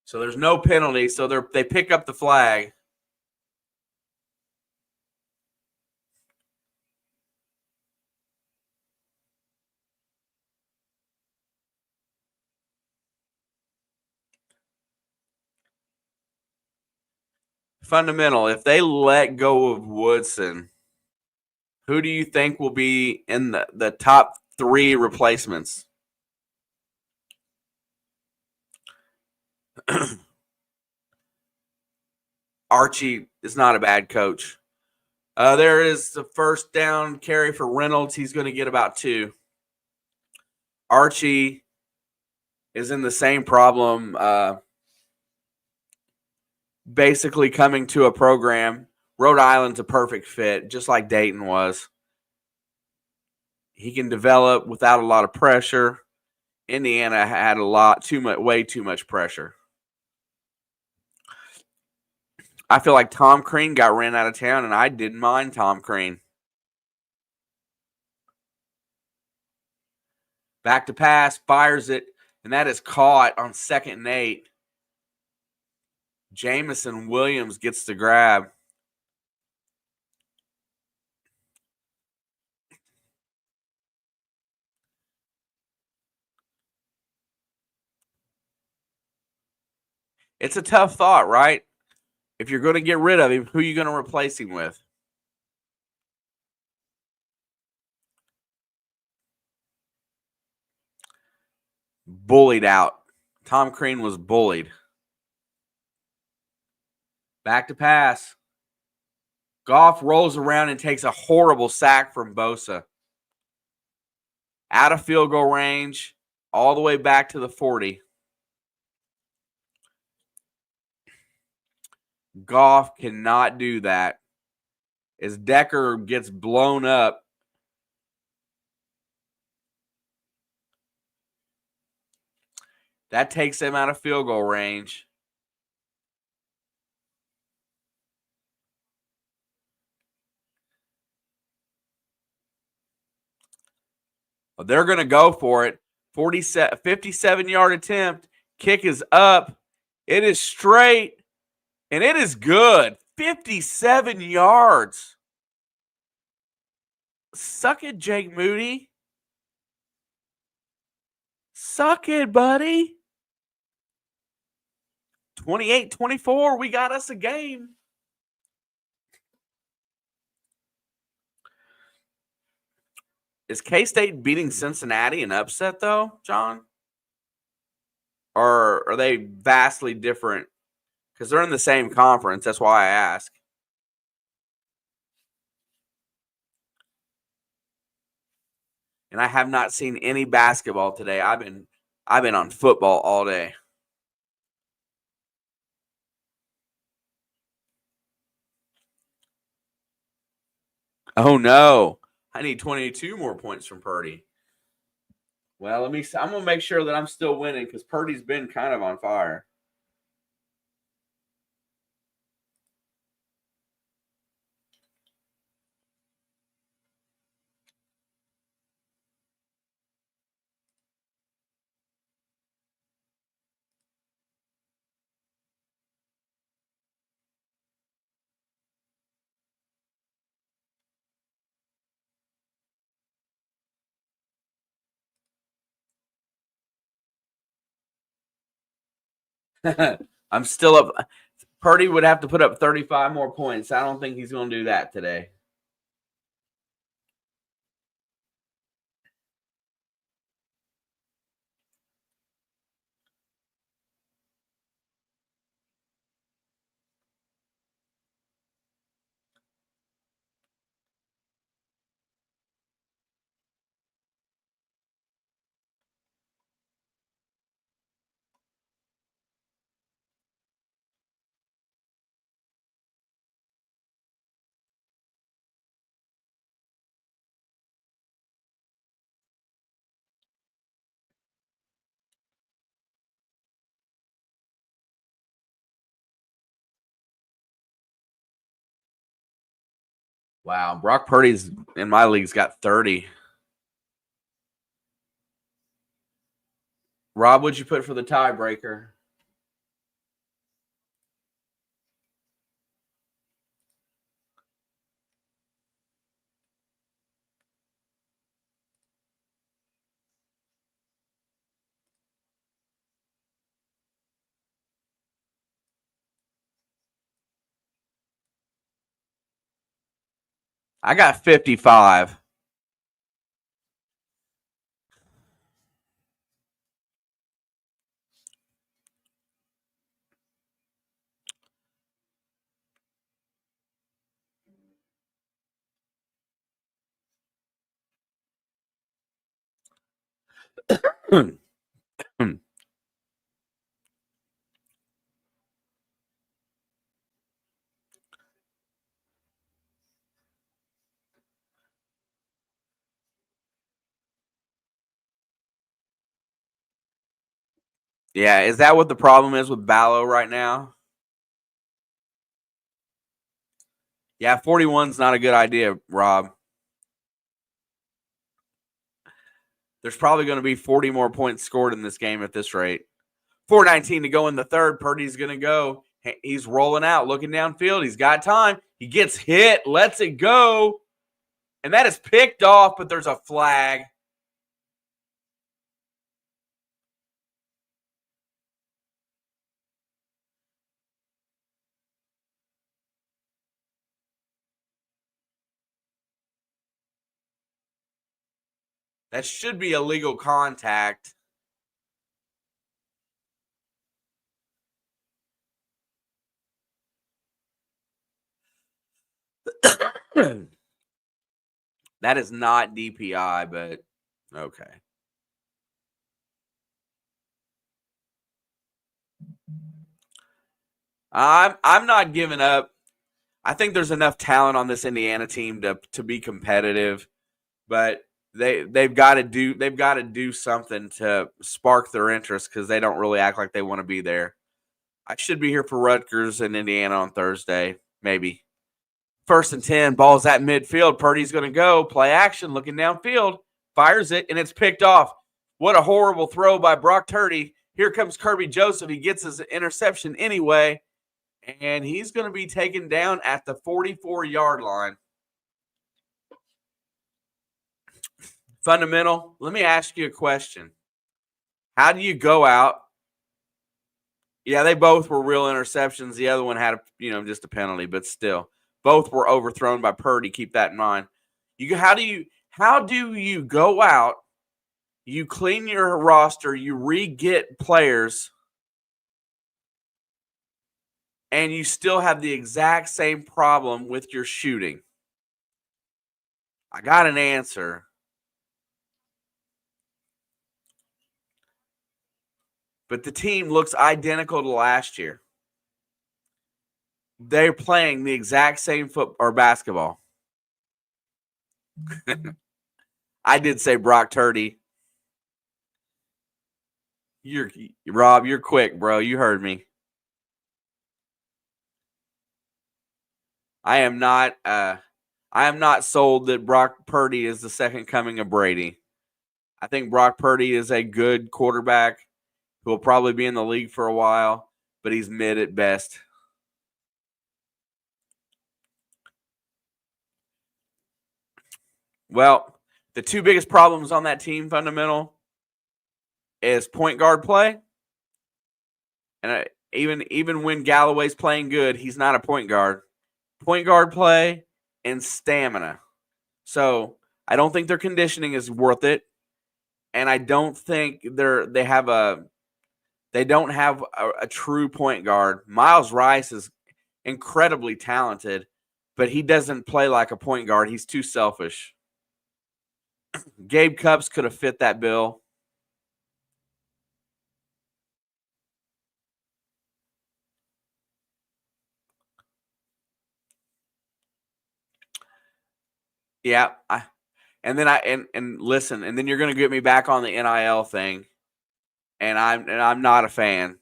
So there's no penalty, so they pick up the flag. Fundamental, if they let go of Woodson, who do you think will be in the top 3 replacements? Archie is not a bad coach. There is the first down carry for Reynolds. He's going to get about 2. Archie is in the same problem, basically coming to a program. Rhode Island's a perfect fit, just like Dayton was. He can develop without a lot of pressure. Indiana had way too much pressure. I feel like Tom Crean got ran out of town, and I didn't mind Tom Crean. Back to pass, fires it, and that is caught on 2nd and 8. Jamison Williams gets the grab. It's a tough thought, right? If you're going to get rid of him, who are you going to replace him with? Bullied out. Tom Crean was bullied. Back to pass. Goff rolls around and takes a horrible sack from Bosa. Out of field goal range, all the way back to the 40. Goff cannot do that. As Decker gets blown up. That takes him out of field goal range. They're going to go for it. 57-yard attempt. Kick is up. It is straight. And it is good. 57 yards. Suck it, Jake Moody. Suck it, buddy. 28-24. We got us a game. Is K-State beating Cincinnati an upset, though, John? Or are they vastly different? Because they're in the same conference. That's why I ask. And I have not seen any basketball today. I've been on football all day. Oh no. I need 22 more points from Purdy. Well, I'm going to make sure that I'm still winning because Purdy's been kind of on fire. I'm still up. Purdy would have to put up 35 more points. I don't think he's going to do that today. Wow, Brock Purdy's in my league's got 30. Rob, what'd you put for the tiebreaker? I got 55. Yeah, is that what the problem is with Ballo right now? Yeah, 41's not a good idea, Rob. There's probably going to be 40 more points scored in this game at this rate. 4:19 to go in the third. Purdy's going to go. He's rolling out, looking downfield. He's got time. He gets hit, lets it go, and that is picked off, but there's a flag. That should be illegal contact. That is not DPI, but okay. I'm not giving up. I think there's enough talent on this Indiana team to be competitive, but they've got to do something to spark their interest because they don't really act like they want to be there. I should be here for Rutgers and Indiana on Thursday, maybe. 1st and 10, ball's at midfield. Purdy's going to go, play action, looking downfield, fires it, and it's picked off. What a horrible throw by Brock Purdy. Here comes Kirby Joseph. He gets his interception anyway, and he's going to be taken down at the 44-yard line. Fundamental, let me ask you a question. How do you go out? Yeah, they both were real interceptions. The other one had, just a penalty, but still. Both were overthrown by Purdy. Keep that in mind. How do you go out, you clean your roster, you re-get players, and you still have the exact same problem with your shooting? I got an answer. But the team looks identical to last year. They're playing the exact same football or basketball. I did say Brock Purdy. Rob, you're quick, bro. You heard me. I am not sold that Brock Purdy is the second coming of Brady. I think Brock Purdy is a good quarterback who will probably be in the league for a while, but he's mid at best. Well, the two biggest problems on that team, fundamental, is point guard play And even when Galloway's playing good, he's not a point guard. Point guard play and stamina. So I don't think their conditioning is worth it, and I don't think they don't have a true point guard. Miles Rice is incredibly talented, but he doesn't play like a point guard. He's too selfish. Gabe Cupps could have fit that bill. Yeah, and listen, and then you're going to get me back on the NIL thing, and I'm not a fan,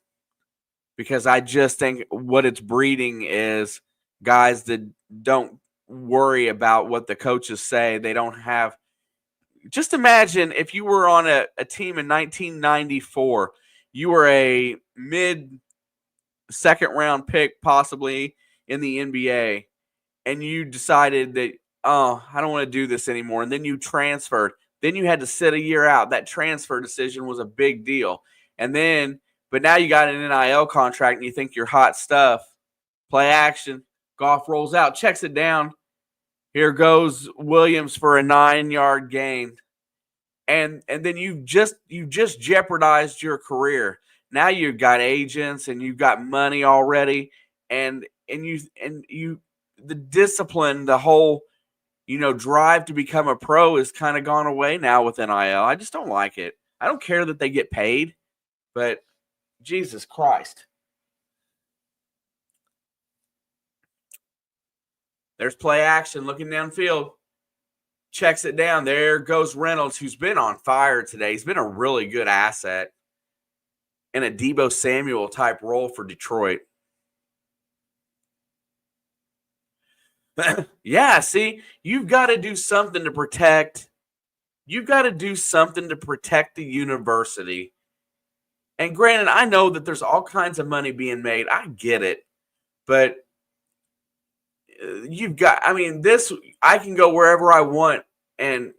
because I just think what it's breeding is guys that don't worry about what the coaches say. They don't have. Just imagine if you were on a team in 1994, you were a mid-second round pick possibly in the NBA, and you decided that, oh, I don't want to do this anymore, and then you transferred. Then you had to sit a year out. That transfer decision was a big deal. But now you got an NIL contract and you think you're hot stuff. Play action. Goff rolls out, checks it down. Here goes Williams for a 9-yard gain. And then you just jeopardized your career. Now you've got agents and you've got money already, and you the discipline, the whole drive to become a pro is kind of gone away now with NIL. I just don't like it. I don't care that they get paid, but Jesus Christ. There's play action looking downfield. Checks it down. There goes Reynolds, who's been on fire today. He's been a really good asset in a Deebo Samuel type role for Detroit. Yeah, see, you've got to do something to protect. You've got to do something to protect the university. And granted, I know that there's all kinds of money being made. I get it. But I can go wherever I want, and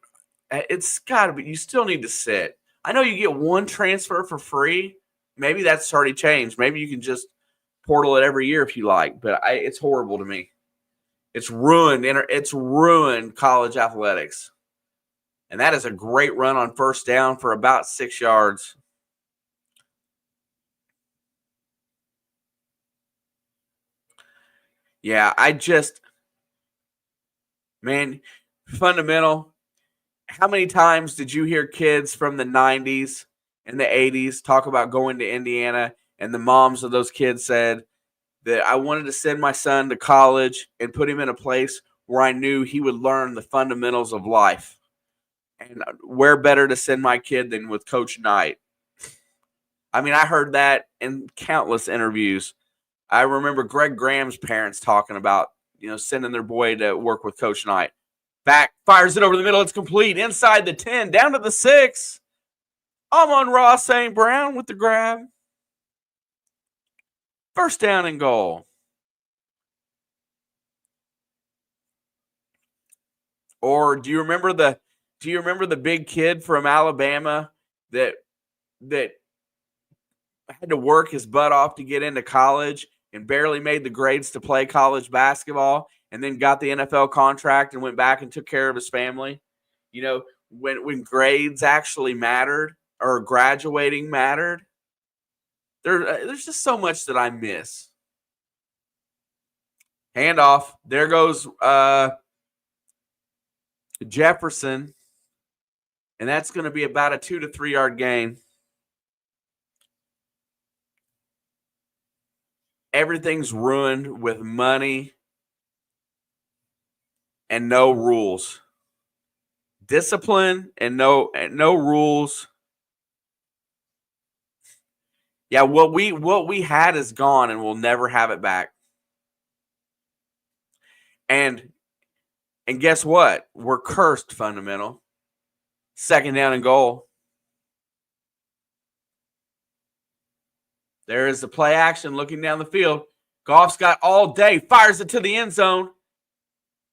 it's got to be, you still need to sit. I know you get one transfer for free. Maybe that's already changed. Maybe you can just portal it every year if you like, but it's horrible to me. It's ruined college athletics. And that is a great run on first down for about 6 yards. Yeah, fundamental. How many times did you hear kids from the 90s and the 80s talk about going to Indiana, and the moms of those kids said that I wanted to send my son to college and put him in a place where I knew he would learn the fundamentals of life? And where better to send my kid than with Coach Knight? I mean, I heard that in countless interviews. I remember Greg Graham's parents talking about, sending their boy to work with Coach Knight. Back, fires it over the middle. It's complete. Inside the 10, down to the 6. Amon-Ra St. Brown with the grab. First down and goal. Or do you remember the big kid from Alabama that had to work his butt off to get into college and barely made the grades to play college basketball, and then got the NFL contract and went back and took care of his family? When grades actually mattered, or graduating mattered. There's just so much that I miss. Handoff. There goes Jefferson, and that's going to be about a 2 to 3 yard gain. Everything's ruined with money and no rules. Discipline and no rules. Yeah, what we had is gone, and we'll never have it back. And guess what? We're cursed, fundamental. Second down and goal. There is the play action looking down the field. Goff's got all day, fires it to the end zone,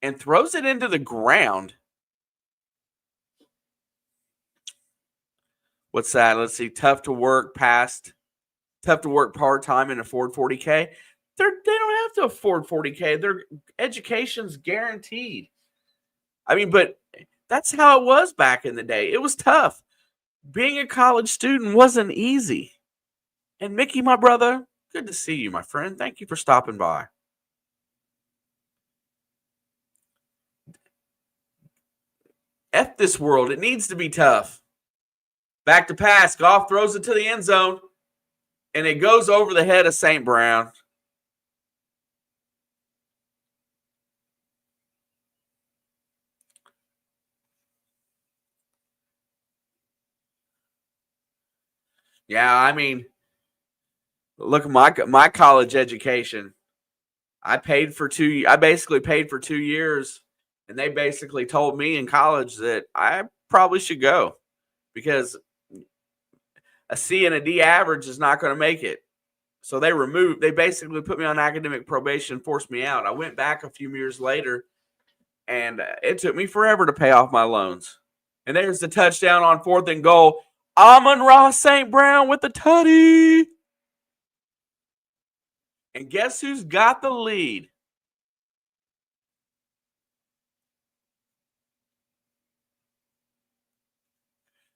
and throws it into the ground. What's that? Let's see. Tough to work past tough to work part-time and afford 40K. They don't have to afford 40K. Their education's guaranteed. I mean, but that's how it was back in the day. It was tough. Being a college student wasn't easy. And Mickey, my brother, good to see you, my friend. Thank you for stopping by. F this world. It needs to be tough. Back to pass. Goff throws it to the end zone. And it goes over the head of St. Brown. Yeah, I mean, look at my college education. I basically paid for 2 years, and they basically told me in college that I probably should go because a C and a D average is not going to make it. So they basically put me on academic probation, forced me out. I went back a few years later, and it took me forever to pay off my loans. And there's the touchdown on 4th and goal. Amon-Ra St. Brown with the tutty. And guess who's got the lead?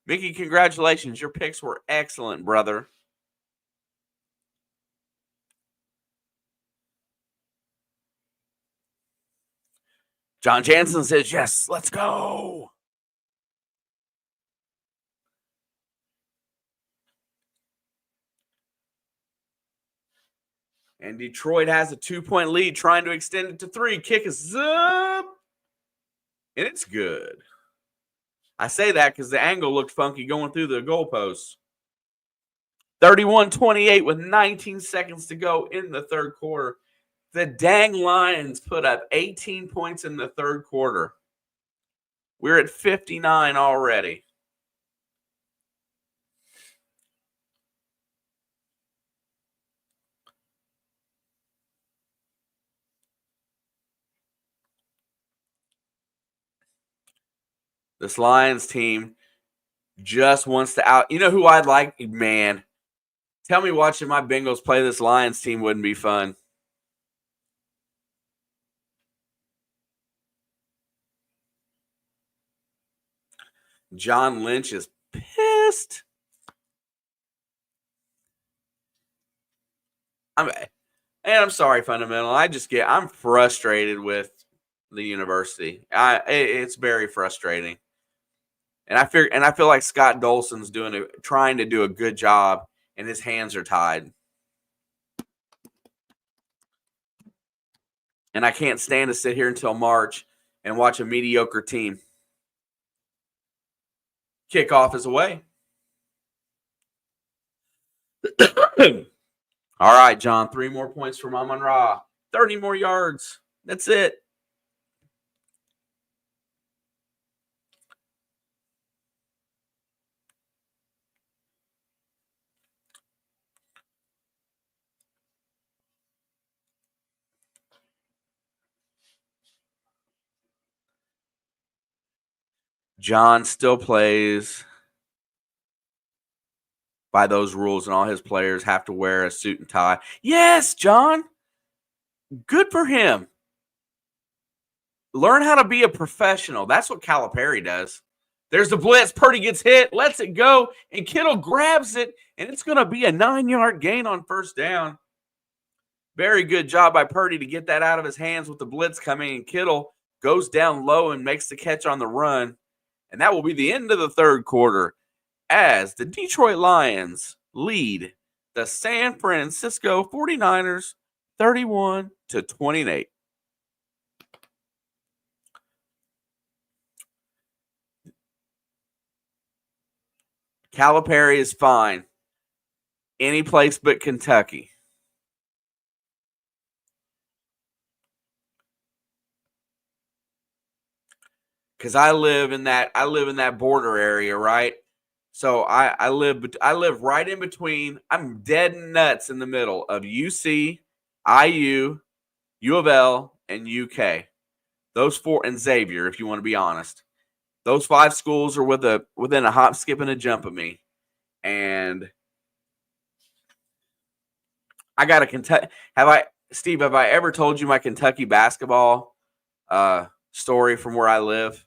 Mickey, congratulations. Your picks were excellent, brother. John Jansen says, yes, let's go. And Detroit has a 2-point lead, trying to extend it to 3. Kick is up. And it's good. I say that because the angle looked funky going through the goalposts. 31-28 with 19 seconds to go in the third quarter. The dang Lions put up 18 points in the third quarter. We're at 59 already. This Lions team just wants to out. You know who I'd like? Man, tell me watching my Bengals play this Lions team wouldn't be fun. John Lynch is pissed. I'm sorry, Fundamental. I'm frustrated with the university. It's very frustrating. And I feel like Scott Dolson's trying to do a good job, and his hands are tied. And I can't stand to sit here until March and watch a mediocre team. Kickoff is away. All right, John, 3 more points from Amon-Ra. 30 more yards. That's it. John still plays by those rules, and all his players have to wear a suit and tie. Yes, John. Good for him. Learn how to be a professional. That's what Calipari does. There's the blitz. Purdy gets hit, lets it go, and Kittle grabs it, and it's going to be a 9-yard gain on first down. Very good job by Purdy to get that out of his hands with the blitz coming, and Kittle goes down low and makes the catch on the run. And that will be the end of the third quarter as the Detroit Lions lead the San Francisco 49ers 31-28. Calipari is fine any place but Kentucky. Because I live in that border area, right? So I live right in between. I'm dead nuts in the middle of UC, IU, U of L, and UK. Those 4, and Xavier, if you want to be honest. Those 5 schools are within a hop, skip, and a jump of me. And I got a Kentucky. Steve, have I ever told you my Kentucky basketball story from where I live?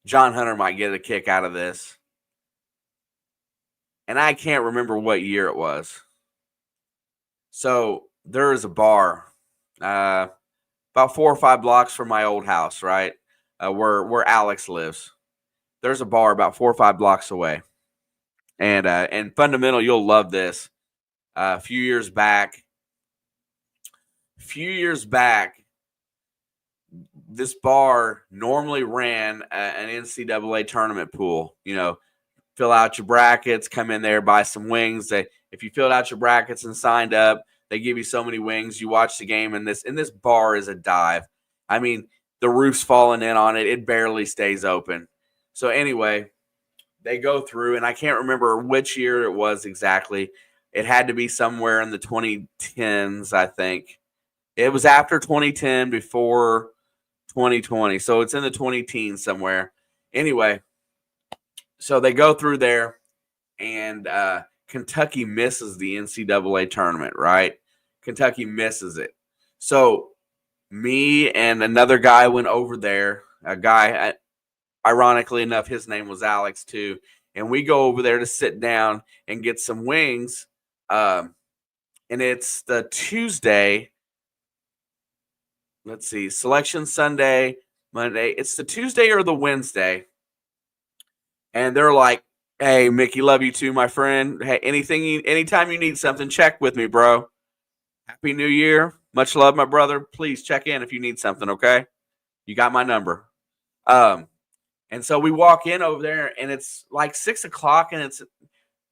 John Hunter might get a kick out of this. And I can't remember what year it was. So there is a bar about 4 or 5 blocks from my old house, right? Where Alex lives. There's a bar about 4 or 5 blocks away. And fundamental, you'll love this. A few years back, this bar normally ran an NCAA tournament pool. You know, fill out your brackets, come in there, buy some wings. If you filled out your brackets and signed up, they give you so many wings. You watch the game, and this bar is a dive. I mean, the roof's falling in on it. It barely stays open. So anyway, they go through, and I can't remember which year it was exactly. It had to be somewhere in the 2010s, I think. It was after 2010, before 2020. So it's in the 2010s somewhere. Anyway, so they go through there, and Kentucky misses the NCAA tournament, right? Kentucky misses it. So me and another guy went over there, a guy, ironically enough, his name was Alex too. And we go over there to sit down and get some wings. And it's the Tuesday. Let's see, Selection Sunday, Monday. It's the Tuesday or the Wednesday. And they're like, hey, Mickey, love you too, my friend. Hey, anytime you need something, check with me, bro. Happy New Year. Much love, my brother. Please check in if you need something, okay? You got my number. And so we walk in over there, and it's like 6 o'clock, and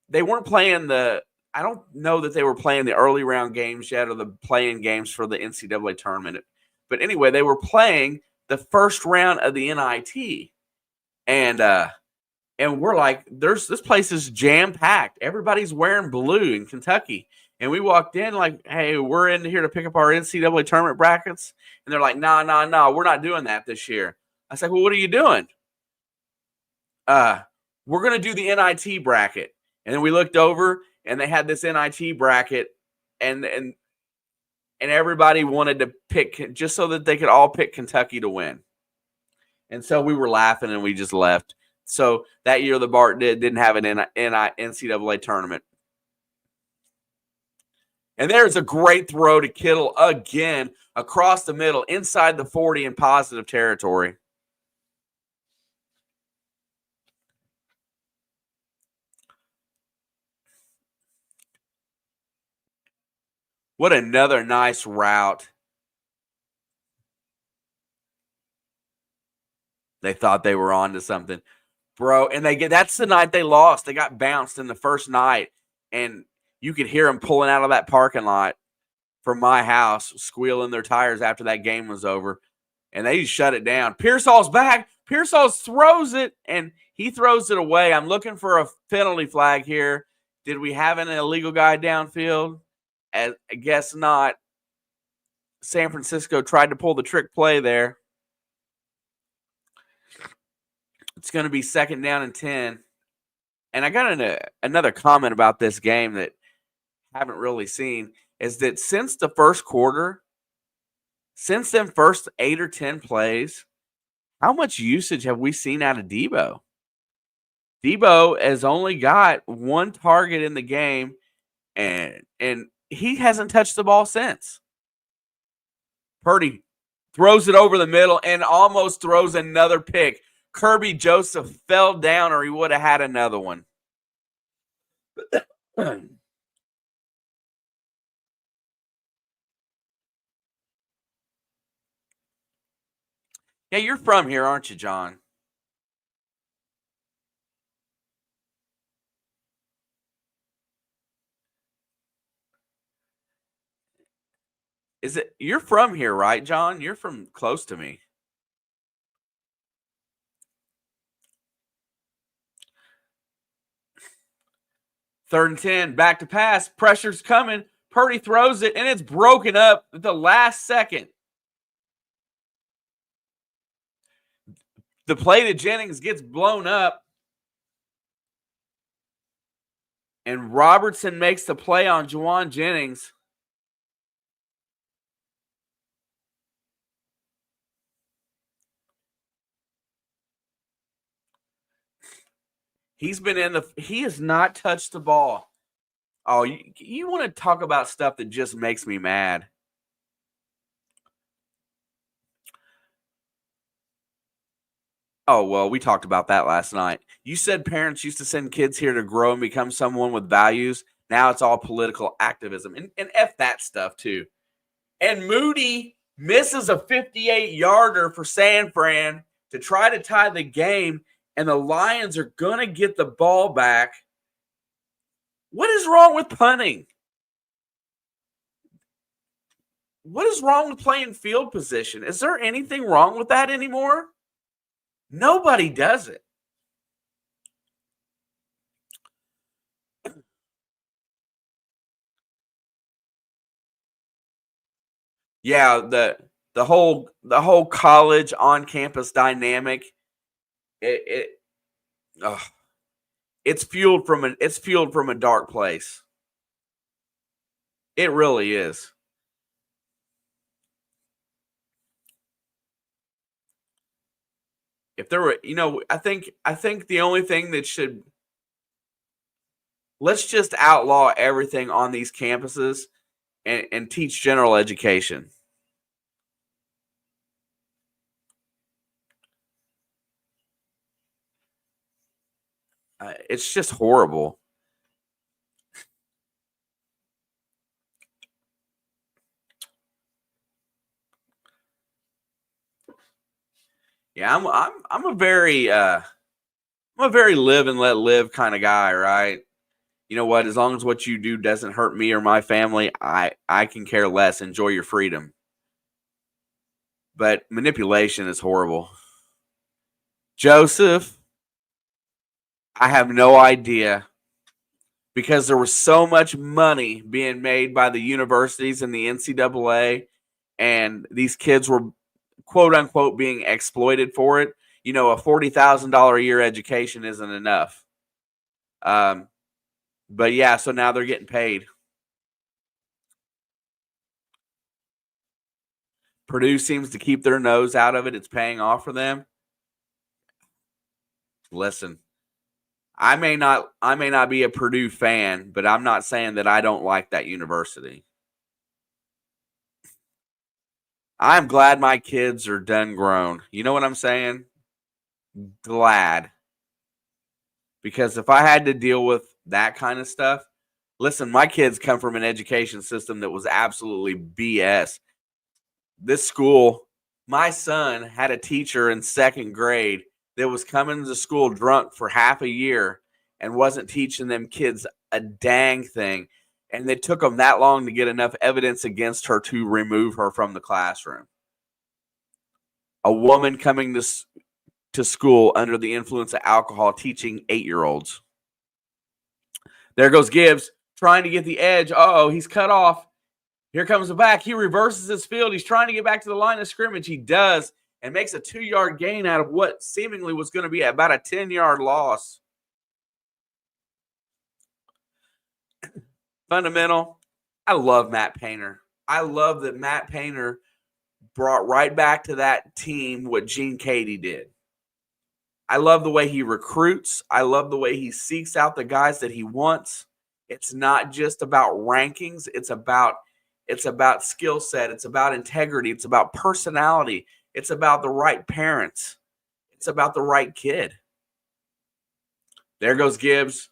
they weren't playing I don't know that they were playing the early round games yet or the play-in games for the NCAA tournament. But anyway, they were playing the first round of the NIT. And we're like, this place is jam-packed. Everybody's wearing blue in Kentucky. And we walked in like, hey, we're in here to pick up our NCAA tournament brackets. And they're like, no, we're not doing that this year. I was like, well, what are you doing? We're going to do the NIT bracket. And then we looked over, and they had this NIT bracket, and everybody wanted to pick just so that they could all pick Kentucky to win. And so we were laughing, and we just left. So that year the bar didn't have an NCAA tournament. And there's a great throw to Kittle again across the middle, inside the 40 in positive territory. What another nice route. They thought they were on to something. Bro, and that's the night they lost. They got bounced in the first night, and you could hear them pulling out of that parking lot from my house, squealing their tires after that game was over, and they just shut it down. Pearsall's back. Pearsall throws it, and he throws it away. I'm looking for a penalty flag here. Did we have an illegal guy downfield? I guess not. San Francisco tried to pull the trick play there. It's going to be 2nd down and 10. And I got another comment about this game that I haven't really seen, is that since the first quarter, since them first 8 or 10 plays, how much usage have we seen out of Debo? Debo has only got 1 target in the game, and he hasn't touched the ball since. Purdy throws it over the middle and almost throws another pick. Kirby Joseph fell down, or he would have had another one. Yeah, you're from here, aren't you, John? You're from here, right, John? You're from close to me. Third and 10, back to pass. Pressure's coming. Purdy throws it, and it's broken up at the last second. The play to Jennings gets blown up. And Robertson makes the play on Juwan Jennings. He has not touched the ball. Oh, you want to talk about stuff that just makes me mad. Oh, well, we talked about that last night. You said parents used to send kids here to grow and become someone with values. Now it's all political activism. And F that stuff, too. And Moody misses a 58-yarder for San Fran to try to tie the game, and the Lions are going to get the ball back. What is wrong with punting? What is wrong with playing field position? Is there anything wrong with that anymore? Nobody does it. Yeah, the whole college on campus dynamic, it's fueled from a dark place. It really is. If there were, I think the only thing that should, let's just outlaw everything on these campuses and teach general education. It's just horrible. Yeah, I'm a very live and let live kind of guy, right? You know what? As long as what you do doesn't hurt me or my family, I can care less. Enjoy your freedom. But manipulation is horrible. Joseph, I have no idea, because there was so much money being made by the universities and the NCAA, and these kids were, quote unquote, being exploited for it. A $40,000 a year education isn't enough. But yeah, so now they're getting paid. Purdue seems to keep their nose out of it. It's paying off for them. Listen, I may not be a Purdue fan, but I'm not saying that I don't like that university. I'm glad my kids are done grown. You know what I'm saying? Glad. Because if I had to deal with that kind of stuff, listen, my kids come from an education system that was absolutely BS. This school, my son had a teacher in second grade that was coming to school drunk for half a year and wasn't teaching them kids a dang thing. And it took them that long to get enough evidence against her to remove her from the classroom. A woman coming to school under the influence of alcohol teaching 8-year-olds. There goes Gibbs trying to get the edge. Uh-oh, he's cut off. Here comes the back. He reverses his field. He's trying to get back to the line of scrimmage. He does, and makes a 2-yard gain out of what seemingly was going to be about a 10-yard loss. Fundamental. I love Matt Painter. I love that Matt Painter brought right back to that team what Gene Cady did. I love the way he recruits. I love the way he seeks out the guys that he wants. It's not just about rankings. It's about skill set. It's about integrity. It's about personality. It's about the right parents. It's about the right kid. There goes Gibbs.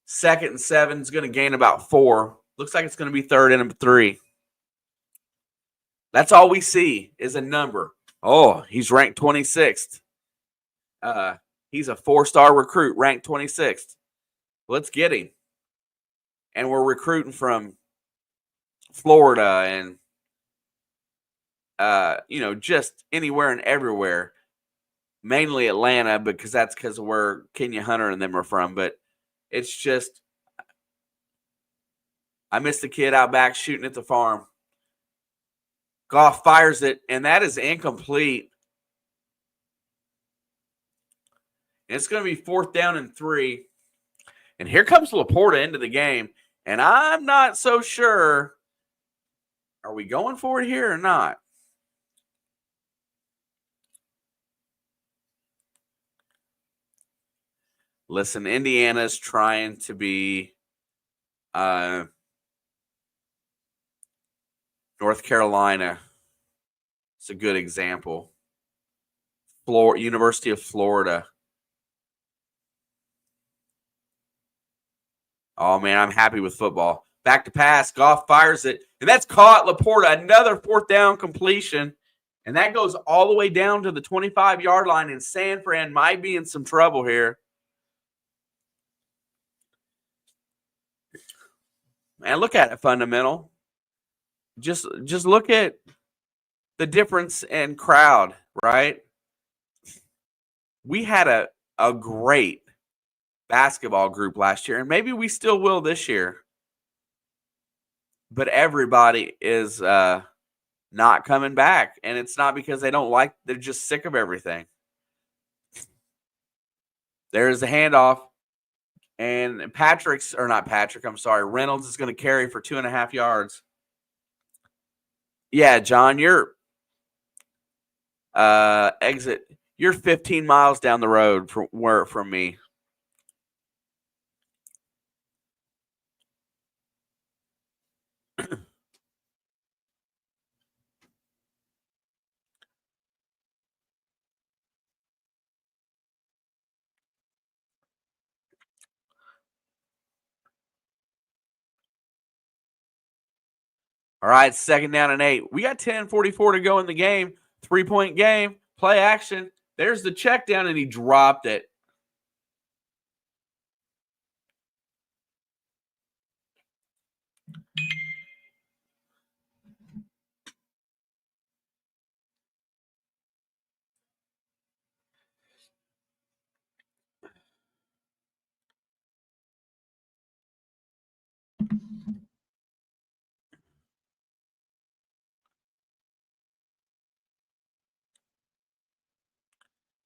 2nd and 7 is going to gain about 4. Looks like it's going to be 3rd and 3. That's all we see is a number. Oh, he's ranked 26th. He's a 4-star recruit, ranked 26th. Let's get him. And we're recruiting from Florida and, just anywhere and everywhere. Mainly Atlanta, because that's because of where Kenya Hunter and them are from. But it's just, I miss the kid out back shooting at the farm. Goff fires it, and that is incomplete. And it's going to be 4th down and 3. And here comes Laporta into the game, and I'm not so sure. Are we going for it here or not? Listen, Indiana's trying to be North Carolina. It's a good example. University of Florida. Oh, man, I'm happy with football. Back to pass. Goff fires it. And that's caught. Laporta, another fourth down completion. And that goes all the way down to the 25-yard line. And San Fran might be in some trouble here. Man, look at it, fundamental. Just look at the difference in crowd, right? We had a great basketball group last year, and maybe we still will this year. But everybody is not coming back, and it's not because they don't like, they're just sick of everything. There's a handoff, and Reynolds is going to carry for 2.5 yards. Yeah, John, you're exit. You're 15 miles down the road from me. All right, 2nd down and 8. We got 10:44 to go in the game. 3-point game. Play action. There's the check down, and he dropped it.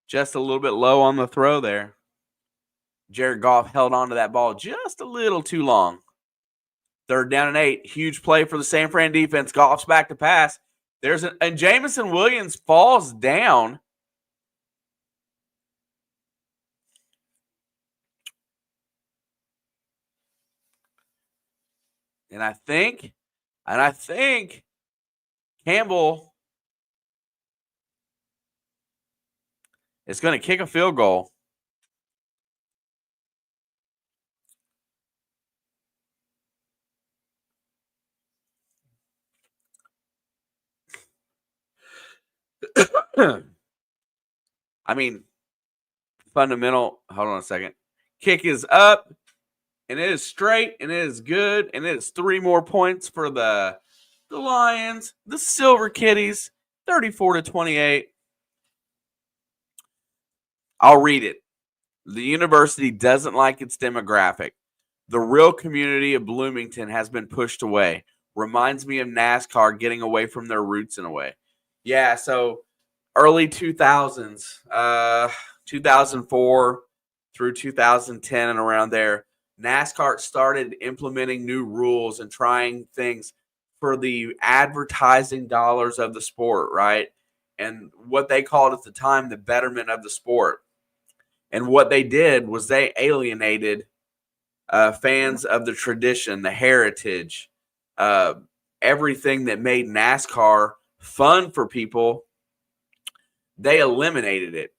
Just a little bit low on the throw there. Jared Goff held on to that ball just a little too long. 3rd down and 8. Huge play for the San Fran defense. Goff's back to pass. And Jamison Williams falls down. And I think Campbell is going to kick a field goal. I mean, fundamental. Hold on a second. Kick is up, and it is straight, and it is good, and it is 3 more points for the Lions, the Silver Kitties, 34-28. I'll read it. The university doesn't like its demographic. The real community of Bloomington has been pushed away. Reminds me of NASCAR getting away from their roots in a way. Yeah, so early 2000s, 2004 through 2010 and around there, NASCAR started implementing new rules and trying things for the advertising dollars of the sport, right? And what they called at the time the betterment of the sport. And what they did was they alienated fans of the tradition, the heritage, everything that made NASCAR fun for people. They eliminated it.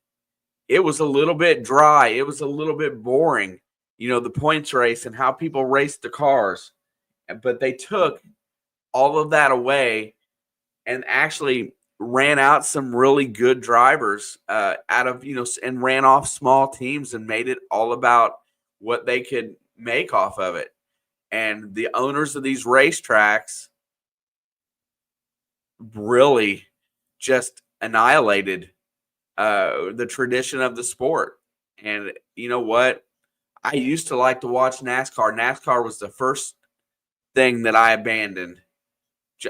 It was a little bit dry. It was a little bit boring, the points race and how people raced the cars. But they took all of that away and actually ran out some really good drivers out of, and ran off small teams and made it all about what they could make off of it. And the owners of these racetracks really just annihilated the tradition of the sport. And you know what? I used to like to watch NASCAR. NASCAR was the first thing that I abandoned.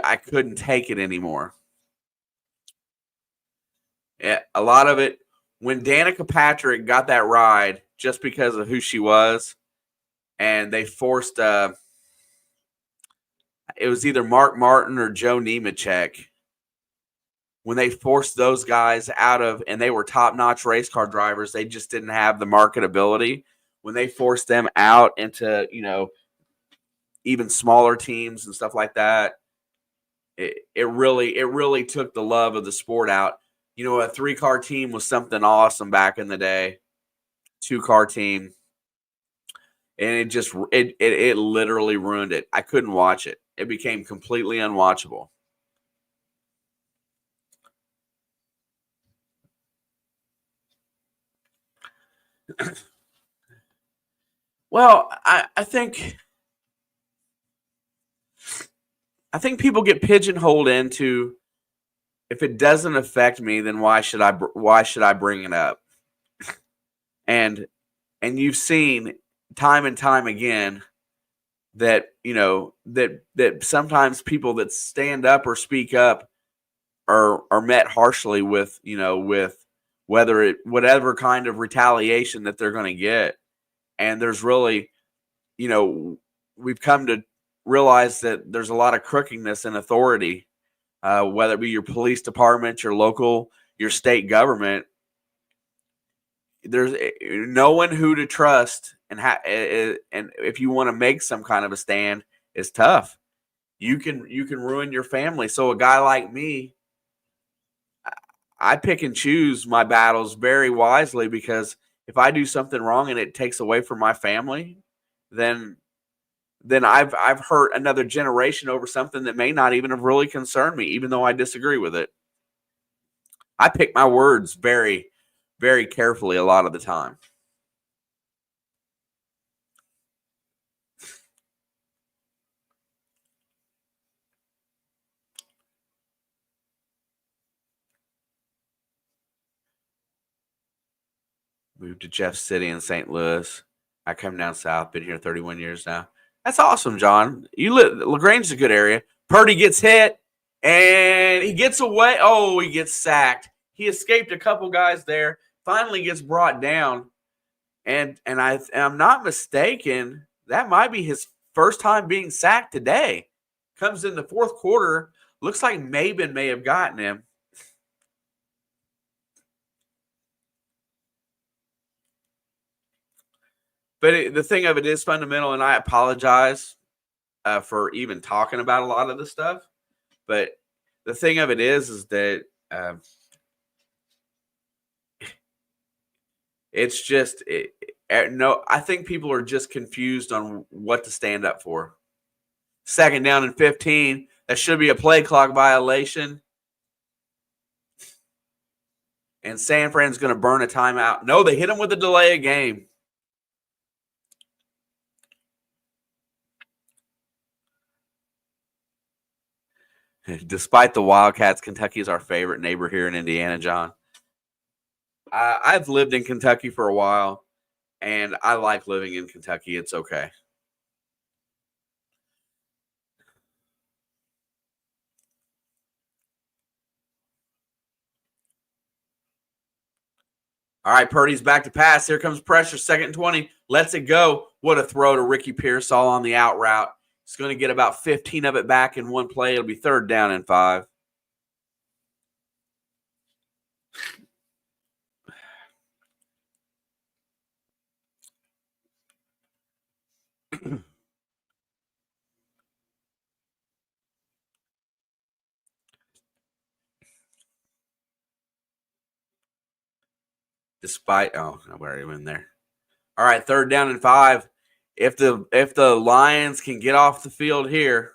I couldn't take it anymore. Yeah, a lot of it, when Danica Patrick got that ride just because of who she was, and they forced it was either Mark Martin or Joe Nemechek. When they forced those guys out of, and they were top-notch race car drivers, they just didn't have the marketability. When they forced them out into, even smaller teams and stuff like that, it really took the love of the sport out. A 3-car team was something awesome back in the day. 2-car team, and it literally ruined it. I couldn't watch it. It became completely unwatchable. Well, I think people get pigeonholed into, if it doesn't affect me, then why should I bring it up? And you've seen time and time again that that sometimes people that stand up or speak up are met harshly with with whatever kind of retaliation that they're going to get. And there's really, we've come to realize that there's a lot of crookedness in authority, whether it be your police department, your local, your state government. There's knowing who to trust, and if you want to make some kind of a stand, is tough. You can ruin your family. So a guy like me, I pick and choose my battles very wisely, because if I do something wrong and it takes away from my family, then I've hurt another generation over something that may not even have really concerned me, even though I disagree with it. I pick my words very, very carefully a lot of the time. Moved to Jeff City in St. Louis. I come down south. Been here 31 years now. That's awesome, John. LaGrange's a good area. Purdy gets hit, and he gets away. Oh, he gets sacked. He escaped a couple guys there. Finally gets brought down, and I'm not mistaken, that might be his first time being sacked today. Comes in the fourth quarter. Looks like Maben may have gotten him. But the thing of it is fundamental, and I apologize for even talking about a lot of this stuff. But the thing of it is that it's just no. I think people are just confused on what to stand up for. 2nd down and 15. That should be a play clock violation. And San Fran's going to burn a timeout. No, they hit him with a delay of game. Despite the Wildcats, Kentucky is our favorite neighbor here in Indiana, John. I've lived in Kentucky for a while, and I like living in Kentucky. It's okay. All right, Purdy's back to pass. Here comes pressure. 2nd and 20. Lets it go. What a throw to Ricky Pearsall on the out route. He's going to get about 15 of it back in one play. It'll be 3rd down and 5. We're already in there. All right, 3rd down and 5. If the Lions can get off the field here,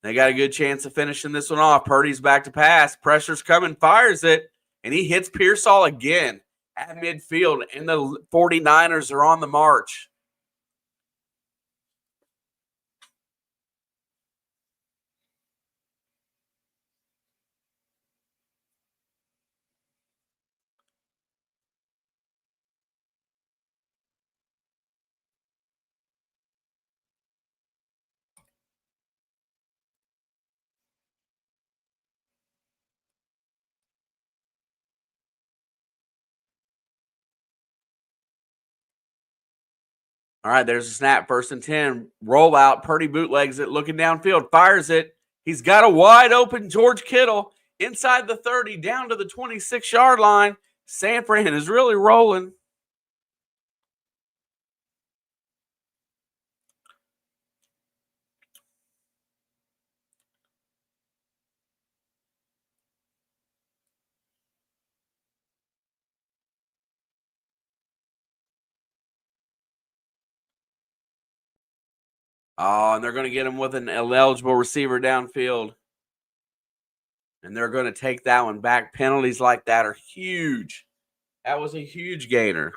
they got a good chance of finishing this one off. Purdy's back to pass. Pressure's coming, fires it, and he hits Pearsall again at midfield, and the 49ers are on the march. All right, there's a snap. 1st and 10. Roll out. Purdy bootlegs it, looking downfield. Fires it. He's got a wide open George Kittle inside the 30, down to the 26-yard line. San Fran is really rolling. Oh, and they're going to get him with an eligible receiver downfield. And they're going to take that one back. Penalties like that are huge. That was a huge gainer.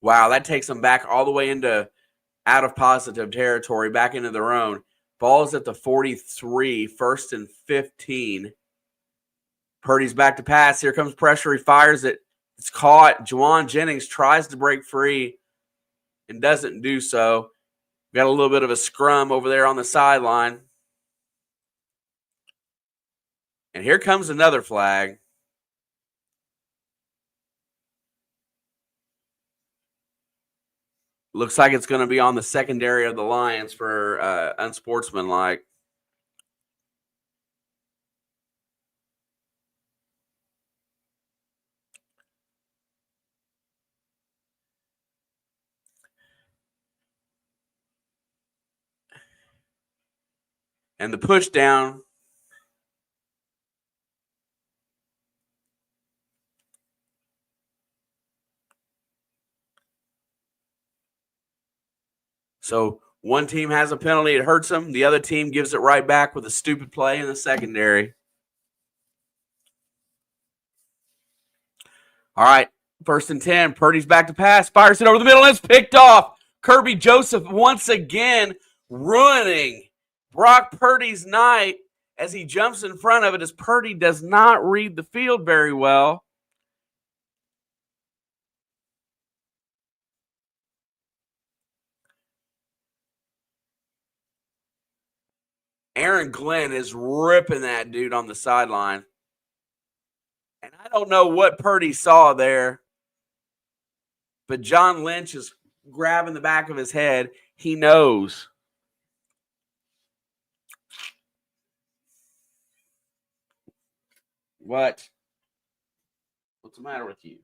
Wow, that takes them back all the way into out of positive territory, back into their own. Ball's at the 43, 1st and 15. Purdy's back to pass. Here comes pressure. He fires it. It's caught. Juwan Jennings tries to break free and doesn't do so. Got a little bit of a scrum over there on the sideline. And here comes another flag. Looks like it's going to be on the secondary of the Lions for unsportsmanlike. And the push down. So one team has a penalty, it hurts them. The other team gives it right back with a stupid play in the secondary. All right, 1st and 10. Purdy's back to pass, fires it over the middle, and it's picked off. Kirby Joseph once again ruining Brock Purdy's night as he jumps in front of it, as Purdy does not read the field very well. Aaron Glenn is ripping that dude on the sideline. And I don't know what Purdy saw there, but John Lynch is grabbing the back of his head. He knows. What? What's the matter with you?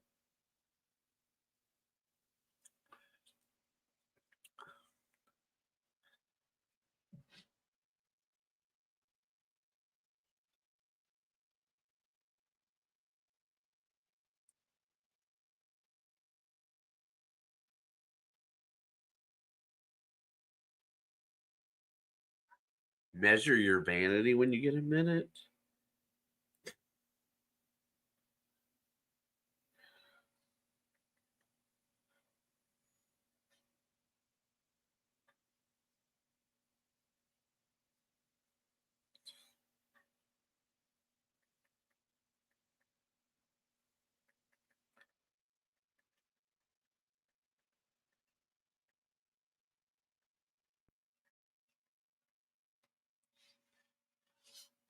Measure your vanity when you get a minute.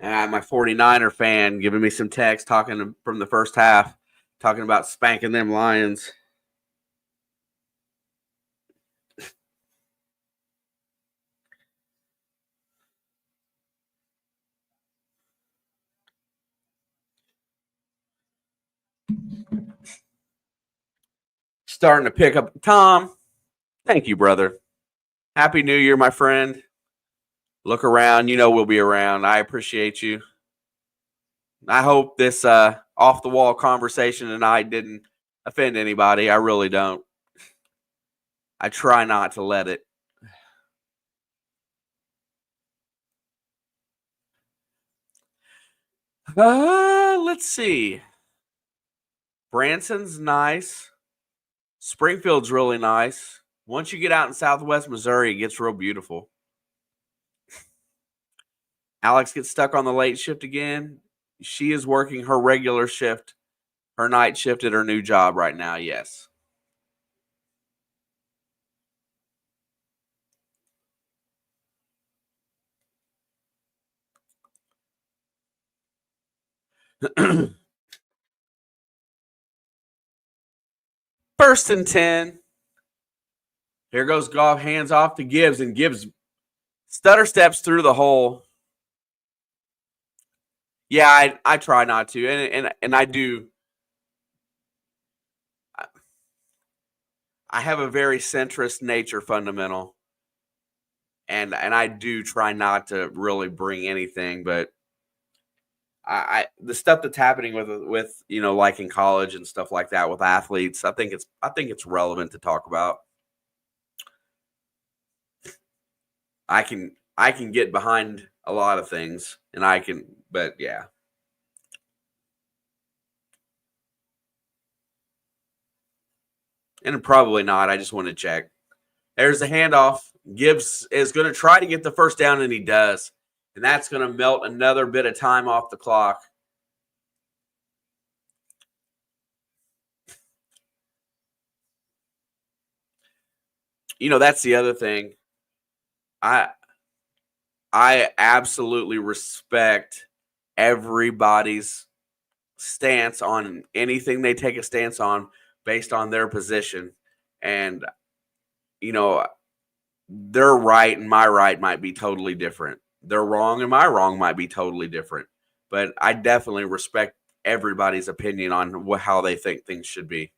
My 49er fan giving me some text talking from the first half, talking about spanking them Lions. Starting to pick up. Tom, thank you, brother. Happy New Year, my friend. Look around. You know we'll be around. I appreciate you. I hope this off-the-wall conversation tonight didn't offend anybody. I really don't. I try not to let it. Let's see. Branson's nice. Springfield's really nice. Once you get out in Southwest Missouri, it gets real beautiful. Alex gets stuck on the late shift again. She is working her regular shift Her night shift at her new job right now, yes. First and 10. Here goes Goff, hands off to Gibbs, and Gibbs stutter steps through the hole. Yeah, I try not to, and I do. I have a very centrist nature fundamental, and I do try not to really bring anything, but I the stuff that's happening with like in college and stuff like that with athletes, I think it's relevant to talk about. I can get behind a lot of things, but yeah. And probably not. I just want to check. There's the handoff. Gibbs is going to try to get the first down, and he does. And that's going to melt another bit of time off the clock. That's the other thing. I absolutely respect everybody's stance on anything they take a stance on based on their position. And, their right and my right might be totally different. Their wrong and my wrong might be totally different. But I definitely respect everybody's opinion on how they think things should be.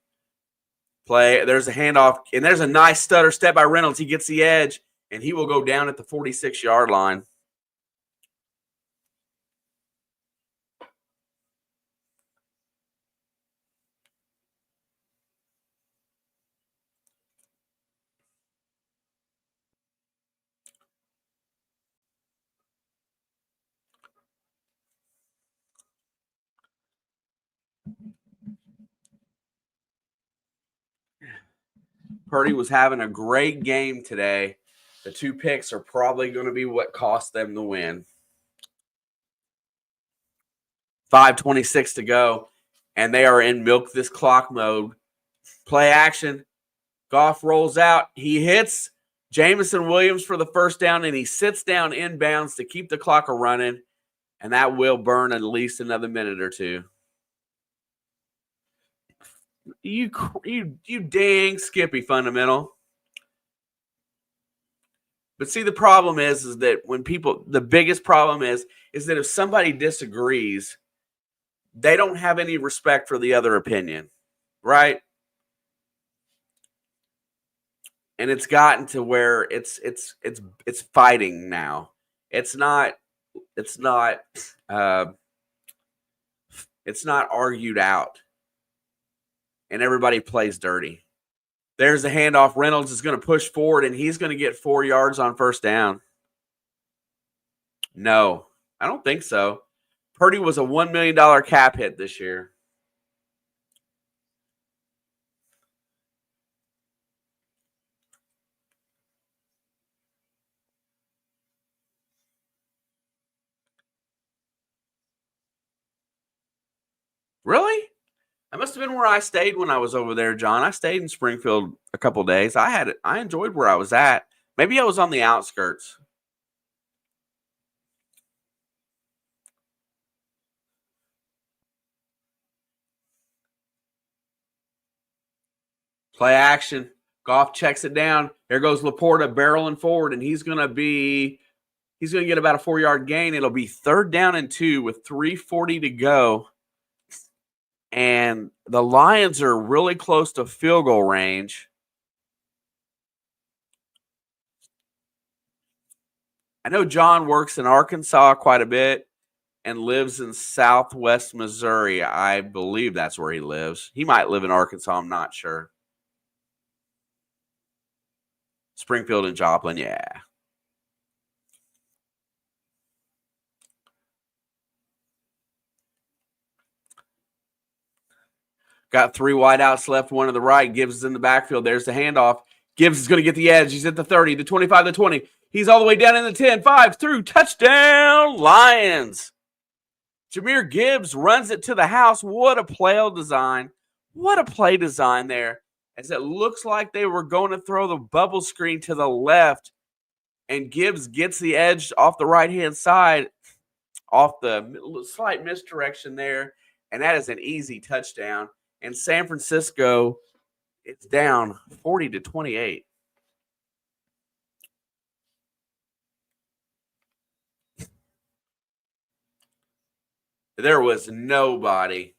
Play. There's a handoff, and there's a nice stutter step by Reynolds. He gets the edge, and he will go down at the 46-yard line. Purdy was having a great game today. The 2 picks are probably going to be what cost them the win. 5:26 to go, and they are in milk this clock mode. Play action. Goff rolls out. He hits Jameson Williams for the first down, and he sits down inbounds to keep the clock running, and that will burn at least another minute or two. You dang Skippy fundamental. But see, the problem is that when the biggest problem is that if somebody disagrees, they don't have any respect for the other opinion, right? And it's gotten to where it's fighting now. It's not argued out, and everybody plays dirty. There's the handoff. Reynolds is going to push forward, and he's going to get 4 yards on first down. No, I don't think so. Purdy was a $1 million cap hit this year. Really? That must have been where I stayed when I was over there, John. I stayed in Springfield a couple days. I enjoyed where I was at. Maybe I was on the outskirts. Play action. Goff checks it down. There goes Laporta barreling forward, and he's going to get about a 4-yard gain. It'll be 3rd down and 2 with 3:40 to go. And the Lions are really close to field goal range. I know John works in Arkansas quite a bit and lives in southwest Missouri. I believe that's where he lives. He might live in Arkansas. I'm not sure. Springfield and Joplin, yeah. Got 3 wideouts left, 1 to the right. Gibbs is in the backfield. There's the handoff. Gibbs is going to get the edge. He's at the 30, the 25, the 20. He's all the way down in the 10, 5 through touchdown, Lions. Jahmyr Gibbs runs it to the house. What a play design. What a play design there. As it looks like they were going to throw the bubble screen to the left. And Gibbs gets the edge off the right-hand side, off the slight misdirection there. And that is an easy touchdown. And San Francisco, it's down 40-28. There was nobody.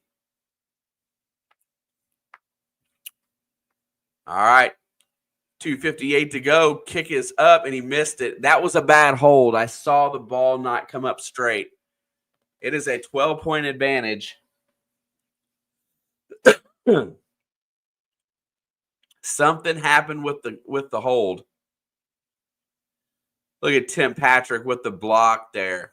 All right. 2:58 to go. Kick is up, and he missed it. That was a bad hold. I saw the ball not come up straight. It is a 12-point advantage. Something happened with the hold. Look at Tim Patrick with the block there.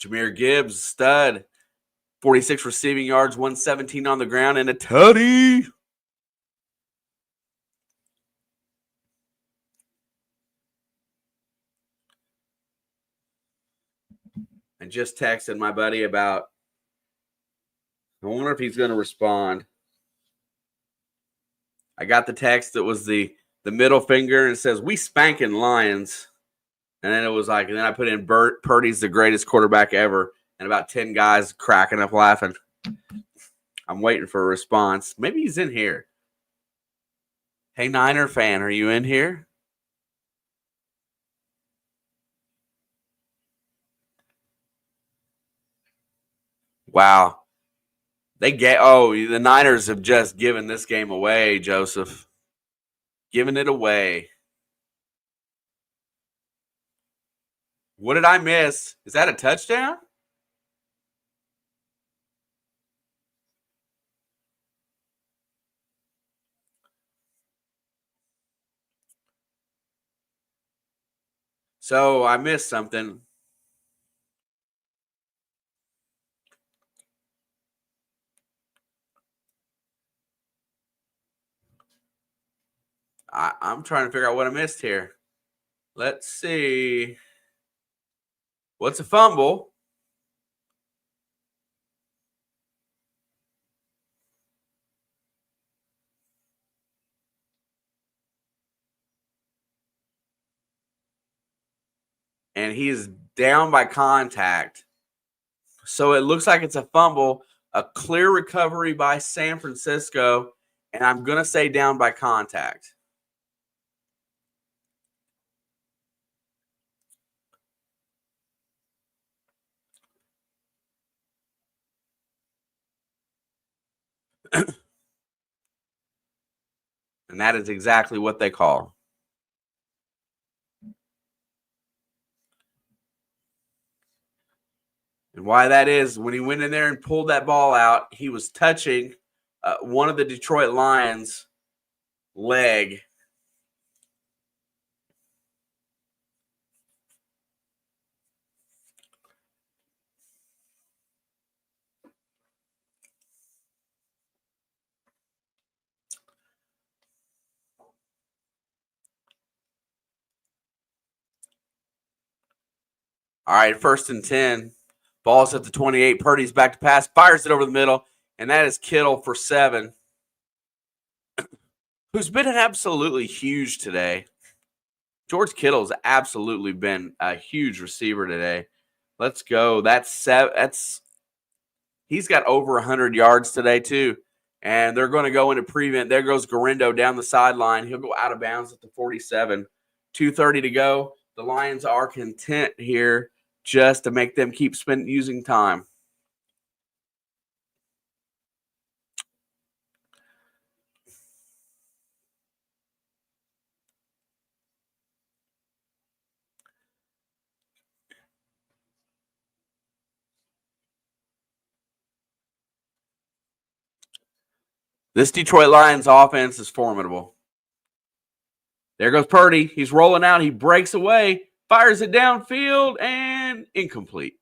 Jahmyr Gibbs, stud. 46 receiving yards, 117 on the ground, and a tutty. I just texted my buddy about, I wonder if he's going to respond. I got the text that was the middle finger, and it says, "We spanking Lions." And then it was like, and then I put in Purdy's the greatest quarterback ever. And about 10 guys cracking up laughing. I'm waiting for a response. Maybe he's in here. Hey, Niner fan, are you in here? Wow. The Niners have just given this game away, Joseph. Giving it away. What did I miss? Is that a touchdown? So I missed something. I'm trying to figure out what I missed here. Let's see. What's a fumble? And he's down by contact. So it looks like it's a fumble, a clear recovery by San Francisco, and I'm going to say down by contact. And that is exactly what they call. And why that is, when he went in there and pulled that ball out, he was touching one of the Detroit Lions' leg. All right, 1st and 10. Ball's at the 28. Purdy's back to pass, fires it over the middle, and that is Kittle for 7, who's been absolutely huge today. George Kittle's absolutely been a huge receiver today. Let's go. He's got over 100 yards today too. And they're going to go into prevent. There goes Garindo down the sideline. He'll go out of bounds at the 47. 2:30 to go. The Lions are content here just to make them keep using time. This Detroit Lions offense is formidable. There goes Purdy. He's rolling out. He breaks away, fires it downfield, and incomplete.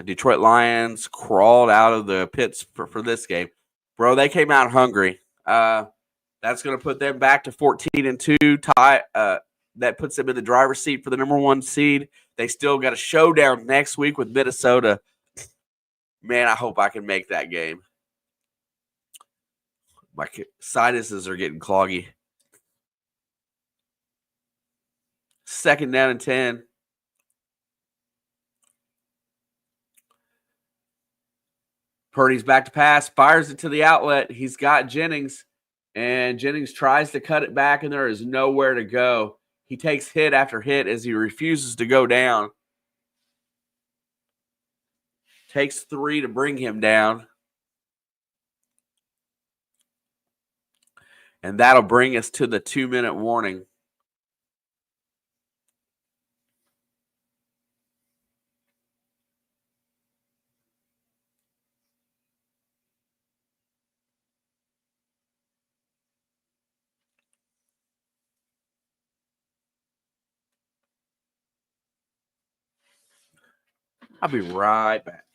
Detroit Lions crawled out of the pits for this game. Bro, they came out hungry. That's going to put them back to 14-2. Tie. That puts them in the driver's seat for the number 1 seed. They still got a showdown next week with Minnesota. Man, I hope I can make that game. My sinuses are getting cloggy. 2nd down and 10. Purdy's back to pass, fires it to the outlet. He's got Jennings, and Jennings tries to cut it back, and there is nowhere to go. He takes hit after hit as he refuses to go down. Takes 3 to bring him down. And that'll bring us to the 2-minute warning. I'll be right back.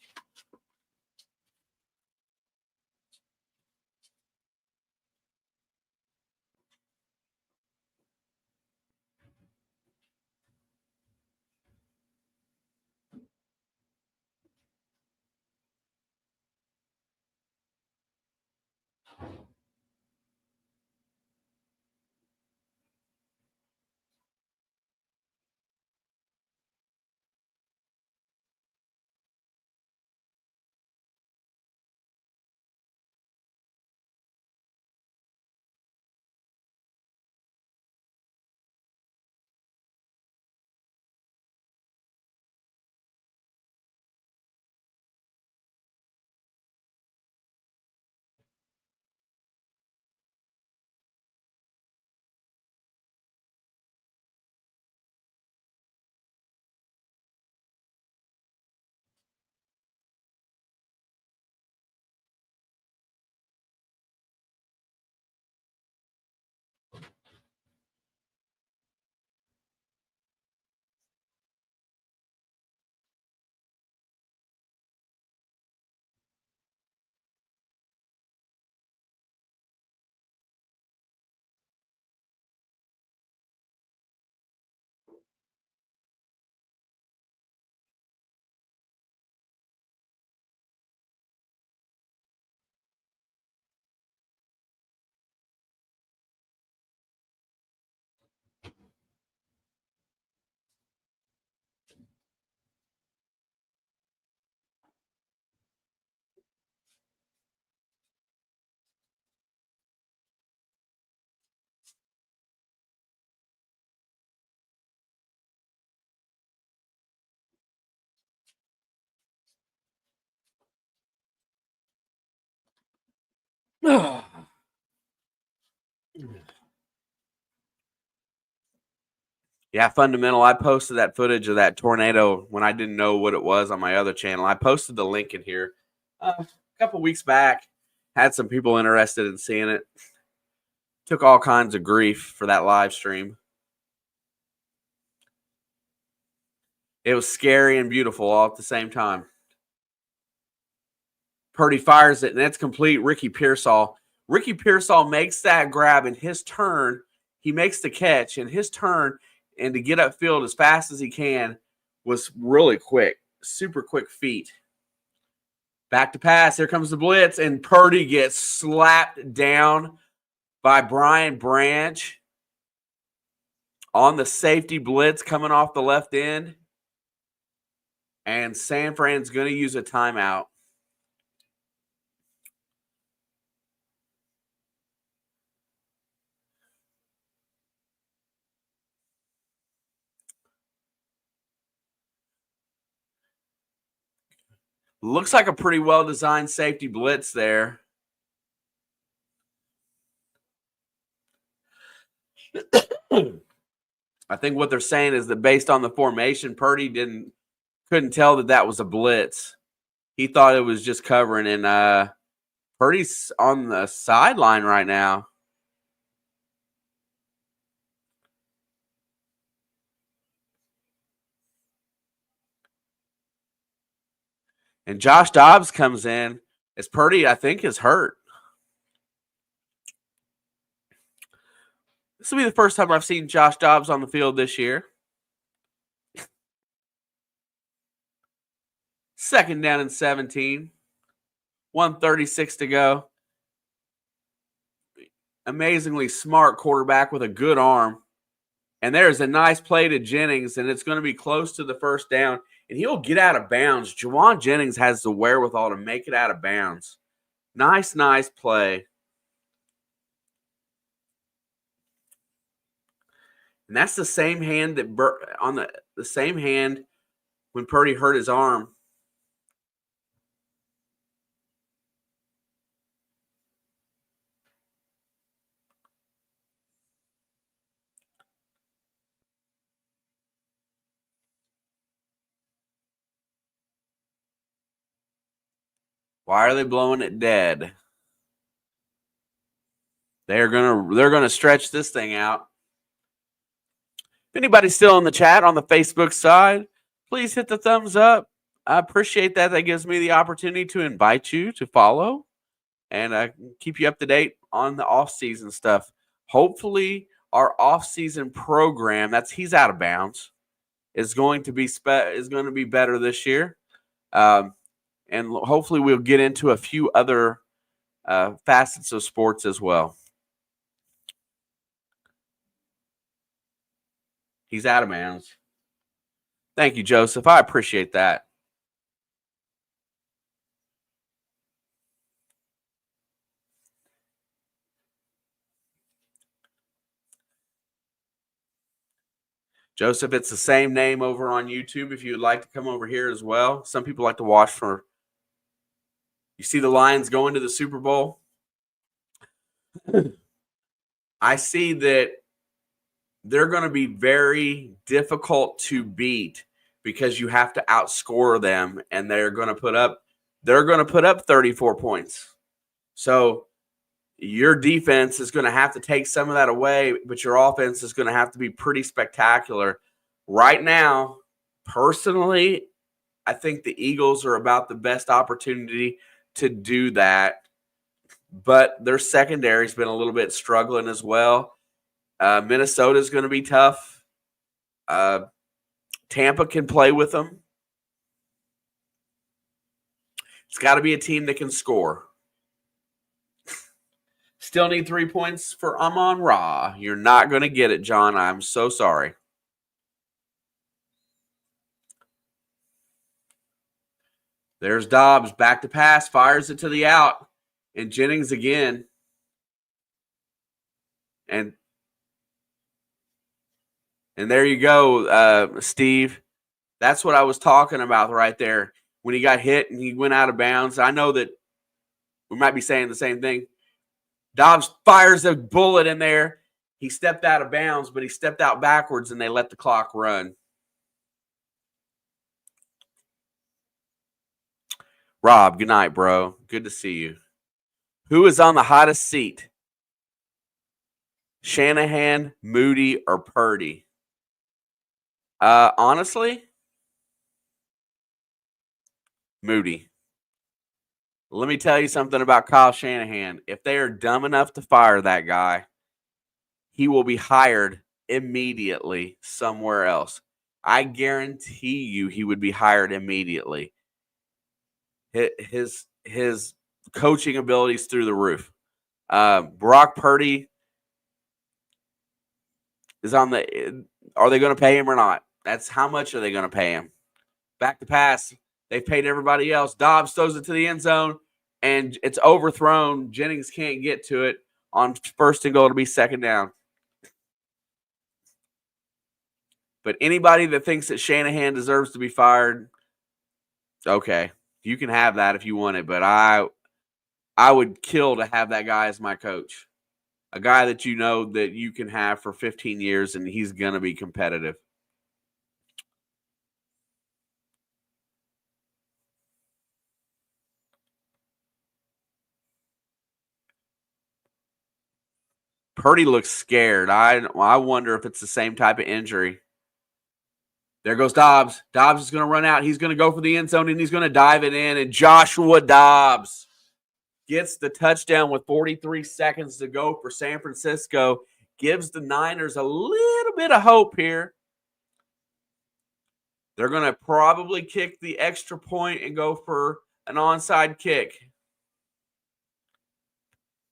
Yeah, fundamental. I posted that footage of that tornado when I didn't know what it was on my other channel. I posted the link in here a couple weeks back. Had some people interested in seeing it. Took all kinds of grief for that live stream. It was scary and beautiful all at the same time. Purdy fires it, and it's complete. Ricky Pearsall makes that grab in his turn. He makes the catch in his turn, and to get upfield as fast as he can was really quick. Super quick feet. Back to pass. Here comes the blitz, and Purdy gets slapped down by Brian Branch on the safety blitz coming off the left end. And San Fran's going to use a timeout. Looks like a pretty well-designed safety blitz there. I think what they're saying is that based on the formation, Purdy couldn't tell that was a blitz. He thought it was just covering, and Purdy's on the sideline right now. And Josh Dobbs comes in as Purdy, I think, is hurt. This will be the first time I've seen Josh Dobbs on the field this year. 2nd down and 17. 1:36 to go. Amazingly smart quarterback with a good arm. And there's a nice play to Jennings, and it's going to be close to the 1st down. And he'll get out of bounds. Juwan Jennings has the wherewithal to make it out of bounds. Nice play. And that's the same hand that on the same hand when Purdy hurt his arm. Why are they blowing it dead? They're gonna stretch this thing out. If anybody's still in the chat on the Facebook side, please hit the thumbs up. I appreciate that. That gives me the opportunity to invite you to follow and keep you up to date on the off-season stuff. Hopefully, our off-season program, he's out of bounds, is going to be better this year. And hopefully we'll get into a few other facets of sports as well. He's out of bounds. Thank you, Joseph. I appreciate that. Joseph, it's the same name over on YouTube if you'd like to come over here as well. Some people like to watch for. You see the Lions going to the Super Bowl? I see that they're going to be very difficult to beat because you have to outscore them, and they're going to put up 34 points. So your defense is going to have to take some of that away, but your offense is going to have to be pretty spectacular. Right now, personally, I think the Eagles are about the best opportunity to do that, but their secondary's been a little bit struggling as well. Minnesota's going to be tough. Tampa can play with them. It's got to be a team that can score. Still need 3 points for Amon-Ra. You're not going to get it, John. I'm so sorry. There's Dobbs. Back to pass. Fires it to the out. And Jennings again. And there you go, Steve. That's what I was talking about right there. When he got hit and he went out of bounds. I know that we might be saying the same thing. Dobbs fires a bullet in there. He stepped out of bounds, but he stepped out backwards, and they let the clock run. Rob, good night, bro. Good to see you. Who is on the hottest seat? Shanahan, Moody, or Purdy? Honestly, Moody. Let me tell you something about Kyle Shanahan. If they are dumb enough to fire that guy, he will be hired immediately somewhere else. I guarantee you he would be hired immediately. His coaching abilities through the roof. Brock Purdy is on the – are they going to pay him or not? That's how much are they going to pay him? Back to pass. They've paid everybody else. Dobbs throws it to the end zone, and it's overthrown. Jennings can't get to it. On 1st and goal, it'll be 2nd down. But anybody that thinks that Shanahan deserves to be fired, okay, you can have that if you want it. But I would kill to have that guy as my coach. A guy that you know that you can have for 15 years, and he's going to be competitive. Purdy looks scared. I wonder if it's the same type of injury. There goes Dobbs. Dobbs is going to run out. He's going to go for the end zone, and he's going to dive it in. And Joshua Dobbs gets the touchdown with 43 seconds to go for San Francisco. Gives the Niners a little bit of hope here. They're going to probably kick the extra point and go for an onside kick.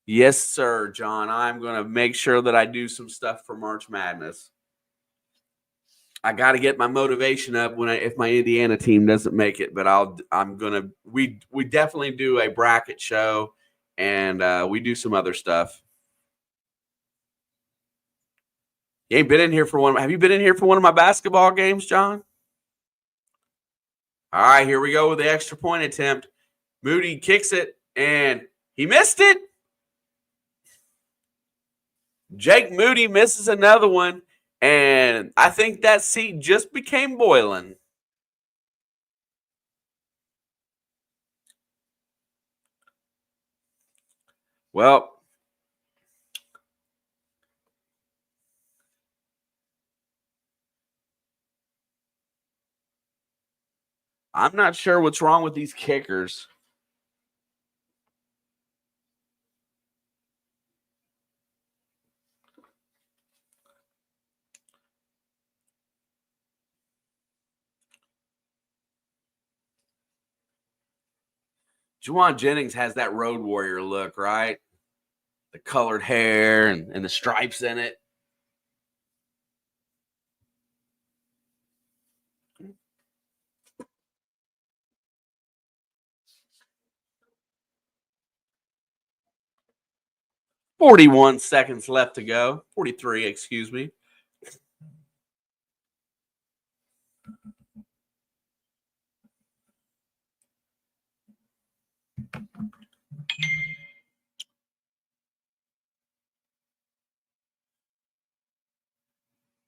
Yes, sir, John. I'm going to make sure that I do some stuff for March Madness. I got to get my motivation up if my Indiana team doesn't make it, but we definitely do a bracket show, and we do some other stuff. You ain't been in here for one. Have you been in here for one of my basketball games, John? All right, here we go with the extra point attempt. Moody kicks it, and he missed it. Jake Moody misses another one, and I think that seat just became boiling. Well, I'm not sure what's wrong with these kickers. Juwan Jennings has that Road Warrior look, right? The colored hair and the stripes in it. $41 seconds left to go. 43, excuse me.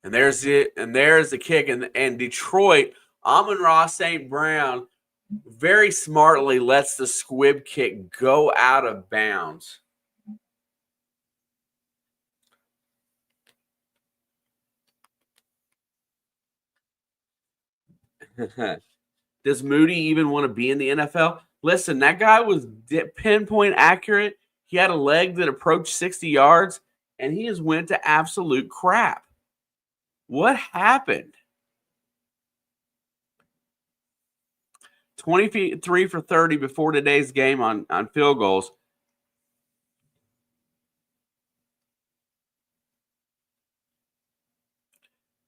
And there's it, and there's the kick. And Detroit, Amon-Ra St. Brown very smartly lets the squib kick go out of bounds. Does Moody even want to be in the NFL? Listen, that guy was pinpoint accurate. He had a leg that approached 60 yards, and he just went to absolute crap. What happened? 23 for 30 before today's game on field goals.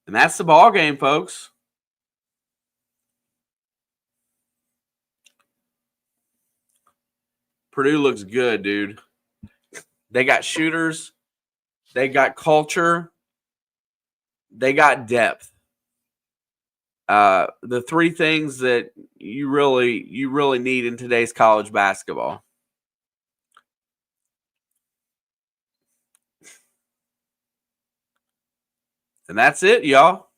And that's the ball game, folks. Purdue looks good, dude. They got shooters. They got culture. They got depth. The three things that you really need in today's college basketball. And that's it, y'all.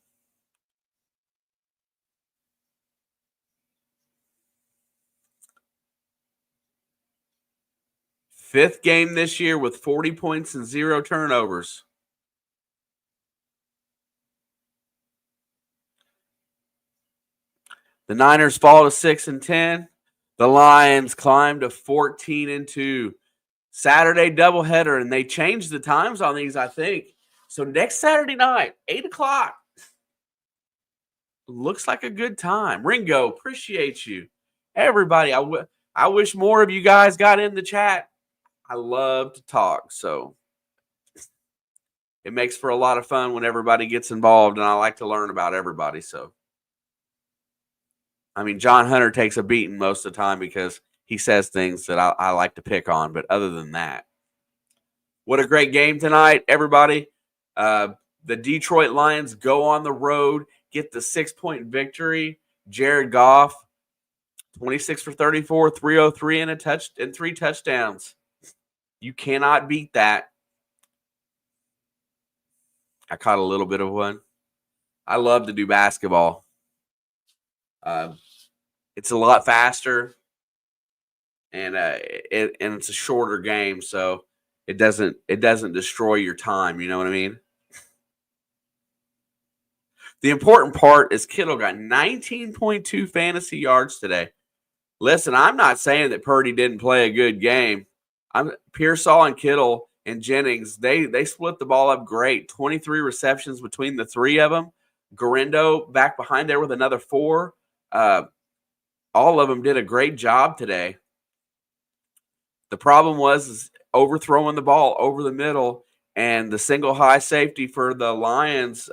Fifth game this year with 40 points and 0 turnovers. The Niners fall to 6-10. The Lions climb to 14-2. Saturday doubleheader, and they changed the times on these, I think. So next Saturday night, 8 o'clock. Looks like a good time. Ringo, appreciate you. Everybody, I wish more of you guys got in the chat. I love to talk, so it makes for a lot of fun when everybody gets involved, and I like to learn about everybody. So, I mean, John Hunter takes a beating most of the time because he says things that I like to pick on, but other than that, what a great game tonight, everybody. The Detroit Lions go on the road, get the 6-point victory. Jared Goff, 26 for 34, 303 and 3 touchdowns. You cannot beat that. I caught a little bit of one. I love to do basketball. It's a lot faster, and it's a shorter game. So it doesn't destroy your time. You know what I mean? The important part is Kittle got 19.2 fantasy yards today. Listen, I'm not saying that Purdy didn't play a good game. Pearsall and Kittle and Jennings, they split the ball up great. 23 receptions between the three of them. Garindo back behind there with another 4. All of them did a great job today. The problem was overthrowing the ball over the middle, and the single high safety for the Lions,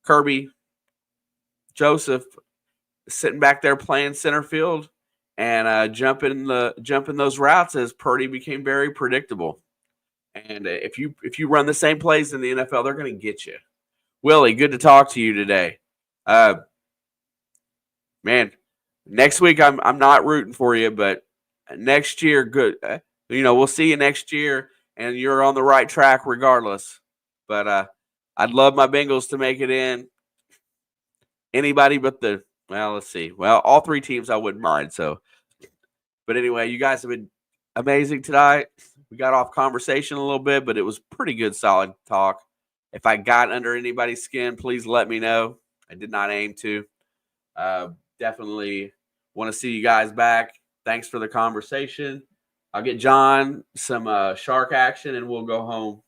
Kirby Joseph, sitting back there playing center field and jumping those routes as Purdy became very predictable. And if you run the same plays in the NFL, they're going to get you. Willie, good to talk to you today. Man, next week I'm not rooting for you, but next year, good. We'll see you next year, and you're on the right track regardless. But I'd love my Bengals to make it in. Anybody but let's see. Well, all 3 teams I wouldn't mind. So, but anyway, you guys have been amazing tonight. We got off conversation a little bit, but it was pretty good, solid talk. If I got under anybody's skin, please let me know. I did not aim to. Definitely want to see you guys back. Thanks for the conversation. I'll get John some shark action, and we'll go home.